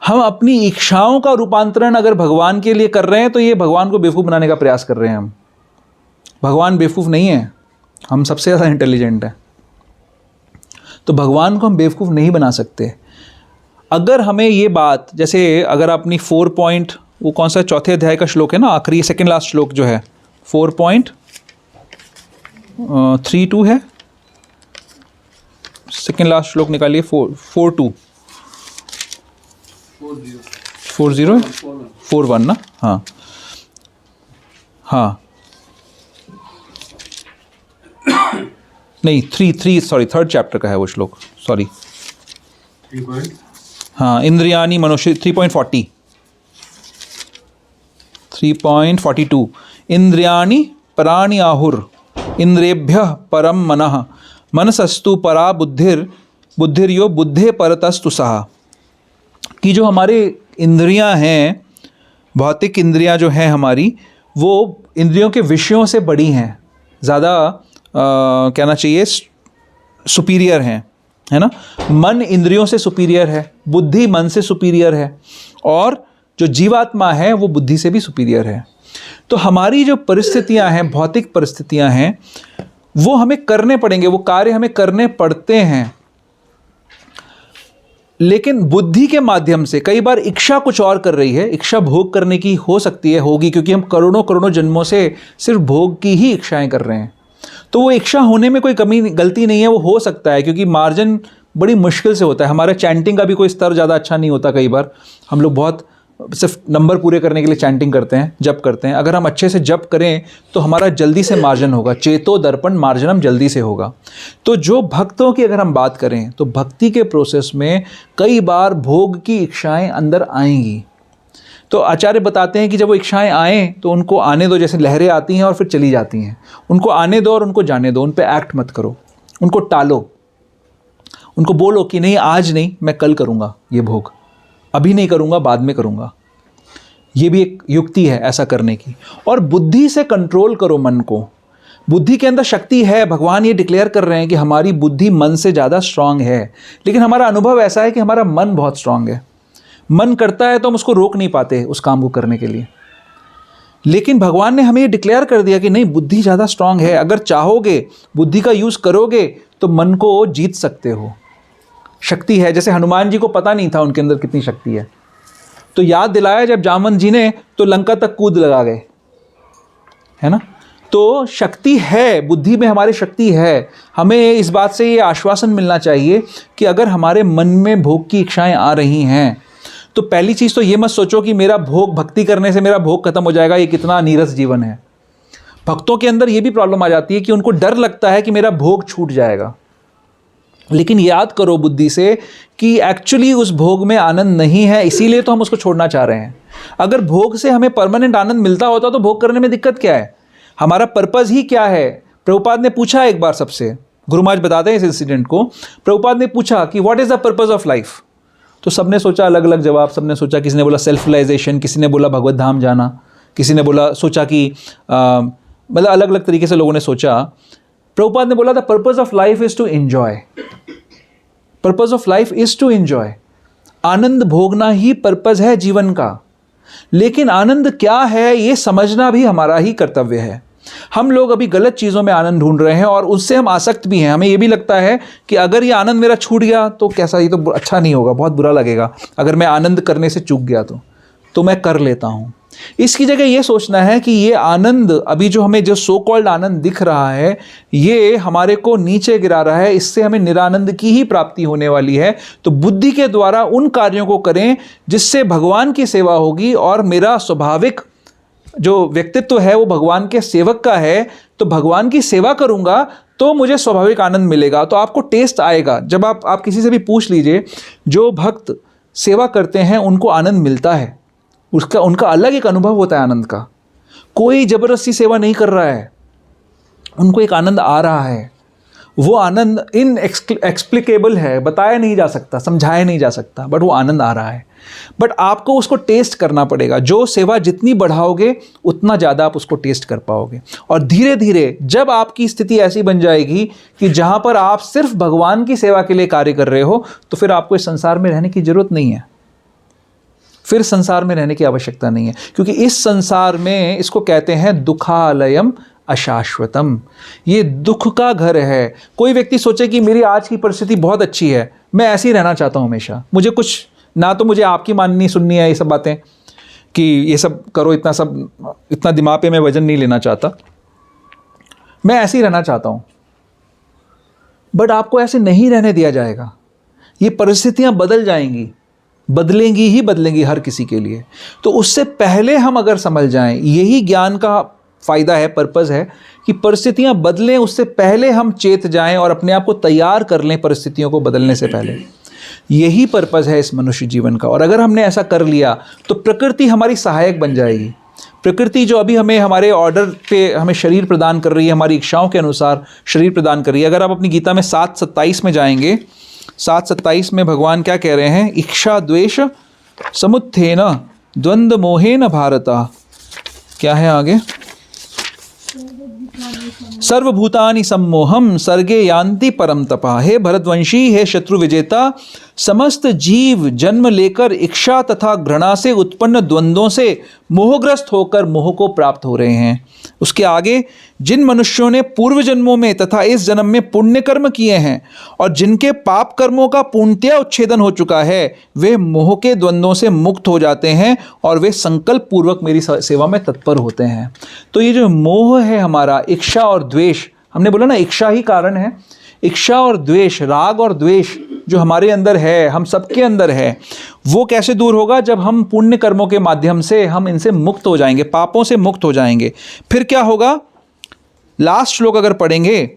हम अपनी इच्छाओं का रूपांतरण अगर भगवान के लिए कर रहे हैं तो ये भगवान को बेवकूफ़ बनाने का प्रयास कर रहे हैं हम। भगवान बेवकूफ़ नहीं है, हम सबसे ज़्यादा इंटेलिजेंट हैं। तो भगवान को हम बेवकूफ़ नहीं बना सकते। अगर हमें ये बात, जैसे अगर अपनी 4 पॉइंट, वो कौन सा 4थे अध्याय का श्लोक है ना, आखिरी सेकेंड लास्ट श्लोक जो है 4.32 है, सेकेंड लास्ट श्लोक निकालिए। 41 ना? हाँ हाँ, नहीं 3 सॉरी, 3rd चैप्टर का है वो श्लोक, सॉरी। हाँ, इंद्रियाणि मनुष्य 3.42 इंद्रियाणि पराणि आहुर इंद्रियेभ्यः परम मनः मनसस्तु परा बुद्धिर्यो बुद्धे परतस्तु सहा। कि जो हमारे इंद्रियां हैं, भौतिक इंद्रियां जो हैं हमारी, वो इंद्रियों के विषयों से बड़ी हैं, ज़्यादा कहना चाहिए सुपीरियर हैं, है ना। मन इंद्रियों से सुपीरियर है, बुद्धि मन से सुपीरियर है, और जो जीवात्मा है वो बुद्धि से भी सुपीरियर है। तो हमारी जो परिस्थितियां हैं, भौतिक परिस्थितियां हैं, वो हमें करने पड़ेंगे, वो कार्य हमें करने पड़ते हैं, लेकिन बुद्धि के माध्यम से। कई बार इच्छा कुछ और कर रही है, इच्छा भोग करने की हो सकती है, होगी, क्योंकि हम करोड़ों करोड़ों जन्मों से सिर्फ भोग की ही इच्छाएं कर रहे हैं। तो वो इच्छा होने में कोई गलती नहीं है, वो हो सकता है, क्योंकि मार्जिन बड़ी मुश्किल से होता है। हमारा चैंटिंग का भी कोई स्तर ज़्यादा अच्छा नहीं होता। कई बार हम लोग बहुत सिर्फ नंबर पूरे करने के लिए चैंटिंग करते हैं, जप करते हैं। अगर हम अच्छे से जप करें तो हमारा जल्दी से मार्जन होगा, चेतो दर्पण मार्जनम जल्दी से होगा। तो जो भक्तों की अगर हम बात करें तो भक्ति के प्रोसेस में कई बार भोग की इच्छाएं अंदर आएंगी। तो आचार्य बताते हैं कि जब वो इच्छाएं आएँ तो उनको आने दो, जैसे लहरें आती हैं और फिर चली जाती हैं, उनको आने दो और उनको जाने दो, उन पर एक्ट मत करो, उनको टालो, उनको बोलो कि नहीं आज नहीं, मैं कल करूँगा ये भोग, अभी नहीं करूँगा, बाद में करूँगा। ये भी एक युक्ति है ऐसा करने की। और बुद्धि से कंट्रोल करो मन को। बुद्धि के अंदर शक्ति है, भगवान ये डिक्लेयर कर रहे हैं कि हमारी बुद्धि मन से ज़्यादा स्ट्रांग है, लेकिन हमारा अनुभव ऐसा है कि हमारा मन बहुत स्ट्रांग है। मन करता है तो हम उसको रोक नहीं पाते उस काम को करने के लिए। लेकिन भगवान ने हमें ये डिक्लेयर कर दिया कि नहीं, बुद्धि ज़्यादा स्ट्रांग है, अगर चाहोगे बुद्धि का यूज़ करोगे तो मन को जीत सकते हो, शक्ति है। जैसे हनुमान जी को पता नहीं था उनके अंदर कितनी शक्ति है, तो याद दिलाया जब जामवंत जी ने, तो लंका तक कूद लगा गए, है ना। तो शक्ति है, बुद्धि में हमारी शक्ति है। हमें इस बात से ये आश्वासन मिलना चाहिए कि अगर हमारे मन में भोग की इच्छाएं आ रही हैं, तो पहली चीज़ तो ये मत सोचो कि मेरा भोग, भक्ति करने से मेरा भोग खत्म हो जाएगा, ये कितना नीरस जीवन है। भक्तों के अंदर ये भी प्रॉब्लम आ जाती है कि उनको डर लगता है कि मेरा भोग छूट जाएगा। लेकिन याद करो बुद्धि से कि एक्चुअली उस भोग में आनंद नहीं है, इसीलिए तो हम उसको छोड़ना चाह रहे हैं। अगर भोग से हमें परमानेंट आनंद मिलता होता तो भोग करने में दिक्कत क्या है? हमारा पर्पज़ ही क्या है? प्रभुपाद ने पूछा एक बार सबसे, गुरु महाराज बताते हैं इस इंसिडेंट को। प्रभुपाद ने पूछा कि what is the purpose of life? तो सबने सोचा अलग अलग जवाब, सबने सोचा, किसी ने बोला सेल्फ रियलाइजेशन, किसी ने बोला भगवत धाम जाना, किसी ने बोला, सोचा कि मतलब अलग अलग तरीके से लोगों ने सोचा। प्रभुपाद ने बोला the purpose of life is to enjoy, purpose of life is to enjoy. आनंद भोगना ही पर्पज़ है जीवन का। लेकिन आनंद क्या है ये समझना भी हमारा ही कर्तव्य है। हम लोग अभी गलत चीज़ों में आनंद ढूंढ रहे हैं और उससे हम आसक्त भी हैं। हमें ये भी लगता है कि अगर ये आनंद मेरा छूट गया तो कैसा, ये तो अच्छा नहीं होगा, बहुत बुरा लगेगा अगर मैं आनंद करने से चूक गया तो मैं कर लेता हूँ। इसकी जगह ये सोचना है कि ये आनंद, अभी जो हमें जो सो कॉल्ड आनंद दिख रहा है, ये हमारे को नीचे गिरा रहा है, इससे हमें निरानंद की ही प्राप्ति होने वाली है। तो बुद्धि के द्वारा उन कार्यों को करें जिससे भगवान की सेवा होगी और मेरा स्वाभाविक जो व्यक्तित्व है वो भगवान के सेवक का है। तो भगवान की सेवा करूंगा तो मुझे स्वाभाविक आनंद मिलेगा। तो आपको टेस्ट आएगा। जब आप किसी से भी पूछ लीजिए, जो भक्त सेवा करते हैं उनको आनंद मिलता है, उनका अलग एक अनुभव होता है आनंद का। कोई ज़बरदस्ती सेवा नहीं कर रहा है, उनको एक आनंद आ रहा है। वो आनंद इनएक्सप्लिकेबल है, बताया नहीं जा सकता, समझाया नहीं जा सकता, बट वो आनंद आ रहा है। बट आपको उसको टेस्ट करना पड़ेगा। जो सेवा जितनी बढ़ाओगे उतना ज़्यादा आप उसको टेस्ट कर पाओगे। और धीरे धीरे जब आपकी स्थिति ऐसी बन जाएगी कि जहाँ पर आप सिर्फ भगवान की सेवा के लिए कार्य कर रहे हो, तो फिर आपको इस संसार में रहने की ज़रूरत नहीं है, फिर संसार में रहने की आवश्यकता नहीं है। क्योंकि इस संसार में, इसको कहते हैं दुखालयम अशाश्वतम, ये दुख का घर है। कोई व्यक्ति सोचे कि मेरी आज की परिस्थिति बहुत अच्छी है, मैं ऐसे ही रहना चाहता हूँ हमेशा, मुझे कुछ ना, तो मुझे आपकी माननी सुननी है ये सब बातें कि ये सब करो, इतना दिमाग पे मैं वजन नहीं लेना चाहता, मैं ऐसे ही रहना चाहता हूँ। बट आपको ऐसे नहीं रहने दिया जाएगा। ये परिस्थितियाँ बदल जाएंगी, बदलेंगी ही बदलेंगी हर किसी के लिए। तो उससे पहले हम अगर समझ जाएं, यही ज्ञान का फ़ायदा है, पर्पज़ है कि परिस्थितियाँ बदलें, उससे पहले हम चेत जाएं और अपने आप को तैयार कर लें परिस्थितियों को बदलने से पहले। यही पर्पज़ है इस मनुष्य जीवन का। और अगर हमने ऐसा कर लिया तो प्रकृति हमारी सहायक बन जाएगी। प्रकृति जो अभी हमें हमारे ऑर्डर पे हमें शरीर प्रदान कर रही है, हमारी इच्छाओं के अनुसार शरीर प्रदान कर रही है। अगर आप अपनी गीता में 7:27 में जाएंगे, 7:27 में भगवान क्या कह रहे हैं? इच्छा द्वेष समुत्थेन द्वंद्व मोहेन भारत। क्या है आगे? सर्वभूतानि सम्मोहम सर्गे यान्ति परम तपा। हे भरतवंशी, हे शत्रु विजेता, समस्त जीव जन्म लेकर इच्छा तथा घृणा से उत्पन्न द्वंद्वों से मोहग्रस्त होकर मोह को प्राप्त हो रहे हैं। उसके आगे, जिन मनुष्यों ने पूर्व जन्मों में तथा इस जन्म में पुण्य कर्म किए हैं और जिनके पाप कर्मों का पूर्णतया उच्छेदन हो चुका है, वे मोह के द्वंद्वों से मुक्त हो जाते हैं और वे संकल्प पूर्वक मेरी सेवा में तत्पर होते हैं। तो ये जो मोह है हमारा, इच्छा और द्वेष, हमने बोला ना इच्छा ही कारण है। इच्छा और द्वेष, राग और द्वेष जो हमारे अंदर है, हम सबके अंदर है, वो कैसे दूर होगा? जब हम पुण्य कर्मों के माध्यम से हम इनसे मुक्त हो जाएंगे, पापों से मुक्त हो जाएंगे। फिर क्या होगा? लास्ट श्लोक अगर पढ़ेंगे,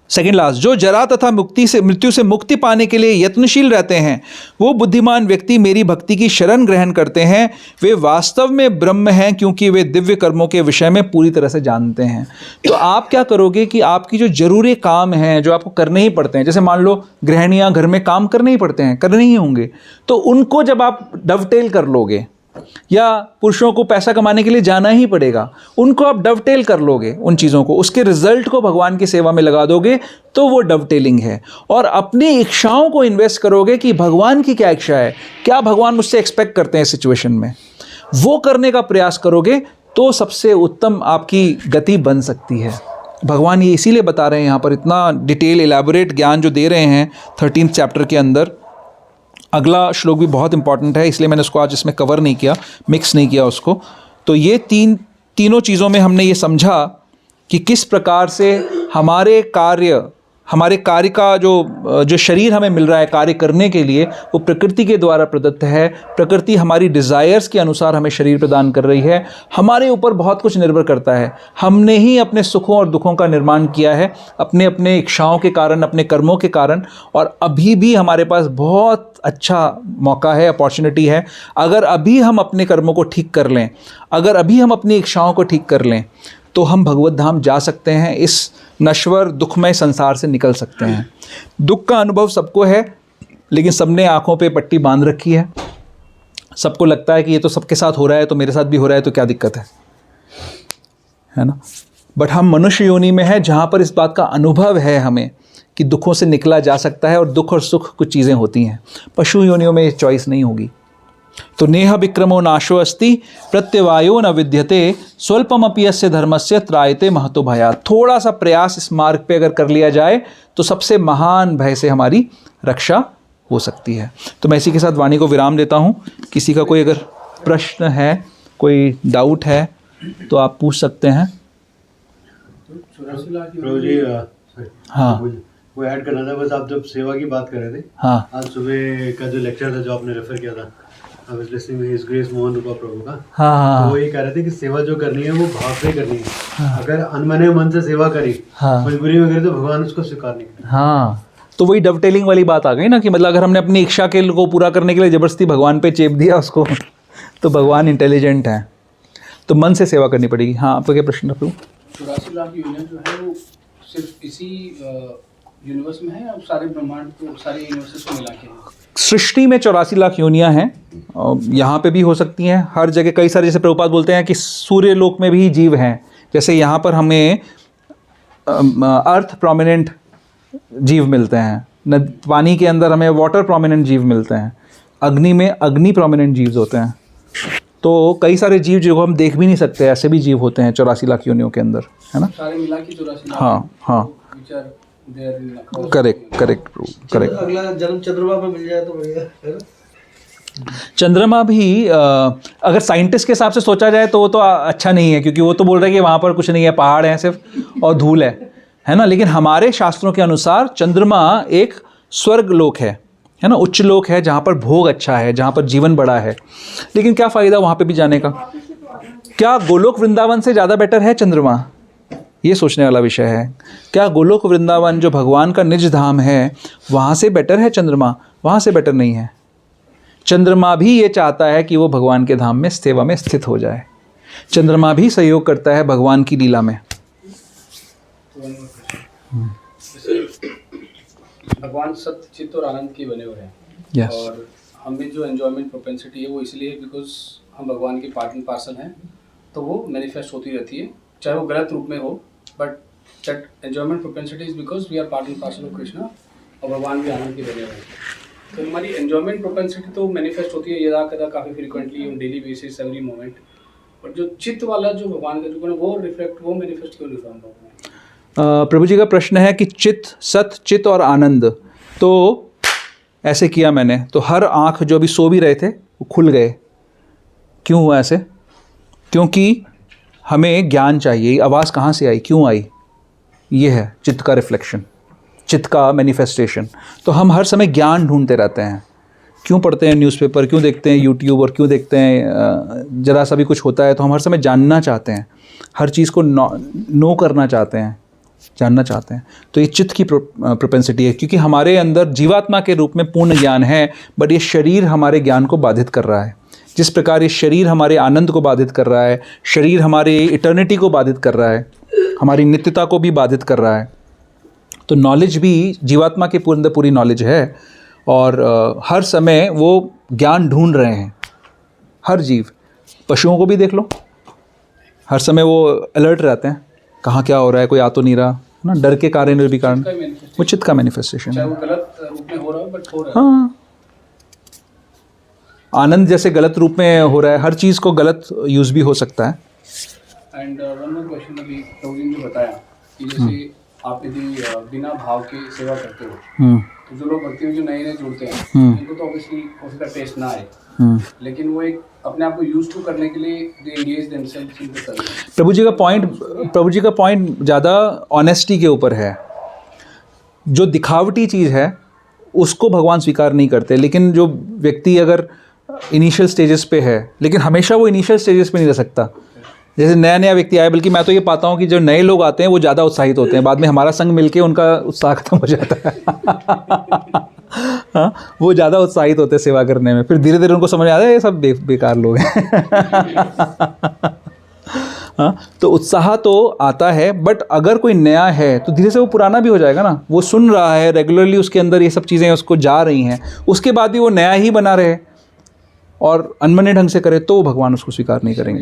सेकेंड लास्ट, जो जरा तथा मृत्यु से मुक्ति पाने के लिए यत्नशील रहते हैं, वो बुद्धिमान व्यक्ति मेरी भक्ति की शरण ग्रहण करते हैं। वे वास्तव में ब्रह्म हैं, क्योंकि वे दिव्य कर्मों के विषय में पूरी तरह से जानते हैं। तो आप क्या करोगे कि आपकी जो जरूरी काम हैं, जो आपको करने ही पड़ते हैं, जैसे मान लो गृहिणियाँ घर में काम करने ही पड़ते हैं, करने ही होंगे, तो उनको जब आप डवटेल कर लोगे, या पुरुषों को पैसा कमाने के लिए जाना ही पड़ेगा, उनको आप डवटेल कर लोगे उन चीज़ों को, उसके रिजल्ट को भगवान की सेवा में लगा दोगे, तो वो डवटेलिंग है। और अपनी इच्छाओं को इन्वेस्ट करोगे कि भगवान की क्या इच्छा है, क्या भगवान मुझसे एक्सपेक्ट करते हैं इस सिचुएशन में, वो करने का प्रयास करोगे, तो सबसे उत्तम आपकी गति बन सकती है। भगवान ये इसीलिए बता रहे हैं यहाँ पर, इतना डिटेल एलैबोरेट ज्ञान जो दे रहे हैं 13th चैप्टर के अंदर। अगला श्लोक भी बहुत इंपॉर्टेंट है, इसलिए मैंने उसको आज इसमें कवर नहीं किया, मिक्स नहीं किया उसको। तो ये तीनों चीज़ों में हमने ये समझा कि किस प्रकार से हमारे कार्य का जो शरीर हमें मिल रहा है कार्य करने के लिए, वो प्रकृति के द्वारा प्रदत्त है। प्रकृति हमारी डिज़ायर्स के अनुसार हमें शरीर प्रदान कर रही है। हमारे ऊपर बहुत कुछ निर्भर करता है। हमने ही अपने सुखों और दुखों का निर्माण किया है, अपने अपने इच्छाओं के कारण, अपने कर्मों के कारण। और अभी भी हमारे पास बहुत अच्छा मौका है, अपॉर्चुनिटी है। अगर अभी हम अपने कर्मों को ठीक कर लें, अगर अभी हम अपनी इच्छाओं को ठीक कर लें, तो हम भगवत धाम जा सकते हैं, इस नश्वर दुखमय संसार से निकल सकते हैं। दुख का अनुभव सबको है, लेकिन सबने आंखों पे पट्टी बांध रखी है। सबको लगता है कि ये तो सबके साथ हो रहा है, तो मेरे साथ भी हो रहा है, तो क्या दिक्कत है ना। बट हम मनुष्य योनि में है, जहाँ पर इस बात का अनुभव है हमें कि दुखों से निकला जा सकता है, और दुख और सुख कुछ चीज़ें होती हैं। पशु योनियों में ये चॉइस नहीं होगी। तो नेह विक्रमो नाशो अस्ति प्रत्यवायो न विद्यते स्वल्पमपि यस्य धर्मस्य त्रायते महतो भयात्। थोड़ा सा प्रयास इस मार्ग पे अगर कर लिया जाए तो सबसे महान भय से हमारी रक्षा हो सकती है। तो मैं इसी के साथ वाणी को विराम देता हूँ। किसी का कोई अगर प्रश्न है, कोई डाउट है, तो आप पूछ सकते हैं। प्रभु जी हाँ, वो ऐड करना था बस। आप जब सेवा की बात कर रहे थे, हाँ, आज सुबह का जो लेक्चर था जो आपने रेफर किया था, I was listening his grace Mohan Rupa Prabhu का। हाँ, तो वो ये कह रहे थे कि सेवा जो करनी है वो भाव से करनी है। अगर अनमने मन से सेवा करी, मजबूरी में करी, तो भगवान उसको स्वीकार नहीं करते। हाँ, तो वही डवटेलिंग वाली बात आ गई ना, कि मतलब अगर हमने अपनी इच्छा के को पूरा करने के लिए जबरदस्ती भगवान पे चेप दिया उसको, तो भगवान इंटेलिजेंट है, तो मन से सेवा करनी पड़ेगी। हाँ, आपका क्या प्रश्न है? 84 लाख यूनियन जो है वो सिर्फ इसी यूनिवर्स में है, या सारे ब्रह्मांड को, सारे यूनिवर्सेस को मिला के है? सृष्टि में 84 लाख योनियाँ हैं, यहाँ पे भी हो सकती हैं, हर जगह कई सारे, जैसे प्रभुपाद बोलते हैं कि सूर्य लोक में भी जीव हैं। जैसे यहाँ पर हमें अर्थ प्रोमिनेंट जीव मिलते हैं, पानी के अंदर हमें वाटर प्रोमिनेंट जीव मिलते हैं, अग्नि में अग्नि प्रोमिनेंट जीव होते हैं। तो कई सारे जीव जो हम देख भी नहीं सकते, ऐसे भी जीव होते हैं 84 लाख योनियों के अंदर, है ना। सारे मिला के 84 लाख। हाँ, हाँ, करेक्ट, अगला जन्म चंद्रमा पे मिल जाए तो बढ़िया है ना। चंद्रमा भी अगर साइंटिस्ट के हिसाब से सोचा जाए तो वो तो अच्छा नहीं है, क्योंकि वो तो बोल रहे हैं कि वहाँ पर कुछ नहीं है, पहाड़ हैं सिर्फ और धूल है ना। लेकिन हमारे शास्त्रों के अनुसार चंद्रमा एक स्वर्ग लोक है ना, उच्च लोक है, जहाँ पर भोग अच्छा है, जहाँ पर जीवन बड़ा है। लेकिन क्या फ़ायदा वहाँ पे भी जाने का? क्या गोलोक वृंदावन से ज़्यादा बेटर है चंद्रमा? ये सोचने वाला विषय है। क्या गोलोक वृंदावन जो भगवान का निज धाम है, वहाँ से बेटर है चंद्रमा? वहाँ से बेटर नहीं है। चंद्रमा भी ये चाहता है कि वो भगवान के धाम में सेवा में स्थित हो जाए। चंद्रमा भी सहयोग करता है भगवान की लीला में। भगवान सत्य, चित्त और आनंद के बने हुए हैं। Yes. और हमें जो एंजॉयमेंट प्रोपेंसिटी है वो इसलिए है बिकॉज हम भगवान के पार्ट एंड पार्सल हैं, तो वो मैनिफेस्ट होती रहती है, चाहे वो गलत रूप में हो, but that enjoyment propensity is because we are part and parcel of Krishna, और भगवान भी आनंद के बने हुए हैं। तो हमारी एंजॉयमेंट प्रोपेंसिटी तो मैनिफेस्ट होती है यदा कदा, काफ़ी frequently, on daily basis, every moment. But जो चित्त वाला जो भगवान का जो वो रिफ्लेक्ट, वो मैनिफेस्ट क्यों नहीं हो रहा? प्रभु जी का प्रश्न है कि चित्त, सत, चित्त और आनंद, तो ऐसे किया मैंने, तो हर आँख जो अभी सो भी रहे थे वो खुल गए। क्यों हुआ ऐसे? क्योंकि हमें ज्ञान चाहिए। आवाज़ कहाँ से आई, क्यों आई? ये है चित्त का रिफ्लेक्शन, चित्त का मैनिफेस्टेशन। तो हम हर समय ज्ञान ढूंढते रहते हैं। क्यों पढ़ते हैं न्यूज़पेपर, क्यों देखते हैं यूट्यूब, और क्यों देखते हैं जरा सा भी कुछ होता है तो हम हर समय जानना चाहते हैं, हर चीज़ को नो करना चाहते हैं, जानना चाहते हैं। तो ये चित्त की प्रोपेंसिटी है, क्योंकि हमारे अंदर जीवात्मा के रूप में पूर्ण ज्ञान है, बट ये शरीर हमारे ज्ञान को बाधित कर रहा है। जिस प्रकार ये शरीर हमारे आनंद को बाधित कर रहा है, शरीर हमारे इटर्निटी को बाधित कर रहा है, हमारी नित्यता को भी बाधित कर रहा है। तो नॉलेज भी जीवात्मा की पूरी नॉलेज है, और हर समय वो ज्ञान ढूंढ रहे हैं। हर जीव, पशुओं को भी देख लो, हर समय वो अलर्ट रहते हैं, कहाँ क्या हो रहा है, कोई आ तो नहीं रहा ना, डर के कारण भी कारण, वो चित्त का मैनिफेस्टेशन है। चाहे वो गलत रूप में हो रहा है, बट हो रहा है। हाँ, आनंद जैसे गलत रूप में हो रहा है, हर चीज़ को गलत यूज़ भी हो सकता है। एंड वन मोर क्वेश्चन, अभी प्रभु जी ने बताया कि जैसे आप यदि बिना भाव के सेवा करते हो तो जो लोग भक्ति में जो नए जुड़ते हैं उनको तो ऑब्वियसली हो सकता है टेस्ट ना आए, लेकिन वो एक अपने आप को यूज टू करने के लिए they engage themselves in the service. Prabhu ji का पॉइंट ज़्यादा ऑनेस्टी के ऊपर है। जो दिखावटी चीज़ है उसको भगवान स्वीकार नहीं करते, लेकिन जो व्यक्ति अगर इनिशियल स्टेजेस पे है, लेकिन हमेशा वो इनिशियल स्टेजेस पे नहीं रह सकता। जैसे नया नया व्यक्ति आया, बल्कि मैं तो ये पाता हूँ कि जो नए लोग आते हैं वो ज़्यादा उत्साहित होते हैं, बाद में हमारा संग मिलके उनका उत्साह खत्म हो जाता है। हाँ, वो ज़्यादा उत्साहित होते हैं सेवा करने में, फिर धीरे धीरे उनको समझ आता है ये सब बेकार लोग हैं। हाँ, तो उत्साह तो आता है, बट अगर कोई नया है तो धीरे से वो पुराना भी हो जाएगा ना। वो सुन रहा है रेगुलरली, उसके अंदर ये सब चीज़ें उसको जा रही हैं, उसके बाद भी वो नया ही बना रहे और अनमने ढंग से करे तो भगवान उसको स्वीकार नहीं करेंगे।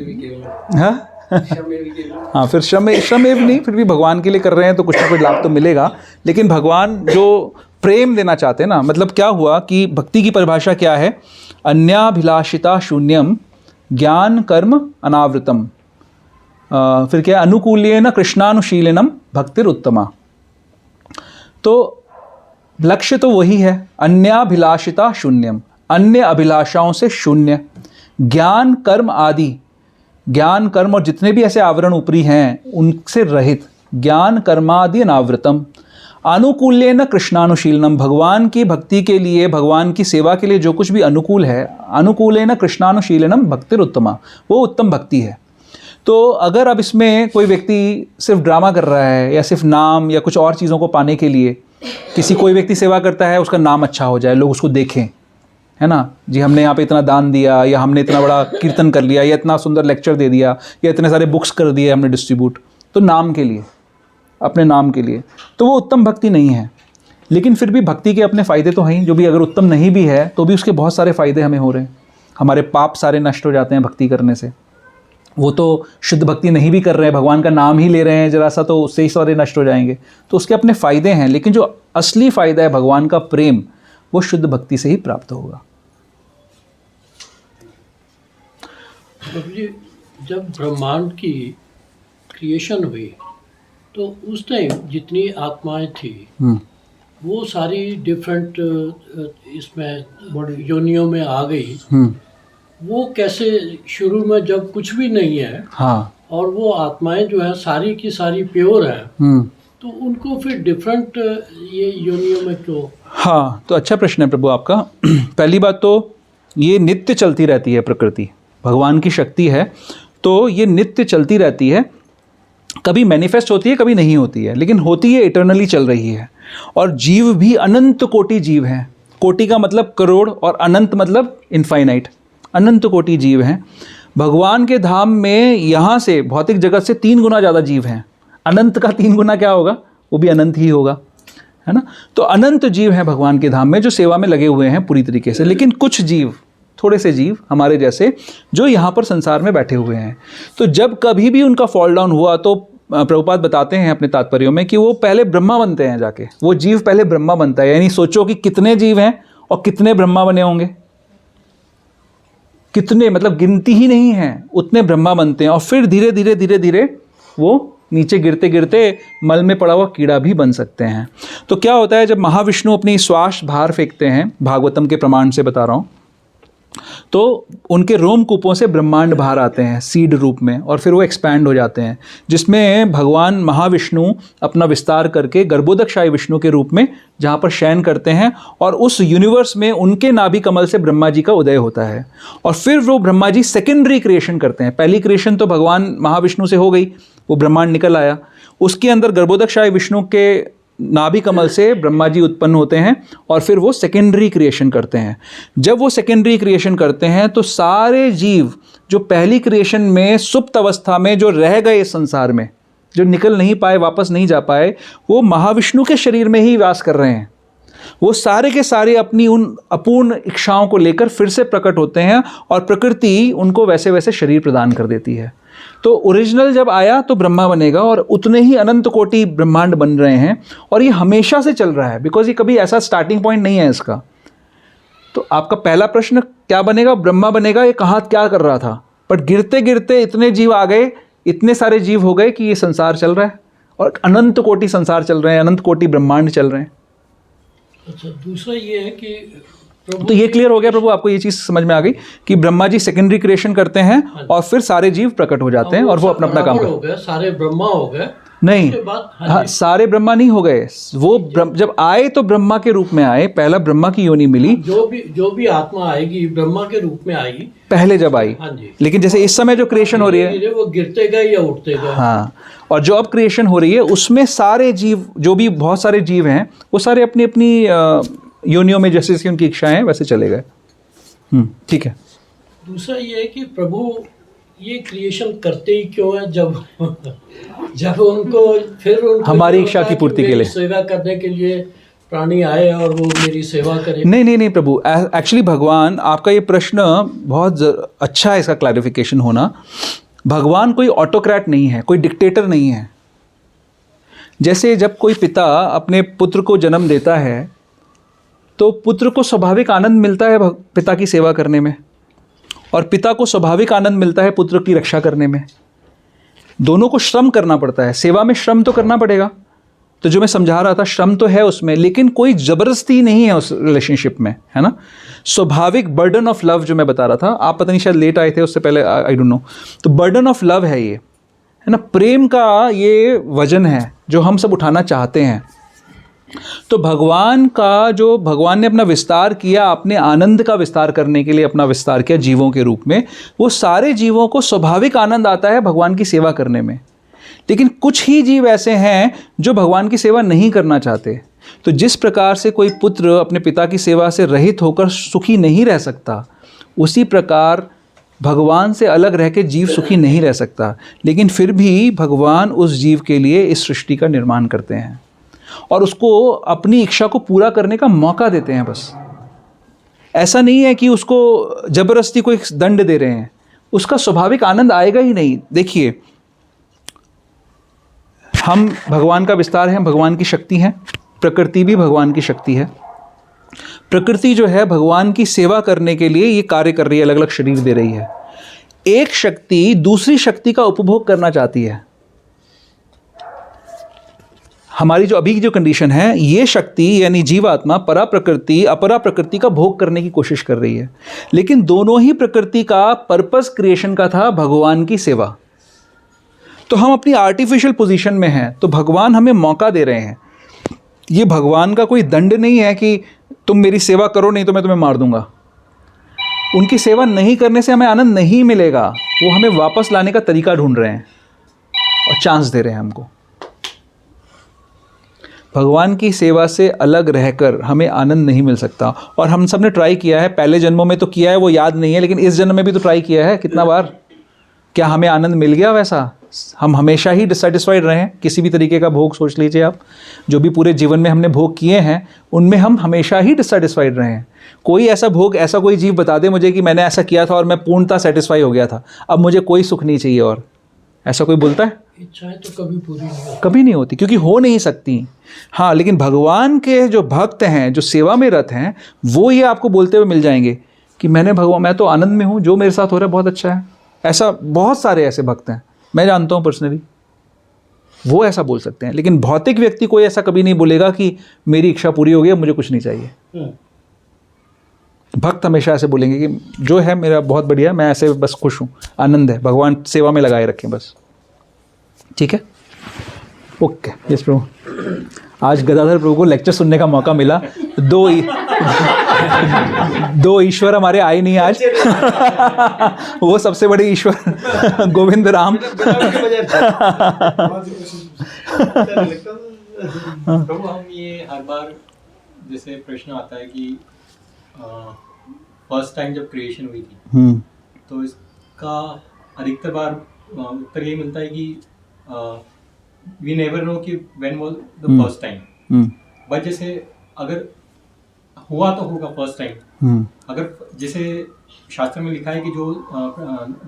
हाँ, फिर श्रम नहीं, फिर भी भगवान के लिए कर रहे हैं तो कुछ ना कुछ लाभ तो मिलेगा। लेकिन भगवान जो प्रेम देना चाहते हैं ना, मतलब क्या हुआ कि भक्ति की परिभाषा क्या है? अन्याभिलाषिता शून्यम ज्ञान कर्म अनावृतम, फिर क्या? अनुकूल्येन कृष्णानुशीलनम भक्तिरुत्तमा। तो लक्ष्य तो वही है, अन्याभिलाषिता शून्यम, अन्य अभिलाषाओं से शून्य, ज्ञान कर्म आदि, ज्ञान कर्म और जितने भी ऐसे आवरण ऊपरी हैं उनसे रहित, ज्ञान कर्मादि अनावृतम, अनुकूल्येन कृष्णानुशीलनम, भगवान की भक्ति के लिए, भगवान की सेवा के लिए जो कुछ भी अनुकूल है, अनुकूल्येन कृष्णानुशीलनम भक्तिरुत्तमा, वो उत्तम भक्ति है। तो अगर अब इसमें कोई व्यक्ति सिर्फ ड्रामा कर रहा है या सिर्फ नाम या कुछ और चीज़ों को पाने के लिए, कोई व्यक्ति सेवा करता है उसका नाम अच्छा हो जाए, लोग उसको देखें, है ना जी, हमने यहाँ पे इतना दान दिया, या हमने इतना बड़ा कीर्तन कर लिया, या इतना सुंदर लेक्चर दे दिया, या इतने सारे बुक्स कर दिए हमने डिस्ट्रीब्यूट, तो नाम के लिए, अपने नाम के लिए, तो वो उत्तम भक्ति नहीं है। लेकिन फिर भी भक्ति के अपने फ़ायदे तो हैं, जो भी अगर उत्तम नहीं भी है तो भी उसके बहुत सारे फ़ायदे हमें हो रहे हैं। हमारे पाप सारे नष्ट हो जाते हैं भक्ति करने से। वो तो शुद्ध भक्ति नहीं भी कर रहे हैं, भगवान का नाम ही ले रहे हैं जरा सा, तो उससे ही सारे नष्ट हो जाएंगे। तो उसके अपने फ़ायदे हैं, लेकिन जो असली फ़ायदा है भगवान का प्रेम, वो शुद्ध भक्ति से ही प्राप्त होगा। प्रभु जी, जब ब्रह्मांड की क्रिएशन हुई तो उस टाइम जितनी आत्माएं थी वो सारी डिफरेंट इसमें योनियों में आ गई। वो कैसे शुरू में जब कुछ भी नहीं है, हाँ, और वो आत्माएं जो है सारी की सारी प्योर हैं, तो उनको फिर डिफरेंट ये योनियों में क्यों? हाँ, तो अच्छा प्रश्न है प्रभु आपका। पहली बात तो ये नित्य चलती रहती है, प्रकृति भगवान की शक्ति है, तो ये नित्य चलती रहती है, कभी मैनिफेस्ट होती है कभी नहीं होती है, लेकिन होती है, इटर्नली चल रही है। और जीव भी अनंत कोटि जीव हैं। कोटि का मतलब करोड़ और अनंत मतलब इनफाइनाइट, अनंत कोटि जीव हैं। भगवान के धाम में यहाँ से भौतिक जगत से 3 गुना ज़्यादा जीव हैं। अनंत का 3 गुना क्या होगा? वो भी अनंत ही होगा, है ना। तो अनंत जीव हैं भगवान के धाम में जो सेवा में लगे हुए हैं पूरी तरीके से। लेकिन कुछ जीव, थोड़े से जीव हमारे जैसे, जो यहाँ पर संसार में बैठे हुए हैं, तो जब कभी भी उनका फॉल डाउन हुआ तो प्रभुपाद बताते हैं अपने तात्पर्यों में कि वो पहले ब्रह्मा बनते हैं, जाके वो जीव पहले ब्रह्मा बनता है। यानी सोचो कि कितने जीव हैं और कितने ब्रह्मा बने होंगे, कितने, मतलब गिनती ही नहीं है, उतने ब्रह्मा बनते हैं। और फिर धीरे धीरे धीरे धीरे वो नीचे गिरते गिरते मल में पड़ा हुआ कीड़ा भी बन सकते हैं। तो क्या होता है, जब महाविष्णु अपनी श्वास बाहर फेंकते हैं, भागवतम के प्रमाण से बता रहा हूँ, तो उनके रोमकूपों से ब्रह्मांड बाहर आते हैं सीड रूप में, और फिर वो एक्सपैंड हो जाते हैं, जिसमें भगवान महाविष्णु अपना विस्तार करके गर्भोदकशायी विष्णु के रूप में जहाँ पर शयन करते हैं, और उस यूनिवर्स में उनके नाभि कमल से ब्रह्मा जी का उदय होता है। और फिर वो ब्रह्मा जी सेकेंडरी क्रिएशन करते हैं। पहली क्रिएशन तो भगवान महाविष्णु से हो गई, वो ब्रह्मांड निकल आया, उसके अंदर गर्भोदकशायी विष्णु के नाभि कमल से ब्रह्मा जी उत्पन्न होते हैं, और फिर वो सेकेंडरी क्रिएशन करते हैं। जब वो सेकेंडरी क्रिएशन करते हैं तो सारे जीव जो पहली क्रिएशन में सुप्त अवस्था में जो रह गए इस संसार में, जो निकल नहीं पाए, वापस नहीं जा पाए, वो महाविष्णु के शरीर में ही वास कर रहे हैं। वो सारे के सारे अपनी उन अपूर्ण इच्छाओं को लेकर फिर से प्रकट होते हैं, और प्रकृति उनको वैसे वैसे शरीर प्रदान कर देती है। तो ओरिजिनल जब आया तो ब्रह्मा बनेगा, और उतने ही अनंत कोटि ब्रह्मांड बन रहे हैं, और ये हमेशा से चल रहा है, बिकॉज ये कभी ऐसा स्टार्टिंग पॉइंट नहीं है इसका। तो आपका पहला प्रश्न क्या बनेगा? ब्रह्मा बनेगा, ये कहाँ क्या कर रहा था? बट गिरते गिरते इतने जीव आ गए, इतने सारे जीव हो गए कि ये संसार चल रहा है और अनंत कोटि संसार चल रहे हैं, अनंत कोटि ब्रह्मांड चल रहे हैं। अच्छा, दूसरा ये है कि प्रभु तो ये क्लियर हो गया प्रभु, आपको ये चीज़ समझ में आ गई कि ब्रह्मा जी सेकेंडरी क्रिएशन करते हैं और फिर सारे जीव प्रकट हो जाते हैं और वो अपना अपना काम हो गए, सारे ब्रह्मा हो गए। नहीं, उसके बाद हाँ, सारे ब्रह्मा नहीं हो गए। वो जब आए तो ब्रह्मा के रूप में आए, पहला ब्रह्मा की योनि मिली, जो भी आत्मा आएगी ब्रह्मा के रूप में आएगी पहले जब आई। हाँ जी, लेकिन जैसे इस समय जो क्रिएशन हो रही है, धीरे वो गिरते गए या उठते गए। हाँ, और जो अब क्रिएशन हो रही है उसमें सारे जीव, जो भी बहुत सारे जीव हैं, वो सारे अपनी अपनी योनियों में जैसे जैसे उनकी इच्छाएं हैं वैसे चले गए। ठीक है। दूसरा ये है कि प्रभु ये क्रिएशन करते ही क्यों है, जब जब उनको फिर उनको हमारी ये इच्छा होता की है कि पूर्ति के मेरी लिए। सेवा करने के लिए प्राणी आए और वो मेरी सेवा करे। नहीं प्रभु, एक्चुअली भगवान, आपका ये प्रश्न बहुत अच्छा है, इसका क्लैरिफिकेशन होना। भगवान कोई ऑटोक्रेट नहीं है, कोई डिक्टेटर नहीं है। जैसे जब कोई पिता अपने पुत्र को जन्म देता है तो पुत्र को स्वाभाविक आनंद मिलता है पिता की सेवा करने में, और पिता को स्वाभाविक आनंद मिलता है पुत्र की रक्षा करने में। दोनों को श्रम करना पड़ता है, सेवा में श्रम तो करना पड़ेगा। तो जो मैं समझा रहा था, श्रम तो है उसमें, लेकिन कोई ज़बरदस्ती नहीं है उस रिलेशनशिप में, है ना। स्वाभाविक बर्डन ऑफ लव जो मैं बता रहा था, आप पता नहीं शायद लेट आए थे, उससे पहले आई डोंट नो। तो बर्डन ऑफ लव है ये, है ना, प्रेम का ये वजन है जो हम सब उठाना चाहते हैं। तो भगवान का जो, भगवान ने अपना विस्तार किया, अपने आनंद का विस्तार करने के लिए अपना विस्तार किया जीवों के रूप में। वो सारे जीवों को स्वाभाविक आनंद आता है भगवान की सेवा करने में, लेकिन कुछ ही जीव ऐसे हैं जो भगवान की सेवा नहीं करना चाहते। तो जिस प्रकार से कोई पुत्र अपने पिता की सेवा से रहित होकर सुखी नहीं रह सकता, उसी प्रकार भगवान से अलग रह के जीव सुखी नहीं रह सकता। लेकिन फिर भी भगवान उस जीव के लिए इस सृष्टि का निर्माण करते हैं और उसको अपनी इच्छा को पूरा करने का मौका देते हैं। बस ऐसा नहीं है कि उसको जबरदस्ती कोई दंड दे रहे हैं, उसका स्वाभाविक आनंद आएगा ही नहीं। देखिए, हम भगवान का विस्तार हैं, भगवान की शक्ति हैं, प्रकृति भी भगवान की शक्ति है। प्रकृति जो है भगवान की सेवा करने के लिए ये कार्य कर रही है, अलग अलग शरीर दे रही है। एक शक्ति दूसरी शक्ति का उपभोग करना चाहती है। हमारी जो अभी की जो कंडीशन है, ये शक्ति यानी जीवात्मा परा प्रकृति अपरा प्रकृति का भोग करने की कोशिश कर रही है। लेकिन दोनों ही प्रकृति का पर्पस क्रिएशन का था भगवान की सेवा। तो हम अपनी आर्टिफिशियल पोजीशन में हैं, तो भगवान हमें मौका दे रहे हैं। ये भगवान का कोई दंड नहीं है कि तुम मेरी सेवा करो नहीं तो मैं तुम्हें मार दूंगा। उनकी सेवा नहीं करने से हमें आनंद नहीं मिलेगा। वो हमें वापस लाने का तरीका ढूंढ रहे हैं और चांस दे रहे हैं हमको। भगवान की सेवा से अलग रहकर हमें आनंद नहीं मिल सकता। और हम सब ने ट्राई किया है, पहले जन्मों में तो किया है, वो याद नहीं है, लेकिन इस जन्म में भी तो ट्राई किया है कितना बार। क्या हमें आनंद मिल गया वैसा? हम हमेशा ही डिससेटिस्फाइड रहे हैं। किसी भी तरीके का भोग सोच लीजिए आप, जो भी पूरे जीवन में हमने भोग किए हैं उनमें हम हमेशा ही डिससेटिस्फाइड रहे हैं। कोई ऐसा भोग, ऐसा कोई जीव बता दे मुझे कि मैंने ऐसा किया था और मैं पूर्णतः सेटिस्फाई हो गया था, अब मुझे कोई सुख नहीं चाहिए और, ऐसा कोई बोलता है? इच्छाएं तो कभी पूरी नहीं होती। कभी नहीं होती, क्योंकि हो नहीं सकती। हाँ, लेकिन भगवान के जो भक्त हैं, जो सेवा में रत हैं, वो ये आपको बोलते हुए मिल जाएंगे कि मैं तो आनंद में हूँ, जो मेरे साथ हो रहा है बहुत अच्छा है। ऐसा बहुत सारे ऐसे भक्त हैं, मैं जानता हूँ पर्सनली, वो ऐसा बोल सकते हैं। लेकिन भौतिक व्यक्ति कोई ऐसा कभी नहीं बोलेगा कि मेरी इच्छा पूरी हो गई, मुझे कुछ नहीं चाहिए। भक्त हमेशा ऐसे बोलेंगे कि जो है मेरा बहुत बढ़िया, मैं ऐसे बस खुश हूँ, आनंद है, भगवान सेवा में लगाए रखें बस। ठीक है, ओके। यस प्रभु, आज गदाधर प्रभु को लेक्चर सुनने का मौका मिला। दो ईश्वर हमारे आए नहीं आज। वो सबसे बड़े ईश्वर गोविंद राम। प्रभु, हम ये हर बार जैसे प्रश्न आता है कि फर्स्ट टाइम जब क्रिएशन हुई थी, तो इसका अधिकतर बार उत्तर ये मिलता है कि वी नेवर नो कि when was the first time. But जैसे अगर हुआ तो होगा फर्स्ट टाइम। अगर जैसे शास्त्र में लिखा है कि जो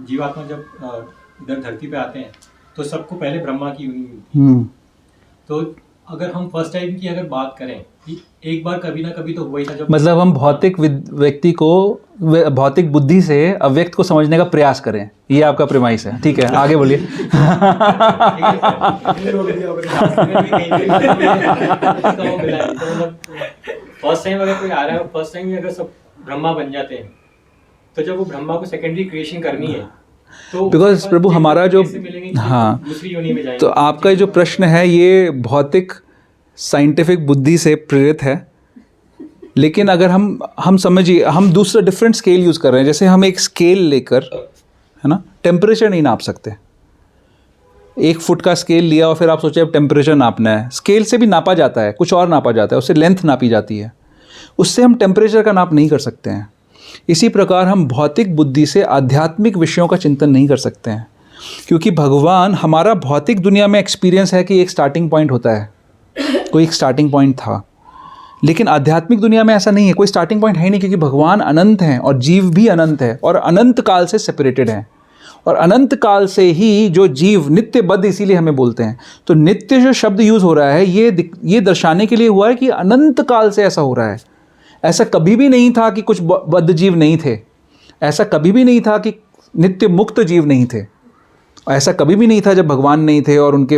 जीवात्मा जब इधर धरती पे आते हैं तो सबको पहले ब्रह्मा की योनि मिलती है। तो अगर हम फर्स्ट टाइम की अगर बात करें कि एक बार कभी ना कभी तो हुआ ही था जब मतलब हम भौतिक व्यक्ति को भौतिक बुद्धि से अव्यक्त को समझने का प्रयास करें, ये आपका प्रेमाइस है। ठीक है, आगे बोलिए। फर्स्ट टाइम अगर कोई आ रहा है, फर्स्ट टाइम अगर सब ब्रह्मा बन जाते हैं, तो जब वो ब्रह्मा को सेकेंडरी क्रिएशन करनी है तो बिकॉज प्रभु हमारा जो हाँ दूसरी योनि में जाएंगे। तो आपका जो प्रश्न है ये भौतिक साइंटिफिक बुद्धि से प्रेरित है, लेकिन अगर हम समझिए, हम दूसरा डिफरेंट स्केल यूज़ कर रहे हैं। जैसे हम एक स्केल लेकर, है ना, टेम्परेचर नहीं नाप सकते। 1 फुट का स्केल लिया और फिर आप सोचे अब टेम्परेचर नापना है। स्केल से भी नापा जाता है, कुछ और नापा जाता है, उससे लेंथ नापी जाती है, उससे हम टेम्परेचर का नाप नहीं कर सकते हैं। इसी प्रकार हम भौतिक बुद्धि से आध्यात्मिक विषयों का चिंतन नहीं कर सकते हैं, क्योंकि भगवान, हमारा भौतिक दुनिया में एक्सपीरियंस है कि एक स्टार्टिंग पॉइंट होता है, कोई एक स्टार्टिंग पॉइंट था। लेकिन आध्यात्मिक दुनिया में ऐसा नहीं है, कोई स्टार्टिंग पॉइंट है ही नहीं, क्योंकि भगवान अनंत हैं और जीव भी अनंत है और अनंत काल से सेपरेटेड हैं। और अनंत काल से ही जो जीव नित्य बद्ध, इसीलिए हमें बोलते हैं। तो नित्य जो शब्द यूज़ हो रहा है ये दर्शाने के लिए हुआ है कि अनंत काल से ऐसा हो रहा है। ऐसा कभी भी नहीं था कि कुछ बद्ध जीव नहीं थे, ऐसा कभी भी नहीं था कि नित्य मुक्त जीव नहीं थे, ऐसा कभी भी नहीं था जब भगवान नहीं थे और उनके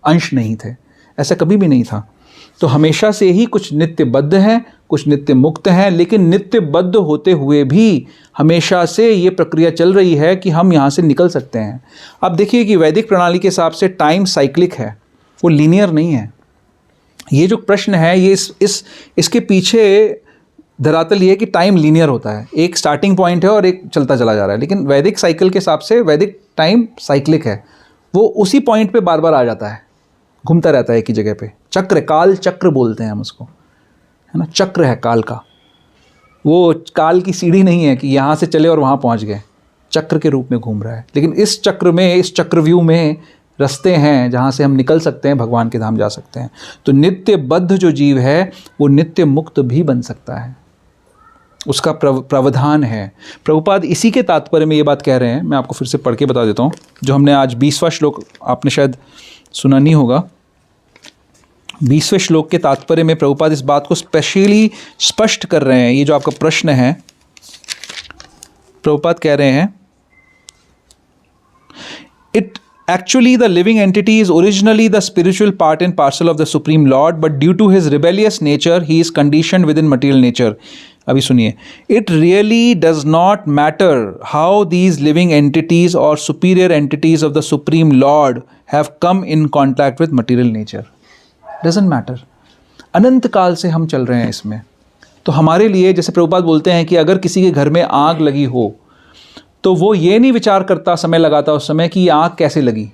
अंश नहीं थे, ऐसा कभी भी नहीं था। तो हमेशा से ही कुछ नित्य बद्ध हैं, कुछ नित्य मुक्त हैं, लेकिन नित्य बद्ध होते हुए भी हमेशा से ये प्रक्रिया चल रही है कि हम यहाँ से निकल सकते हैं। अब देखिए कि वैदिक प्रणाली के हिसाब से टाइम साइक्लिक है, वो लीनियर नहीं है। ये जो प्रश्न है ये इसके पीछे धरातल ये है कि टाइम लीनियर होता है, एक स्टार्टिंग पॉइंट है और एक चलता चला जा रहा है। लेकिन वैदिक साइकिल के हिसाब से वैदिक टाइम साइक्लिक है, वो उसी पॉइंट पे बार बार आ जाता है, घूमता रहता है एक ही जगह पे। चक्र, काल चक्र बोलते हैं हम उसको, है ना, चक्र है काल का। वो काल की सीढ़ी नहीं है कि यहाँ से चले और वहाँ पहुँच गए, चक्र के रूप में घूम रहा है। लेकिन इस चक्र में, इस चक्रव्यूह में रास्ते हैं जहाँ से हम निकल सकते हैं, भगवान के धाम जा सकते हैं। तो नित्य बद्ध जो जीव है वो नित्य मुक्त भी बन सकता है, उसका प्रावधान है। प्रभुपाद इसी के तात्पर्य में ये बात कह रहे हैं, मैं आपको फिर से पढ़ के बता देता हूँ, जो हमने आज 20वां श्लोक आपने शायद सुना नहीं होगा। 20वें श्लोक के तात्पर्य में प्रभुपाद इस बात को स्पेशली स्पष्ट कर रहे हैं। ये जो आपका प्रश्न है, प्रभुपाद कह रहे हैं, it actually the living entity is originally the spiritual part and parcel of the Supreme Lord, but due to his rebellious nature he is conditioned within material nature. अभी सुनिए, it really does not matter how these living entities or superior entities of the Supreme Lord have come in contact with material nature. Doesn't matter. अनंत काल से हम चल रहे हैं इसमें। तो हमारे लिए, जैसे प्रभुपाद बोलते हैं कि अगर किसी के घर में आग लगी हो तो वो ये नहीं विचार करता, समय लगाता उस समय कि ये आग कैसे लगी,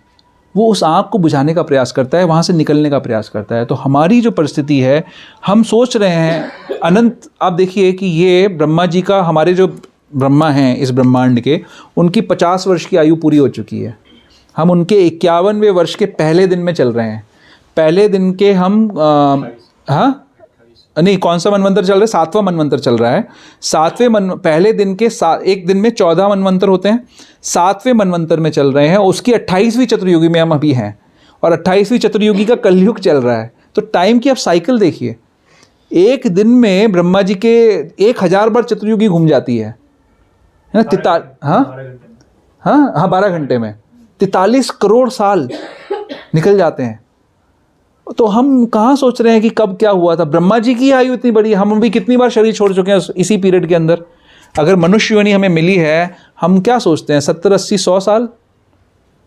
वो उस आग को बुझाने का प्रयास करता है, वहाँ से निकलने का प्रयास करता है। तो हमारी जो परिस्थिति है, हम सोच रहे हैं अनंत, आप देखिए कि ये ब्रह्मा जी का, हमारे जो ब्रह्मा हैं इस ब्रह्मांड के, उनकी 50 वर्ष की आयु पूरी हो चुकी है। हम उनके 51वें वर्ष के पहले दिन में चल रहे हैं। पहले दिन के हम नहीं, कौन सा मनवंतर चल रहा है? 7वां मनवंतर चल रहा है। 7वें पहले दिन के एक दिन में 14 मनवंतर होते हैं, 7वें मनवंतर में चल रहे हैं। उसकी 28वीं चतुर्युगी में हम अभी हैं और 28वीं चतुर्युगी का कलयुग चल रहा है। तो टाइम की आप साइकिल देखिए, एक दिन में ब्रह्मा जी के 1000 बार चतुर्युगी घूम जाती है ना। 12 घंटे में 43 करोड़ साल निकल जाते हैं। तो हम कहाँ सोच रहे हैं कि कब क्या हुआ था? ब्रह्मा जी की आयु इतनी बड़ी, हम भी कितनी बार शरीर छोड़ चुके हैं इसी पीरियड के अंदर। अगर मनुष्य योनि हमें मिली है, हम क्या सोचते हैं 70, 80, 100 साल?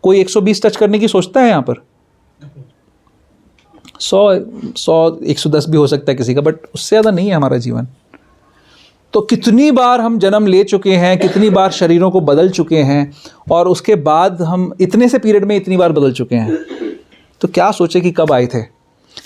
कोई 120 टच करने की सोचता है यहाँ पर? 100, 110 भी हो सकता है किसी का, बट उससे ज़्यादा नहीं है हमारा जीवन। तो कितनी बार हम जन्म ले चुके हैं, कितनी बार शरीरों को बदल चुके हैं, और उसके बाद हम इतने से पीरियड में इतनी बार बदल चुके हैं। तो क्या सोचे कि कब आए थे?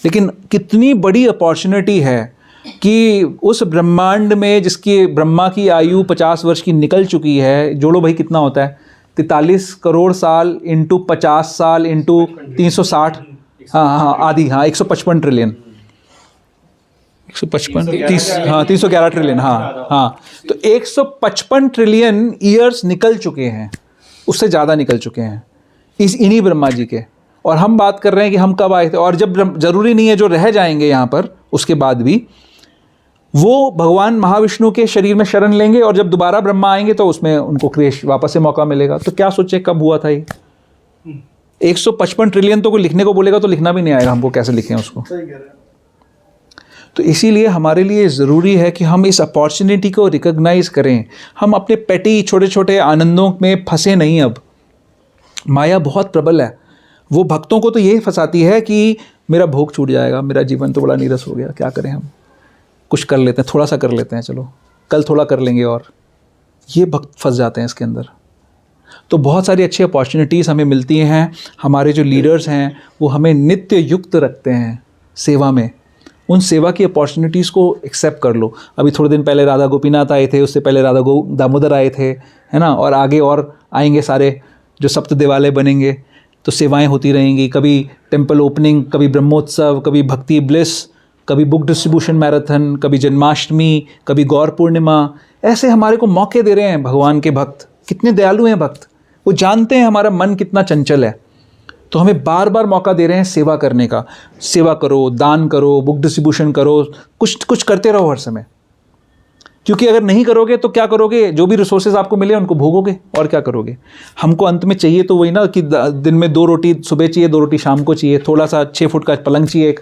लेकिन कितनी बड़ी अपॉर्चुनिटी है कि उस ब्रह्मांड में जिसकी ब्रह्मा की आयु 50 वर्ष की निकल चुकी है, जोड़ो भाई कितना होता है? 43 करोड़ साल इंटू 50 साल इंटू 360, आदि, 155 ट्रिलियन, 311 ट्रिलियन, तो 155 ट्रिलियन ईयर्स निकल चुके हैं, उससे ज़्यादा निकल चुके हैं इन्हीं ब्रह्मा जी के। और हम बात कर रहे हैं कि हम कब आए थे, और जब ज़रूरी नहीं है जो रह जाएंगे यहाँ पर उसके बाद भी वो भगवान महाविष्णु के शरीर में शरण लेंगे, और जब दोबारा ब्रह्मा आएंगे तो उसमें उनको क्रिएशन वापस से मौका मिलेगा। तो क्या सोचे कब हुआ था ये? 155 ट्रिलियन तो कोई लिखने को बोलेगा तो लिखना भी नहीं आएगा हमको, कैसे लिखें उसको। तो इसीलिए हमारे लिए ज़रूरी है कि हम इस अपॉर्चुनिटी को रिकॉग्नाइज करें। हम अपने पेटी छोटे छोटे आनंदों में फंसे नहीं। अब माया बहुत प्रबल है, वो भक्तों को तो ये फंसाती है कि मेरा भोग छूट जाएगा, मेरा जीवन तो बड़ा नीरस हो गया, क्या करें हम, कुछ कर लेते हैं, थोड़ा सा कर लेते हैं, चलो कल थोड़ा कर लेंगे, और ये भक्त फंस जाते हैं इसके अंदर। तो बहुत सारी अच्छी अपॉर्चुनिटीज़ हमें मिलती हैं। हमारे जो लीडर्स हैं वो हमें नित्य युक्त रखते हैं सेवा में। उन सेवा की अपॉर्चुनिटीज़ को एक्सेप्ट कर लो। अभी थोड़े दिन पहले राधा गोपीनाथ आए थे, उससे पहले राधा दामोदर आए थे, है ना, और आगे और आएंगे सारे जो सप्त देवालय बनेंगे। तो सेवाएं होती रहेंगी, कभी टेम्पल ओपनिंग, कभी ब्रह्मोत्सव, कभी भक्ति ब्लिस, कभी बुक डिस्ट्रीब्यूशन मैराथन, कभी जन्माष्टमी, कभी गौर पूर्णिमा। ऐसे हमारे को मौके दे रहे हैं भगवान के भक्त। कितने दयालु हैं भक्त, वो जानते हैं हमारा मन कितना चंचल है, तो हमें बार बार मौका दे रहे हैं सेवा करने का। सेवा करो, दान करो, बुक डिस्ट्रीब्यूशन करो, कुछ करते रहो हर समय। क्योंकि अगर नहीं करोगे तो क्या करोगे, जो भी रिसोर्सेज आपको मिले उनको भोगोगे, और क्या करोगे। हमको अंत में चाहिए तो वही ना कि दिन में 2 रोटी सुबह चाहिए, 2 रोटी शाम को चाहिए, थोड़ा सा 6 फुट का पलंग चाहिए एक,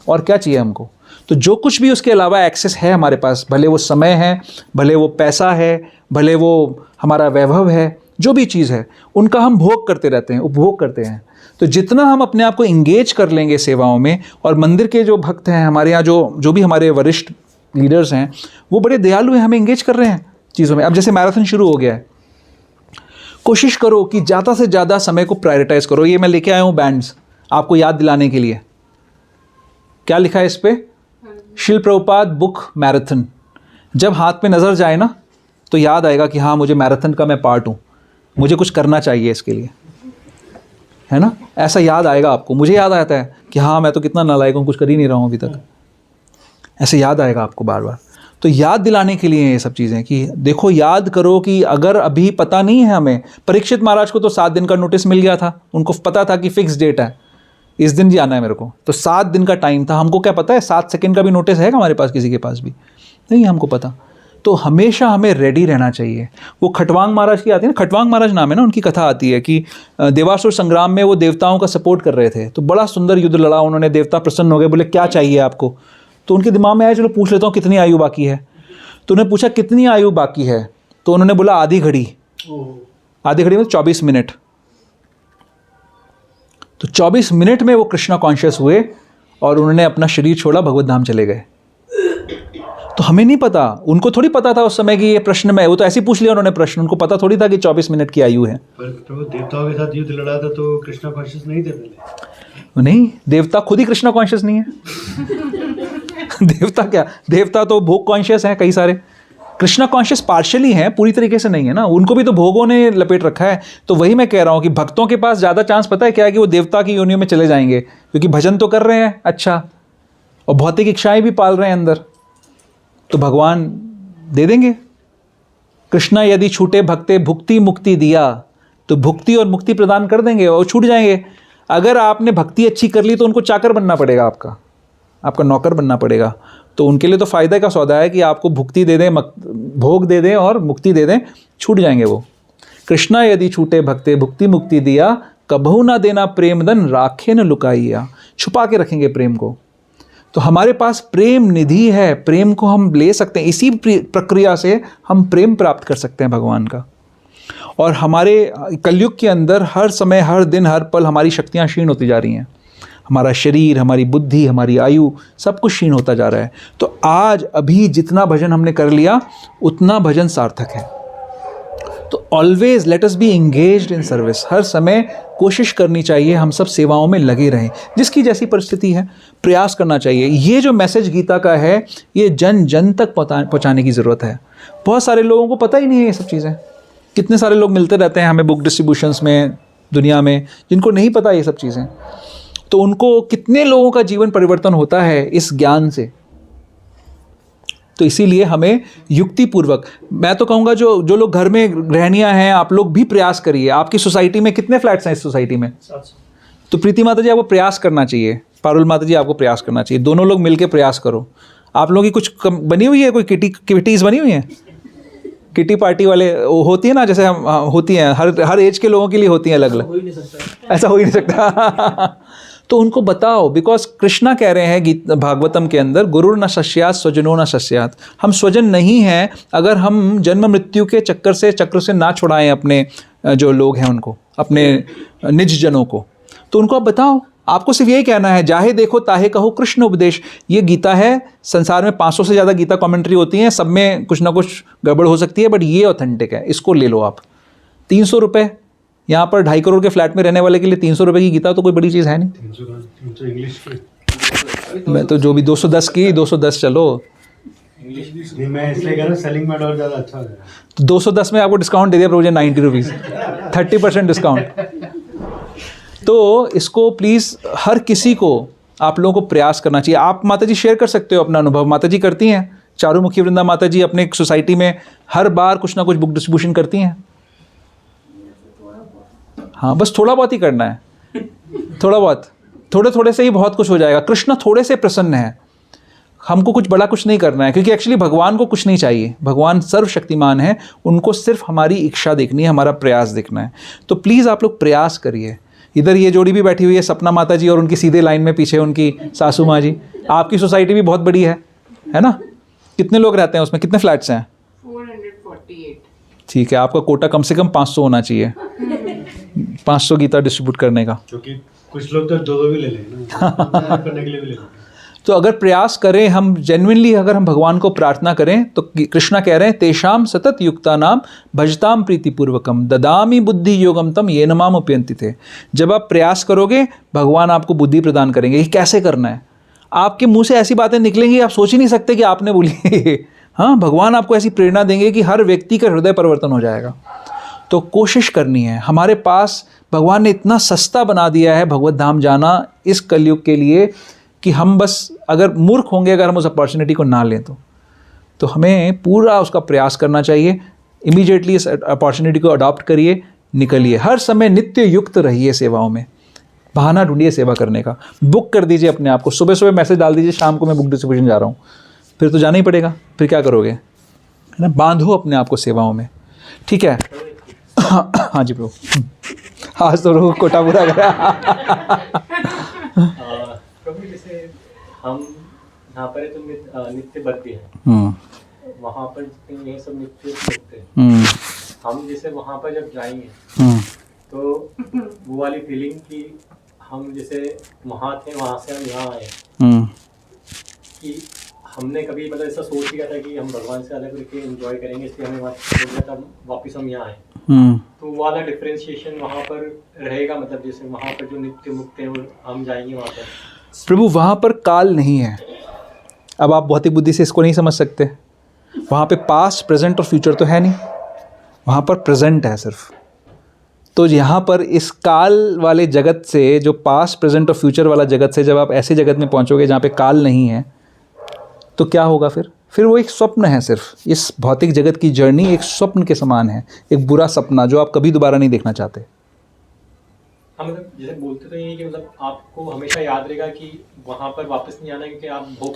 और क्या चाहिए हमको। तो जो कुछ भी उसके अलावा एक्सेस है हमारे पास, भले वो समय है, भले वो पैसा है, भले वो हमारा वैभव है, जो भी चीज़ है उनका हम भोग करते रहते हैं, उपभोग करते हैं। तो जितना हम अपने आप को इंगेज कर लेंगे सेवाओं में, और मंदिर के जो भक्त हैं हमारे यहाँ, जो भी हमारे वरिष्ठ लीडर्स हैं वो बड़े दयालु हैं, हमें इंगेज कर रहे हैं चीज़ों में। अब जैसे मैराथन शुरू हो गया है, कोशिश करो कि ज़्यादा से ज़्यादा समय को प्रायोरिटाइज करो। ये मैं लेके आया हूँ बैंड्स आपको याद दिलाने के लिए। क्या लिखा है इस पर? शिल प्रभुपाद बुक मैराथन। जब हाथ में नज़र जाए ना तो याद आएगा कि हाँ मुझे मैराथन का मैं पार्ट हूँ, मुझे कुछ करना चाहिए इसके लिए, है ना। ऐसा याद आएगा आपको। मुझे याद आता है कि हाँ मैं तो कितना नालायक हूँ, कुछ कर ही नहीं रहा हूँ अभी तक। ऐसे याद आएगा आपको बार बार। तो याद दिलाने के लिए ये सब चीज़ें कि देखो, याद करो कि अगर अभी पता नहीं है हमें। परीक्षित महाराज को तो 7 दिन का नोटिस मिल गया था, उनको पता था कि फिक्स डेट है, इस दिन जाना है मेरे को, तो 7 दिन का टाइम था। हमको क्या पता है 7 सेकंड का भी नोटिस है हमारे पास, किसी के पास भी नहीं हमको पता। तो हमेशा हमें रेडी रहना चाहिए। वो खटवांग महाराज की आती है ना, खटवांग महाराज नाम है ना, उनकी कथा आती है कि देवासुर संग्राम में वो देवताओं का सपोर्ट कर रहे थे, तो बड़ा सुंदर युद्ध लड़ा उन्होंने, देवता प्रसन्न हो गए, बोले क्या चाहिए आपको। तो उनके दिमाग में आया चलो पूछ लेता हूँ कितनी आयु बाकी है। तो उन्हें पूछा कितनी आयु बाकी है, तो उन्होंने बोला आधी घड़ी। आधी घड़ी में 24 मिनट। तो 24 मिनट में वो कृष्णा कॉन्शियस हुए और उन्होंने अपना शरीर छोड़ा, भगवत धाम चले गए। तो हमें नहीं पता, उनको थोड़ी पता था उस समय कि ये प्रश्न में, वो तो ऐसे ही पूछ लिया उन्होंने प्रश्न, उनको पता थोड़ी था कि 24 मिनट की आयु है। पर प्रभु देवताओं के साथ युद्ध लड़ा था तो कृष्णा कॉन्शियस नहीं थे पहले? नहीं, देवता खुद ही कृष्णा कॉन्शियस नहीं है। देवता क्या, देवता तो भोग कॉन्शियस हैं कई सारे। कृष्णा कॉन्शियस पार्शियली हैं, पूरी तरीके से नहीं है ना, उनको भी तो भोगों ने लपेट रखा है। तो वही मैं कह रहा हूँ कि भक्तों के पास ज़्यादा चांस पता है क्या है, कि वो देवता की योनियों में चले जाएंगे, क्योंकि भजन तो कर रहे हैं अच्छा, और भौतिक इच्छाएं भी पाल रहे हैं अंदर, तो भगवान दे देंगे। कृष्णा यदि छूटे भक्ते भुक्ति मुक्ति दिया, तो भुक्ति और मुक्ति प्रदान कर देंगे और छूट जाएंगे। अगर आपने भक्ति अच्छी कर ली तो उनको चाकर बनना पड़ेगा, आपका नौकर बनना पड़ेगा। तो उनके लिए तो फ़ायदा का सौदा है कि आपको भुक्ति दे दें, भोग दे दें और मुक्ति दे दें, छूट जाएंगे वो। कृष्णा यदि छूटे भक्ते भुक्ति मुक्ति दिया, कबहू ना देना प्रेम धन राखे न लुकाइया। छुपा के रखेंगे प्रेम को। तो हमारे पास प्रेम निधि है, प्रेम को हम ले सकते हैं, इसी प्रक्रिया से हम प्रेम प्राप्त कर सकते हैं भगवान का। और हमारे कलयुग के अंदर हर समय, हर दिन, हर पल हमारी शक्तियाँ क्षीण होती जा रही हैं। हमारा शरीर, हमारी बुद्धि, हमारी आयु, सब कुछ क्षीण होता जा रहा है। तो आज अभी जितना भजन हमने कर लिया उतना भजन सार्थक है। तो always let us be engaged in service. हर समय कोशिश करनी चाहिए हम सब सेवाओं में लगे रहें, जिसकी जैसी परिस्थिति है प्रयास करना चाहिए। ये जो मैसेज गीता का है ये जन जन तक पहुँचाने की ज़रूरत है। बहुत सारे लोगों को पता ही नहीं है ये सब चीज़ें। कितने सारे लोग मिलते रहते हैं हमें बुक डिस्ट्रीब्यूशंस में दुनिया में, जिनको नहीं पता ये सब चीज़ें। तो उनको कितने लोगों का जीवन परिवर्तन होता है इस ज्ञान से। तो इसीलिए हमें युक्तिपूर्वक, मैं तो कहूँगा जो लोग घर में गृहणियाँ हैं, आप लोग भी प्रयास करिए। आपकी सोसाइटी में कितने फ्लैट्स हैं? इस सोसाइटी में तो प्रीति माता जी आपको प्रयास करना चाहिए, पारुल माता जी आपको प्रयास करना चाहिए, दोनों लोग मिलकर प्रयास करो। आप लोगों की कुछ बनी हुई है, कोई किटीज़ बनी हुई हैं? किटी पार्टी वाले वो होती है ना, जैसे हम होती हैं, हर एज के लोगों के लिए होती हैं अलग अलग। ऐसा हो ही नहीं सकता। तो उनको बताओ, बिकॉज कृष्णा कह रहे हैं भागवतम के अंदर, गुरु न शस्यात स्वजनो न शस्यात। हम स्वजन नहीं हैं अगर हम जन्म मृत्यु के चक्र से ना छुड़ाएं अपने जो लोग हैं उनको, अपने निज जनों को। तो उनको आप बताओ, आपको सिर्फ यही कहना है, जाहे देखो ताहे कहो कृष्ण उपदेश। ये गीता है, संसार में 500 से ज़्यादा गीता कमेंट्री होती हैं, सब में कुछ ना कुछ गड़बड़ हो सकती है, बट ये ऑथेंटिक है, इसको ले लो आप। 300 रुपये, यहाँ पर 2.5 करोड़ के फ्लैट में रहने वाले के लिए 300 रुपये की गीता तो कोई बड़ी चीज़ है नहीं। 300 इंग्लिश की, मैं तो जो भी 210 की 210 चलो, नहीं मैं इसलिए कह रहा हूँ सेलिंग में और ज़्यादा अच्छा हो जाएगा। तो 210 में आपको डिस्काउंट दे दिया प्रभु जी, 90 रुपीज़, 30% डिस्काउंट। तो इसको प्लीज़ हर किसी को आप लोगों को प्रयास करना चाहिए। आप माता जी शेयर कर सकते हो अपना अनुभव, माता जी करती हैं, चारुमुखी वृंदा माता जी अपने एक सोसाइटी में हर बार कुछ ना कुछ बुक डिस्ट्रीब्यूशन करती हैं। हाँ, बस थोड़ा बहुत ही करना है, थोड़ा बहुत, थोड़े थोड़े से ही बहुत कुछ हो जाएगा। कृष्ण थोड़े से प्रसन्न है, हमको कुछ बड़ा कुछ नहीं करना है, क्योंकि एक्चुअली भगवान को कुछ नहीं चाहिए, भगवान सर्वशक्तिमान है, उनको सिर्फ हमारी इच्छा देखनी है, हमारा प्रयास देखना है। तो प्लीज़ आप लोग प्रयास करिए। इधर ये जोड़ी भी बैठी हुई है, सपना माता जी, और उनकी सीधे लाइन में पीछे उनकी सासू माँ जी। आपकी सोसाइटी भी बहुत बड़ी है ना? कितने लोग रहते हैं उसमें, कितने फ्लैट्स हैं? 448। ठीक है, आपका कोटा कम से कम 500 होना चाहिए, 500 गीता डिस्ट्रीब्यूट करने का। क्योंकि कुछ लोग तो 2-2 भी ले लेंगे ना, करने के लिए भी ले लेंगे। तो अगर प्रयास करें हम जेन्युइनली, अगर हम भगवान को प्रार्थना करें, तो कृष्णा कह रहे हैं तेषाम सतत युक्ता नाम भजताम प्रीतिपूर्वकम ददामी बुद्धि योगम तम ये नमाम उपयंति थे। जब आप प्रयास करोगे भगवान आपको बुद्धि प्रदान करेंगे। ये कैसे करना है? आपके मुंह से ऐसी बातें निकलेंगी आप सोच ही नहीं सकते कि आपने बोली। हाँ, भगवान आपको ऐसी प्रेरणा देंगे कि हर व्यक्ति का हृदय परिवर्तन हो जाएगा। तो कोशिश करनी है। हमारे पास भगवान ने इतना सस्ता बना दिया है भगवत धाम जाना इस कलयुग के लिए, कि हम बस अगर मूर्ख होंगे अगर हम उस अपॉर्चुनिटी को ना लें तो हमें पूरा उसका प्रयास करना चाहिए। इमीडिएटली इस अपॉर्चुनिटी को अडॉप्ट करिए, निकलिए, हर समय नित्य युक्त रहिए सेवाओं में, बहाना ढूंढिए सेवा करने का। बुक कर दीजिए अपने आप को, सुबह सुबह मैसेज डाल दीजिए शाम को मैं बुक डिस्ट्रीब्यूशन जा रहा हूँ, फिर तो जाना ही पड़ेगा, फिर क्या करोगे, है ना? बांधो अपने आप को सेवाओं में, ठीक है? हाँ जी प्रभु, आज तो रोग कोटा पूरा गया। प्रभु जैसे हम यहाँ पर तो नित्य बद्ध हैं, वहाँ पर जितने ये सब नित्य मुक्त हैं, हम जैसे वहाँ पर जब जाएंगे तो वो वाली फीलिंग कि हम जैसे वहाँ थे, वहाँ से हम यहाँ आए, कि हमने कभी मतलब ऐसा सोच लिया था कि हम भगवान से अलग करके एंजॉय करेंगे, इसलिए हमें वहाँ छोड़ दिया, तब वापस हम यहाँ आए। तो वाला डिफरेंशिएशन वहाँ पर रहेगा, मतलब जैसे वहाँ पर जो नित्य मुक्त है वो हम जाएंगे वहाँ पर। प्रभु वहाँ पर काल नहीं है। अब आप भौतिक बुद्धि से इसको नहीं समझ सकते। वहाँ पे पास्ट, प्रेजेंट और फ्यूचर तो है नहीं, वहाँ पर प्रेजेंट है सिर्फ। तो यहाँ पर इस काल वाले जगत से, जो पास्ट, प्रेजेंट और फ्यूचर वाला जगत से, जब आप ऐसे जगत में पहुँचोगे जहाँ पे काल नहीं है, तो क्या होगा फिर वो एक स्वप्न है सिर्फ। इस भौतिक जगत की जर्नी एक स्वप्न के समान है, एक बुरा सपना जो आप कभी दोबारा नहीं देखना चाहते। हाँ, मतलब जैसे बोलते तो ये कि मतलब आपको हमेशा याद रहेगा कि वहाँ पर वापस नहीं आना, क्योंकि आप भोग।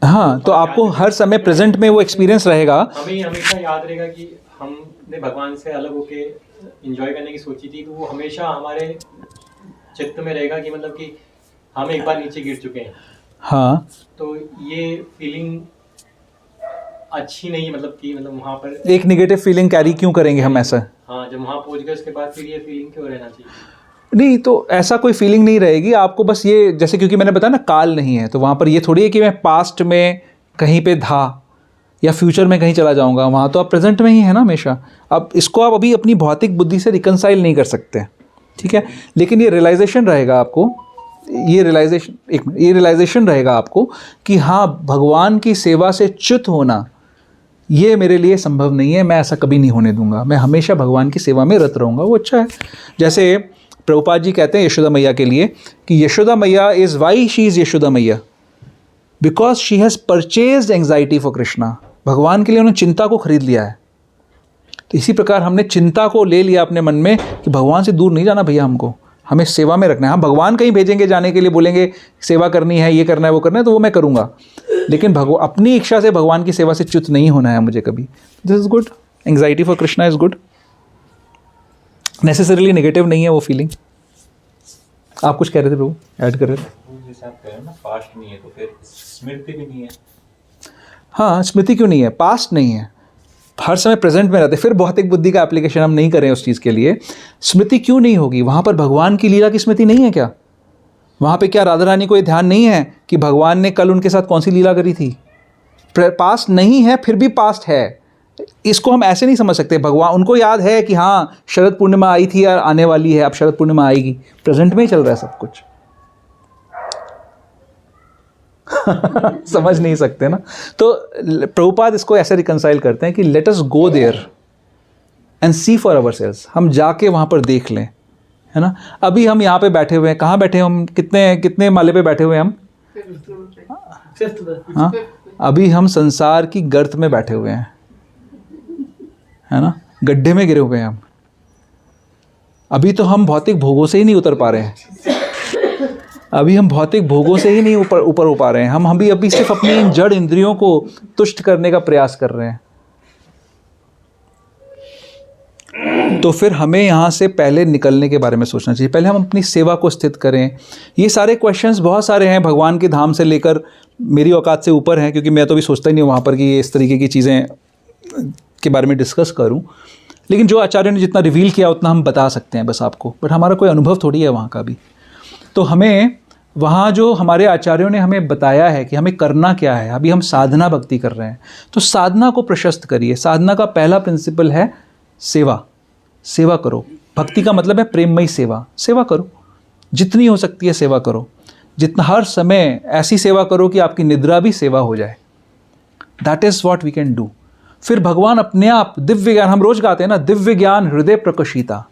हाँ, तो आपको हर समय प्रेजेंट में वो एक्सपीरियंस रहेगा। हमें हमेशा याद रहेगा कि हमने भगवान से अलग होके एंजॉय करने की सोची थी, तो वो हमेशा हमारे चित्त में रहेगा कि मतलब कि हम एक बार नीचे गिर चुके हैं। हाँ, तो ये फीलिंग अच्छी नहीं, मतलब कि मतलब वहाँ पर एक नेगेटिव फीलिंग कैरी क्यों करेंगे हम ऐसा? हाँ, जब वहाँ पहुँच गए उसके बाद फिर ये फीलिंग क्यों रहना चाहिए? नहीं, तो ऐसा कोई फीलिंग नहीं रहेगी आपको। बस ये जैसे, क्योंकि मैंने बताया ना काल नहीं है, तो वहाँ पर ये थोड़ी है कि मैं पास्ट में कहीं पे था या फ्यूचर में कहीं चला जाऊँगा। वहाँ तो आप प्रेजेंट में ही है ना हमेशा। अब इसको आप अभी अपनी भौतिक बुद्धि से रिकंसाइल नहीं कर सकते, ठीक है? लेकिन ये रियलाइजेशन रहेगा आपको, ये रियलाइजेशन रहेगा आपको कि हाँ, भगवान की सेवा से च्युत होना ये मेरे लिए संभव नहीं है, मैं ऐसा कभी नहीं होने दूंगा, मैं हमेशा भगवान की सेवा में रत रहूँगा। वो अच्छा है। जैसे प्रभुपाद जी कहते हैं यशोदा मैया के लिए कि Yashoda Maiya is why she is Yashoda Maiya, because she has purchased anxiety for Krishna. भगवान के लिए उन्होंने चिंता को खरीद लिया है। तो इसी प्रकार हमने चिंता को ले लिया अपने मन में कि भगवान से दूर नहीं जाना भैया हमको, हमें सेवा में रखना है। हम भगवान कहीं भेजेंगे जाने के लिए, बोलेंगे सेवा करनी है, ये करना है, वो करना है, तो वो मैं करूँगा, लेकिन अपनी इच्छा से भगवान की सेवा से च्युत नहीं होना है मुझे कभी। This is good. Anxiety for Krishna is good, necessarily negative नहीं है वो फीलिंग। आप कुछ कह रहे थे प्रभु, ऐड कर रहे थे? जैसे आप कह रहे हो ना पास्ट नहीं है, तो फिर स्मृति भी नहीं है। हाँ, स्मृति क्यों नहीं है? पास्ट नहीं है, हर समय प्रेजेंट में रहते। फिर भौतिक बुद्धि का एप्लीकेशन हम नहीं करें उस चीज़ के लिए। स्मृति क्यों नहीं होगी? वहाँ पर भगवान की लीला की स्मृति नहीं है क्या? वहाँ पे क्या राधा रानी को ये ध्यान नहीं है कि भगवान ने कल उनके साथ कौन सी लीला करी थी? पास्ट नहीं है फिर भी पास्ट है। इसको हम ऐसे नहीं समझ सकते। भगवान, उनको याद है कि हाँ शरद पूर्णिमा आई थी और आने वाली है, अब शरद पूर्णिमा आएगी। प्रेजेंट में ही चल रहा है सब कुछ। समझ नहीं सकते ना। तो प्रभुपाद इसको ऐसे रिकंसाइल करते हैं कि let us go there and see for ourselves. हम जाके वहाँ पर देख लें, है ना। अभी हम यहाँ पे बैठे हुए हैं, कहाँ बैठे हैं हम? कितने माले पे बैठे हुए हैं हम? हाँ, अभी हम संसार की गर्त में बैठे हुए हैं, है ना, गड्ढे में गिरे हुए हैं हम। अभी तो हम भौतिक भोगों से ही नहीं उतर पा रहे हैं। अभी हम भौतिक भोगों से ही नहीं ऊपर हो पा रहे हैं। हम अभी सिर्फ अपनी इन जड़ इंद्रियों को तुष्ट करने का प्रयास कर रहे हैं। तो फिर हमें यहाँ से पहले निकलने के बारे में सोचना चाहिए। पहले हम अपनी सेवा को स्थित करें। ये सारे क्वेश्चंस बहुत सारे हैं, भगवान के धाम से लेकर मेरी औकात से ऊपर हैं, क्योंकि मैं तो अभी सोचता ही नहीं हूँ वहाँ पर कि ये इस तरीके की चीज़ें के बारे में डिस्कस करूँ। लेकिन जो आचार्य ने जितना रिवील किया उतना हम बता सकते हैं बस आपको, बट हमारा कोई अनुभव थोड़ी है वहाँ का भी। तो हमें वहाँ जो हमारे आचार्यों ने हमें बताया है कि हमें करना क्या है, अभी हम साधना भक्ति कर रहे हैं, तो साधना को प्रशस्त करिए। साधना का पहला प्रिंसिपल है सेवा। सेवा करो। भक्ति का मतलब है प्रेममयी सेवा। सेवा करो, जितनी हो सकती है सेवा करो। जितना हर समय ऐसी सेवा करो कि आपकी निद्रा भी सेवा हो जाए। That is what we can do. फिर भगवान अपने आप दिव्य ज्ञान, हम रोज गाते हैं ना, दिव्य ज्ञान हृदय प्रकाशिता।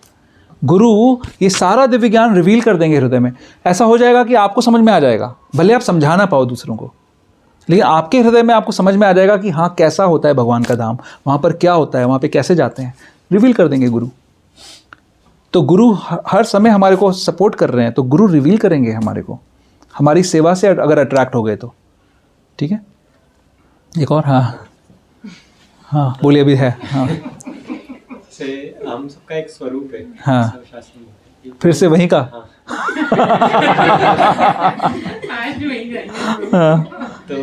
गुरु ये सारा दिव्य ज्ञान रिवील कर देंगे हृदय में। ऐसा हो जाएगा कि आपको समझ में आ जाएगा, भले आप समझा ना पाओ दूसरों को, लेकिन आपके हृदय में आपको समझ में आ जाएगा कि हाँ कैसा होता है भगवान का धाम, वहाँ पर क्या होता है, वहाँ पे कैसे जाते हैं, रिवील कर देंगे गुरु। तो गुरु हर समय हमारे को सपोर्ट कर रहे हैं, तो गुरु रिवील करेंगे हमारे को, हमारी सेवा से अगर अट्रैक्ट हो गए तो। ठीक है, एक और। हाँ बोलिए, अभी है। हाँ, से हम सबका एक स्वरूप है। हाँ, शास्त्र में फिर से वहीं का। तो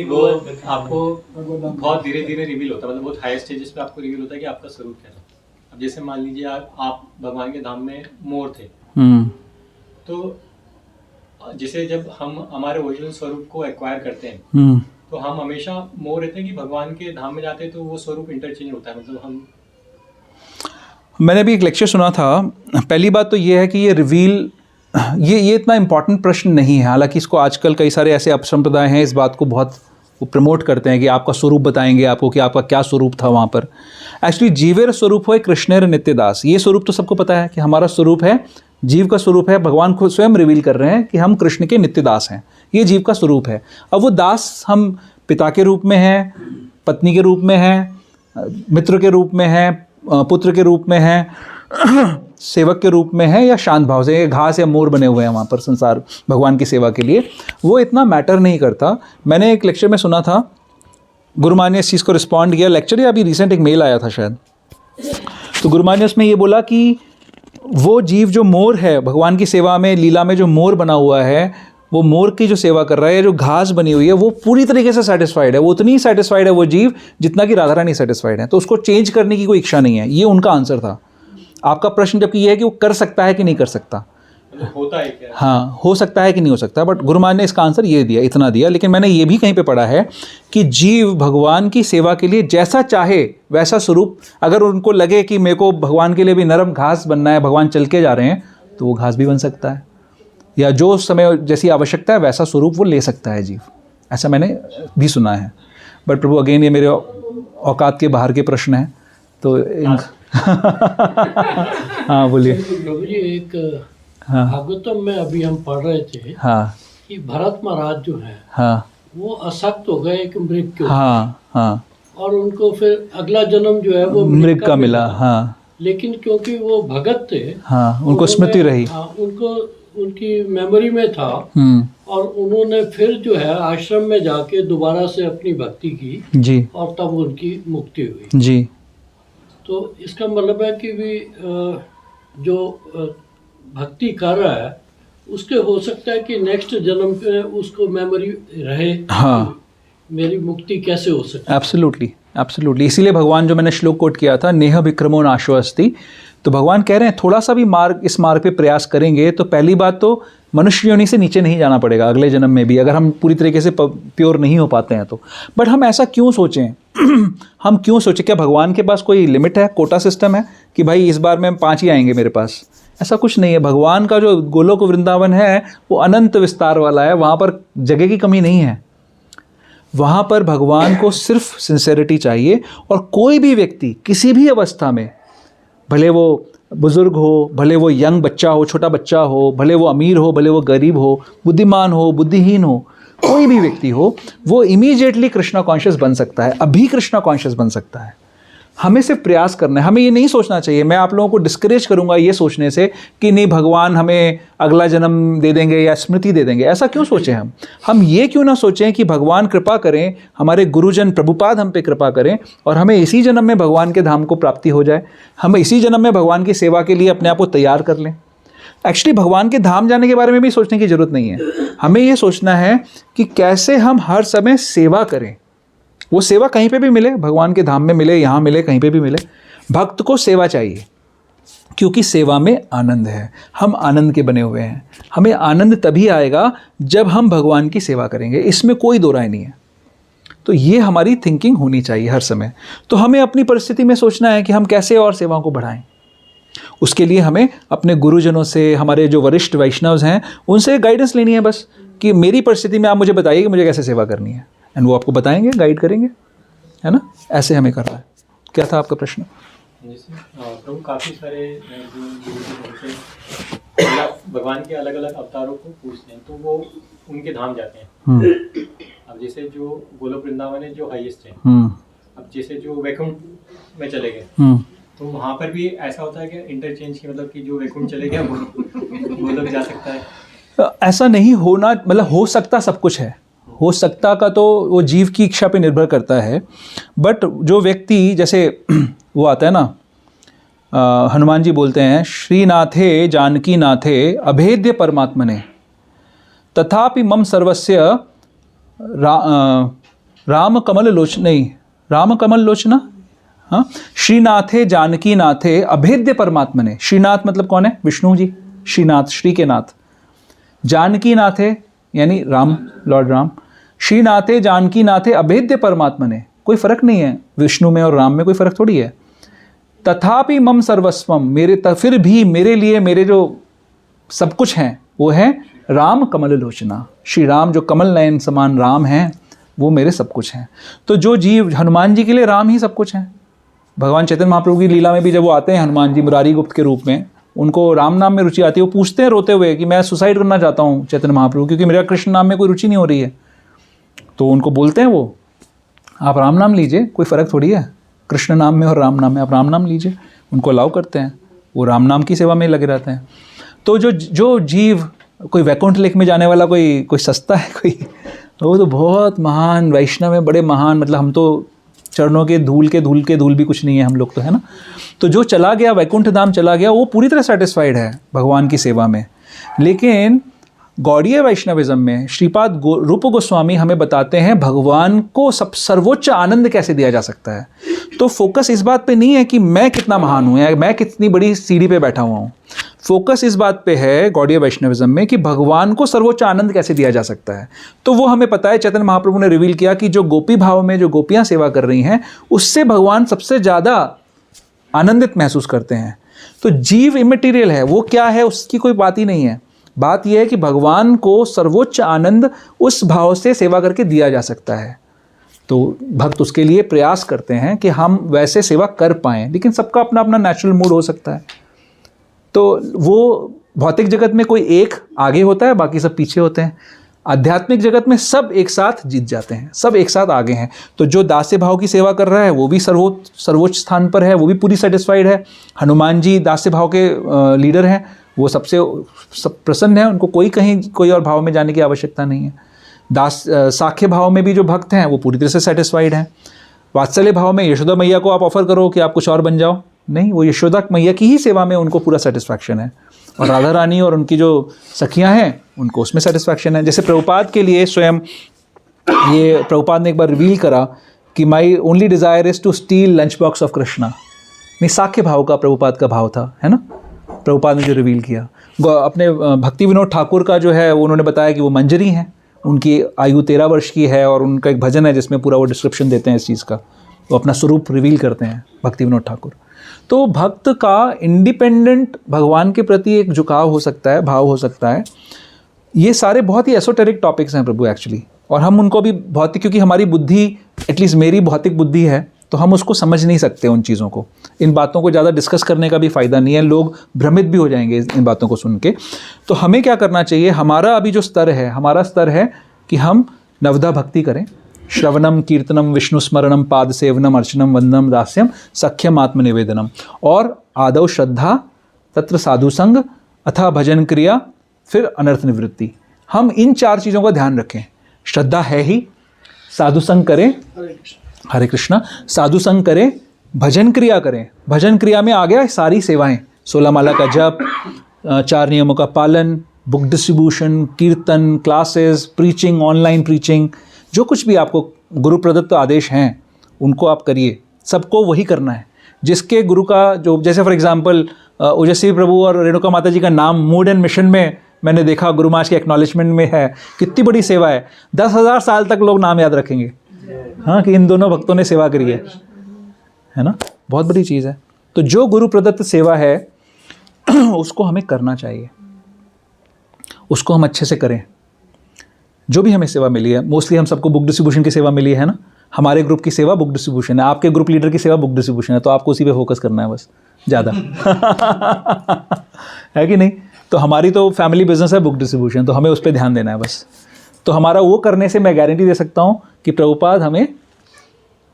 वो आपको बहुत धीरे धीरे रिवील होता है, मतलब बहुत हायर स्टेजेस पे आपको रिवील होता है कि आपका स्वरूप क्या है। अब जैसे मान लीजिए आप भगवान के धाम में मोर थे, तो जैसे जब हम हमारे ओरिजिनल स्वरूप को एक्वायर करते हैं, तो हम हमेशा मोर रहते हैं कि भगवान के धाम में जाते हैं तो वो स्वरूप इंटरचेंज होता है। मतलब हम, मैंने भी एक लेक्चर सुना था। पहली बात तो ये है कि ये रिवील, ये इतना इम्पॉर्टेंट प्रश्न नहीं है। हालांकि इसको आजकल कई सारे ऐसे अपसंप्रदाय हैं, इस बात को बहुत वो प्रमोट करते हैं कि आपका स्वरूप बताएंगे आपको कि आपका क्या स्वरूप था वहाँ पर। एक्चुअली जीवेर स्वरूप हो कृष्णेर नित्यदास, ये स्वरूप तो सबको पता है कि हमारा स्वरूप है, जीव का स्वरूप है। भगवान खुद स्वयं रिवील कर रहे हैं कि हम कृष्ण के नित्यदास हैं, ये जीव का स्वरूप है। अब वो दास हम पिता के रूप में हैं, पत्नी के रूप में हैं, मित्र के रूप में हैं, पुत्र के रूप में हैं, सेवक के रूप में है, या शांत भाव से घास या मोर बने हुए हैं वहाँ पर संसार भगवान की सेवा के लिए, वो इतना मैटर नहीं करता। मैंने एक लेक्चर में सुना था, गुरु मान ने इस चीज़ को रिस्पॉन्ड किया, लेक्चर या अभी रिसेंट एक मेल आया था शायद, तो गुरु मान ने उसमें ये बोला कि वो जीव जो मोर है भगवान की सेवा में, लीला में जो मोर बना हुआ है, वो मोर की जो सेवा कर रहा है, जो घास बनी हुई है, वो पूरी तरीके से सेटिस्फाइड है। वो उतनी सेटिस्फाइड है वो जीव जितना कि राधा रानी सेटिस्फाइड है, तो उसको चेंज करने की कोई इच्छा नहीं है। ये उनका आंसर था। आपका प्रश्न जबकि ये है कि वो कर सकता है कि नहीं कर सकता, होता है क्या? हाँ, हो सकता है कि नहीं हो सकता, बट गुरु महाराज ने इसका आंसर ये दिया, इतना दिया। लेकिन मैंने ये भी कहीं पे पढ़ा है कि जीव भगवान की सेवा के लिए जैसा चाहे वैसा स्वरूप, अगर उनको लगे कि मेरे को भगवान के लिए भी नरम घास बनना है, भगवान चल के जा रहे हैं, तो वो घास भी बन सकता है, या जो उस समय जैसी आवश्यकता है वैसा स्वरूप वो ले सकता है जीव। ऐसा मैंने भी सुना है। बट प्रभु अगेन ये मेरे औकात के बाहर के प्रश्न हैं, तो हाँ बोलिए। प्रभु जी, एक हाँ भागवतम में अभी हम पढ़ रहे थे, हाँ कि भरत महाराज जो है हाँ वो असक्त हो गए एक मृग के, हाँ हाँ, और उनको फिर अगला जन्म जो है वो मृग का मिला। हाँ लेकिन क्योंकि वो भगत थे, हाँ, उनको उन्होंने- स्मृति रही। हाँ, उनको उनकी मेमोरी में था, हम्म, और उन्होंने फिर जो है आश्रम में जाके दोबारा से अपनी भक्ति की, जी और तब उनकी मुक्ति हुई। जी। तो इसका मतलब है कि भी जो भक्ति कर रहा है उसके हो सकता है कि नेक्स्ट जन्म पे उसको मेमोरी रहे। हाँ, मेरी मुक्ति कैसे हो सकती है। Absolutely absolutely. इसीलिए भगवान, जो मैंने श्लोक कोट किया था, नेह विक्रमो नाशो अस्ति, तो भगवान कह रहे हैं थोड़ा सा भी इस मार्ग पे प्रयास करेंगे तो पहली बात तो मनुष्य योनि से नीचे नहीं जाना पड़ेगा अगले जन्म में भी, अगर हम पूरी तरीके से प्योर नहीं हो पाते हैं तो। बट हम ऐसा क्यों सोचें हम क्यों सोचें? क्या भगवान के पास कोई लिमिट है, कोटा सिस्टम है कि भाई इस बार में 5 ही आएंगे मेरे पास? ऐसा कुछ नहीं है। भगवान का जो गोलोक वृंदावन है वो अनंत विस्तार वाला है, वहाँ पर जगह की कमी नहीं है। वहाँ पर भगवान को सिर्फ सिंसेरिटी चाहिए, और कोई भी व्यक्ति किसी भी अवस्था में, भले वो बुज़ुर्ग हो, भले वो यंग बच्चा हो, छोटा बच्चा हो, भले वो अमीर हो, भले वो गरीब हो, बुद्धिमान हो, बुद्धिहीन हो, कोई भी व्यक्ति हो, वो इमीडिएटली कृष्णा कॉन्शियस बन सकता है, अभी कृष्णा कॉन्शियस बन सकता है। हमें सिर्फ प्रयास करना है। हमें ये नहीं सोचना चाहिए, मैं आप लोगों को डिस्करेज करूंगा ये सोचने से कि नहीं भगवान हमें अगला जन्म दे देंगे या स्मृति दे देंगे। ऐसा क्यों सोचें हम ये क्यों ना सोचें कि भगवान कृपा करें, हमारे गुरुजन प्रभुपाद हम पे कृपा करें और हमें इसी जन्म में भगवान के धाम को प्राप्ति हो जाए, हम इसी जन्म में भगवान की सेवा के लिए अपने आप को तैयार कर लें। एक्चुअली भगवान के धाम जाने के बारे में भी सोचने की ज़रूरत नहीं है। हमें ये सोचना है कि कैसे हम हर समय सेवा करें। वो सेवा कहीं पे भी मिले, भगवान के धाम में मिले, यहाँ मिले, कहीं पे भी मिले, भक्त को सेवा चाहिए, क्योंकि सेवा में आनंद है। हम आनंद के बने हुए हैं। हमें आनंद तभी आएगा जब हम भगवान की सेवा करेंगे, इसमें कोई दो राय नहीं है। तो ये हमारी थिंकिंग होनी चाहिए हर समय। तो हमें अपनी परिस्थिति में सोचना है कि हम कैसे और सेवाओं को बढ़ाएं। उसके लिए हमें अपने गुरुजनों से, हमारे जो वरिष्ठ वैष्णव हैं, उनसे गाइडेंस लेनी है बस, कि मेरी परिस्थिति में आप मुझे बताइए कि मुझे कैसे सेवा करनी है, एंड वो आपको बताएंगे, गाइड करेंगे, है ना। ऐसे हमें करना है। क्या था आपका प्रश्न? जैसे प्रभु काफ़ी सारे जो गुरु जी होते भगवान के अलग अलग अवतारों को पूछते हैं, तो वो उनके धाम जाते हैं। अब जैसे जो गोलोक वृंदावन है जो हाईएस्ट है, अब जैसे जो वैकुंठ में चले गए, तो वहाँ पर भी ऐसा होता है कि इंटरचेंज की, मतलब कि जो वैकुंठ चले गया वो लोग जा सकता है? ऐसा नहीं होना, मतलब हो सकता सब कुछ है, हो सकता का तो वो जीव की इच्छा पे निर्भर करता है। बट जो व्यक्ति, जैसे वो आता है ना, हनुमान जी बोलते हैं, श्रीनाथे जानकी नाथे अभेद्य परमात्मने तथापि मम सर्वस्य राम कमल लोचना। हाँ, श्रीनाथे जानकी नाथे अभेद्य परमात्मने। श्रीनाथ मतलब कौन है? विष्णु जी, श्रीनाथ, श्री के नाथ। जानकी नाथे यानी राम, लॉर्ड राम। श्रीनाथे जानकी नाथे अभेद्य परमात्मने, कोई फर्क नहीं है विष्णु में और राम में, कोई फर्क थोड़ी है। तथापि मम सर्वस्वम, फिर भी मेरे लिए मेरे जो सब कुछ हैं वो है राम कमल लोचना। श्री राम जो कमल नयन समान राम हैं, वो मेरे सब कुछ हैं। तो जो जीव, हनुमान जी के लिए राम ही सब कुछ हैं। भगवान चैतन्य महाप्रभु की लीला में भी जब वो आते हैं हनुमान जी मुरारी गुप्त के रूप में, उनको राम नाम में रुचि आती है। वो पूछते हैं रोते हुए कि मैं सुसाइड करना चाहता हूँ चैतन्य महाप्रभु, क्योंकि मेरा कृष्ण नाम में कोई रुचि नहीं हो रही है। तो उनको बोलते हैं वो, आप राम नाम लीजिए, कोई फ़र्क थोड़ी है कृष्ण नाम में और राम नाम में, आप राम नाम लीजिए। उनको अलाउ करते हैं, वो राम नाम की सेवा में लगे रहते हैं। तो जो जीव, कोई वैकुंठ लेक में जाने वाला कोई सस्ता है कोई, वो तो बहुत महान वैष्णव है, बड़े महान, मतलब हम तो चरणों के धूल भी कुछ नहीं है हम लोग तो, है ना। तो जो चला गया वैकुंठ धाम चला गया, वो पूरी तरह सेटिस्फाइड है भगवान की सेवा में। लेकिन गौड़ीय वैष्णविज्म में श्रीपाद रूप गोस्वामी हमें बताते हैं भगवान को सर्वोच्च आनंद कैसे दिया जा सकता है। तो फोकस इस बात पे नहीं है कि मैं कितना महान हूँ या मैं कितनी बड़ी सीढ़ी पे बैठा हुआ हूँ। फोकस इस बात पे है गौड़ीय वैष्णविज्म में कि भगवान को सर्वोच्च आनंद कैसे दिया जा सकता है। तो वो हमें पता है, चैतन्य महाप्रभु ने रिवील किया कि जो गोपी भाव में जो गोपियाँ सेवा कर रही हैं, उससे भगवान सबसे ज़्यादा आनंदित महसूस करते हैं। तो जीव इमटेरियल है, वो क्या है उसकी कोई बात ही नहीं है। बात यह है कि भगवान को सर्वोच्च आनंद उस भाव से सेवा करके दिया जा सकता है। तो भक्त उसके लिए प्रयास करते हैं कि हम वैसे सेवा कर पाएँ, लेकिन सबका अपना अपना नेचुरल मूड हो सकता है। तो वो भौतिक जगत में कोई एक आगे होता है, बाकी सब पीछे होते हैं। आध्यात्मिक जगत में सब एक साथ जीत जाते हैं, सब एक साथ आगे हैं। तो जो दास्य भाव की सेवा कर रहा है वो भी सर्वोच्च स्थान पर है, वो भी पूरी सेटिस्फाइड है। हनुमान जी दास्य भाव के लीडर हैं, वो सब प्रसन्न है, उनको कोई और भाव में जाने की आवश्यकता नहीं है। साख्य भाव में भी जो भक्त हैं वो पूरी तरह से सेटिस्फाइड हैं। वात्सल्य भाव में यशोदा मैया को आप ऑफर करो कि आप कुछ और बन जाओ, नहीं, वो यशोदा मैया की ही सेवा में उनको पूरा सेटिस्फैक्शन है। और राधा रानी और उनकी जो सखियां हैं उनको उसमें सेटिस्फैक्शन है। जैसे प्रभुपाद के लिए स्वयं ये प्रभुपाद ने एक बार रिवील करा कि my only desire is to steal lunch box of Krishna. नहीं, साख्य भाव का प्रभुपाद का भाव था, है ना, प्रभुपाद ने जो रिवील किया। अपने भक्ति विनोद ठाकुर का जो है उन्होंने बताया कि वो मंजरी हैं, उनकी आयु 13 वर्ष की है, और उनका एक भजन है जिसमें पूरा वो डिस्क्रिप्शन देते हैं इस चीज़ का, वो अपना स्वरूप रिवील करते हैं भक्ति विनोद ठाकुर। तो भक्त का इंडिपेंडेंट भगवान के प्रति एक झुकाव हो सकता है, भाव हो सकता है। ये सारे बहुत ही एसोटेरिक टॉपिक्स हैं प्रभु एक्चुअली, और हम उनको भी भौतिक, क्योंकि हमारी बुद्धि, एटलीस्ट मेरी भौतिक बुद्धि है, तो हम उसको समझ नहीं सकते उन चीज़ों को। इन बातों को ज़्यादा डिस्कस करने का भी फ़ायदा नहीं है, लोग भ्रमित भी हो जाएंगे इन बातों को सुन के। तो हमें क्या करना चाहिए, हमारा अभी जो स्तर है, हमारा स्तर है कि हम नवधा भक्ति करें, श्रवणम कीर्तनम विष्णु स्मरणम पाद सेवनम अर्चनम वंदनम दास्यम सख्यम आत्मनिवेदनम, और आदौ श्रद्धा तत्र साधु संग अथा भजन क्रिया, फिर अनर्थ निवृत्ति। हम इन 4 चीज़ों का ध्यान रखें। श्रद्धा है ही, साधु संग करें, हरे कृष्णा, साधु संग करें, भजन क्रिया करें। भजन क्रिया में आ गया सारी सेवाएं, 16 माला का जप, 4 नियमों का पालन, बुक डिस्ट्रीब्यूशन, कीर्तन, क्लासेस, प्रीचिंग, ऑनलाइन प्रीचिंग, जो कुछ भी आपको गुरु प्रदत्त आदेश हैं उनको आप करिए। सबको वही करना है जिसके गुरु का जो, जैसे फॉर एग्जांपल ओजस्वी प्रभु और रेणुका माता जी का नाम मूड एंड मिशन में मैंने देखा, गुरु महाराज के एक्नॉलेजमेंट में है। कितनी बड़ी सेवा है, 10,000 साल तक लोग नाम याद रखेंगे, हाँ, कि इन दोनों भक्तों ने सेवा करी है ना, बहुत बड़ी चीज़ है। तो जो गुरु प्रदत्त सेवा है उसको हमें करना चाहिए, उसको हम अच्छे से करें। जो भी हमें सेवा मिली है, मोस्टली हम सबको बुक डिस्ट्रीब्यूशन की सेवा मिली है ना, हमारे ग्रुप की सेवा बुक डिस्ट्रीब्यूशन है, आपके ग्रुप लीडर की सेवा बुक डिस्ट्रीब्यूशन है, तो आपको उसी पे फोकस करना है बस ज़्यादा है कि नहीं। तो हमारी तो फैमिली बिजनेस है बुक डिस्ट्रीब्यूशन, तो हमें उस पर ध्यान देना है बस। तो हमारा वो करने से मैं गारंटी दे सकता हूँ कि प्रभुपाद हमें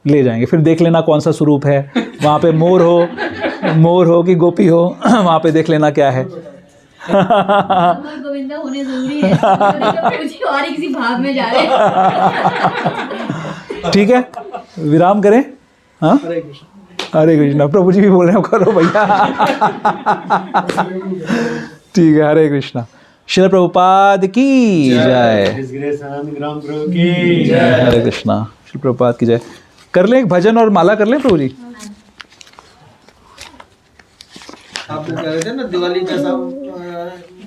ले जाएंगे। फिर देख लेना कौन सा स्वरूप है, वहाँ पे मोर हो कि गोपी हो, वहाँ पे देख लेना क्या है। गोविंदा होने जरूरी है, और किसी भाव में जा रहे हैं। ठीक है, विराम करें। हाँ, हरे कृष्णा। प्रभु जी भी बोल रहे हो, करो भैया। ठीक है, हरे कृष्णा। श्री प्रभुपाद की जय। हरे कृष्णा। श्री प्रभुपाद की जय। कर लें एक भजन और माला कर लें प्रभु जी। आप लोग कह रहे थे ना दिवाली का सब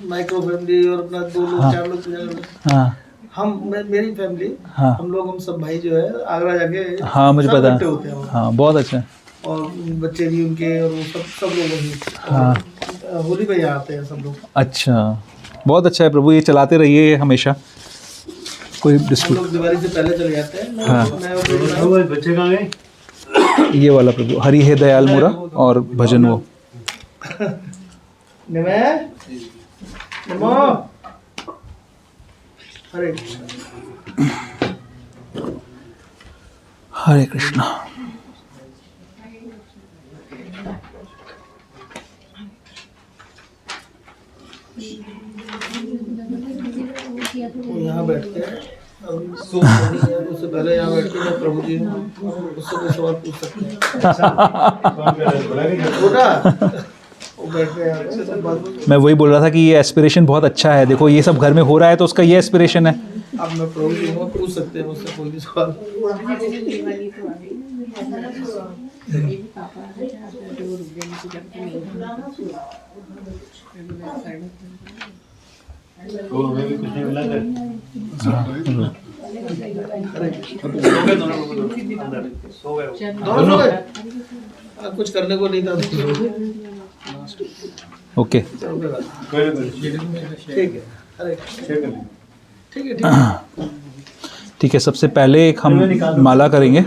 माइक्रो फैमिली और अपना 2 लोग 4 लोग पूजा करते हैं। हाँ, मेरी फैमिली, हाँ, हम सब भाई जो है आगरा जाके, हाँ मुझे सब पता इकट्ठे है। होते हैं। हाँ, बहुत अच्छा। और बच्चे भी उनके, और वो सब लोग वही, हाँ, होली पे यहाँ आते हैं सब लोग। अच्छा, बहुत अच्छा है प्रभु, ये चलाते रहिए हमेशा, कोई हम डिस्प्यूट। लोग दिवाली से पहले चले जाते हैं। हाँ। बच्चे कहाँ गए? ये वाला प्रभु, हरि है दयाल मोरा, और भजन वो। नमो हरे कृष्ण। हरे कृष्णा। वो यहाँ बैठ के उससे पहले यहाँ बैठ के मैं प्रभु जी उससे कोई सवाल पूछ सकते हैं। वो बैठ के यहाँ पे सब बात। मैं वही बोल रहा था कि ये एस्पिरेशन बहुत अच्छा है। देखो ये सब घर में हो रहा है तो उसका ये एस्पिरेशन है। अब मैं प्रभु जी हूँ, पूछ सकते हैं मुझसे कोई भी सवाल। हमें भी कुछ नहीं मिला कर। दोनों कुछ करने को नहीं था। ओके, ठीक है, अरे ठीक है। ठीक है। सबसे पहले एक हम माला करेंगे।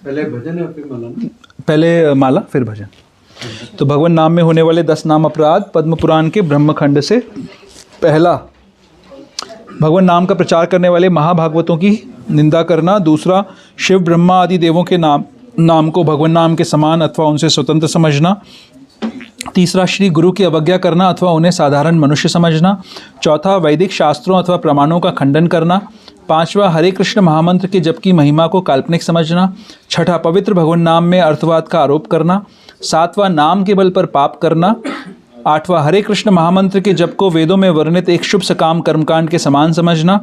पहले भजन है फिर माला। पहले माला फिर भजन। तो भगवान नाम में होने वाले 10 नाम अपराध पद्म पुराण के ब्रह्मखंड से। पहला, भगवान नाम का प्रचार करने वाले महाभागवतों की निंदा करना। दूसरा, शिव ब्रह्मा आदि देवों के नाम को भगवान नाम के समान अथवा उनसे स्वतंत्र समझना। तीसरा, श्री गुरु की अवज्ञा करना अथवा उन्हें साधारण मनुष्य समझना। चौथा, वैदिक शास्त्रों अथवा प्रमाणों का खंडन करना। पांचवा, हरे कृष्ण महामंत्र के जप की महिमा को काल्पनिक समझना। छठा, पवित्र भगवान नाम में अर्थवाद का आरोप करना। सातवां, नाम के बल पर पाप करना। आठवां, हरे कृष्ण महामंत्र के जप को वेदों में वर्णित एक शुभ सकाम कर्मकांड के समान समझना।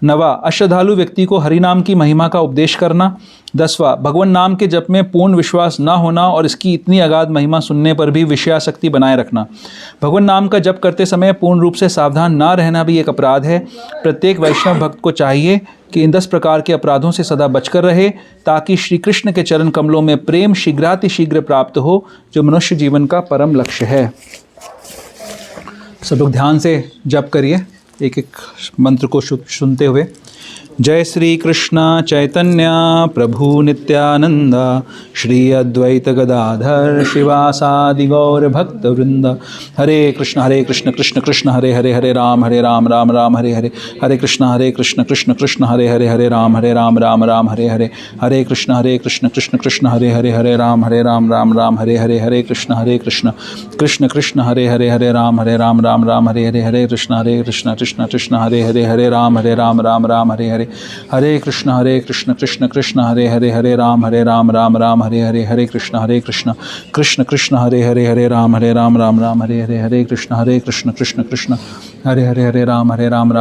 नवा, अश्रद्धालु व्यक्ति को हरि नाम की महिमा का उपदेश करना। 10वां, भगवान नाम के जप में पूर्ण विश्वास न होना और इसकी इतनी अगाध महिमा सुनने पर भी विषयासक्ति बनाए रखना। भगवान नाम का जप करते समय पूर्ण रूप से सावधान न रहना भी एक अपराध है। प्रत्येक वैष्णव भक्त को चाहिए कि इन 10 प्रकार के अपराधों से सदा बचकर रहे, ताकि श्री कृष्ण के चरण कमलों में प्रेम शीघ्रातिशीघ्र प्राप्त हो, जो मनुष्य जीवन का परम लक्ष्य है। सब लोग ध्यान से जप करिए एक एक मंत्र को सुनते हुए। जय श्री कृष्ण चैतन्य प्रभु नित्यानंद, श्री अद्वैत गदाधर शिवासादि गौर भक्त वृंद। हरे कृष्ण कृष्ण कृष्ण हरे हरे, हरे राम राम राम हरे हरे, हरे कृष्ण कृष्ण कृष्ण हरे हरे, हरे राम राम हरे हरे, हरे कृष्ण कृष्ण कृष्ण हरे हरे, हरे राम राम हरे हरे, हरे कृष्ण कृष्ण कृष्ण हरे हरे, हरे राम राम हरे हरे, हरे कृष्ण कृष्ण कृष्ण हरे हरे, हरे राम राम हरे हरे, हरे कृष्ण कृष्ण कृष्ण हरे हरे, हरे राम राम हरे हरे, हरे कृष्ण कृष्ण कृष्ण हरे हरे, हरे राम राम हरे हरे, हरे कृष्ण कृष्ण कृष्ण हरे हरे, हरे राम राम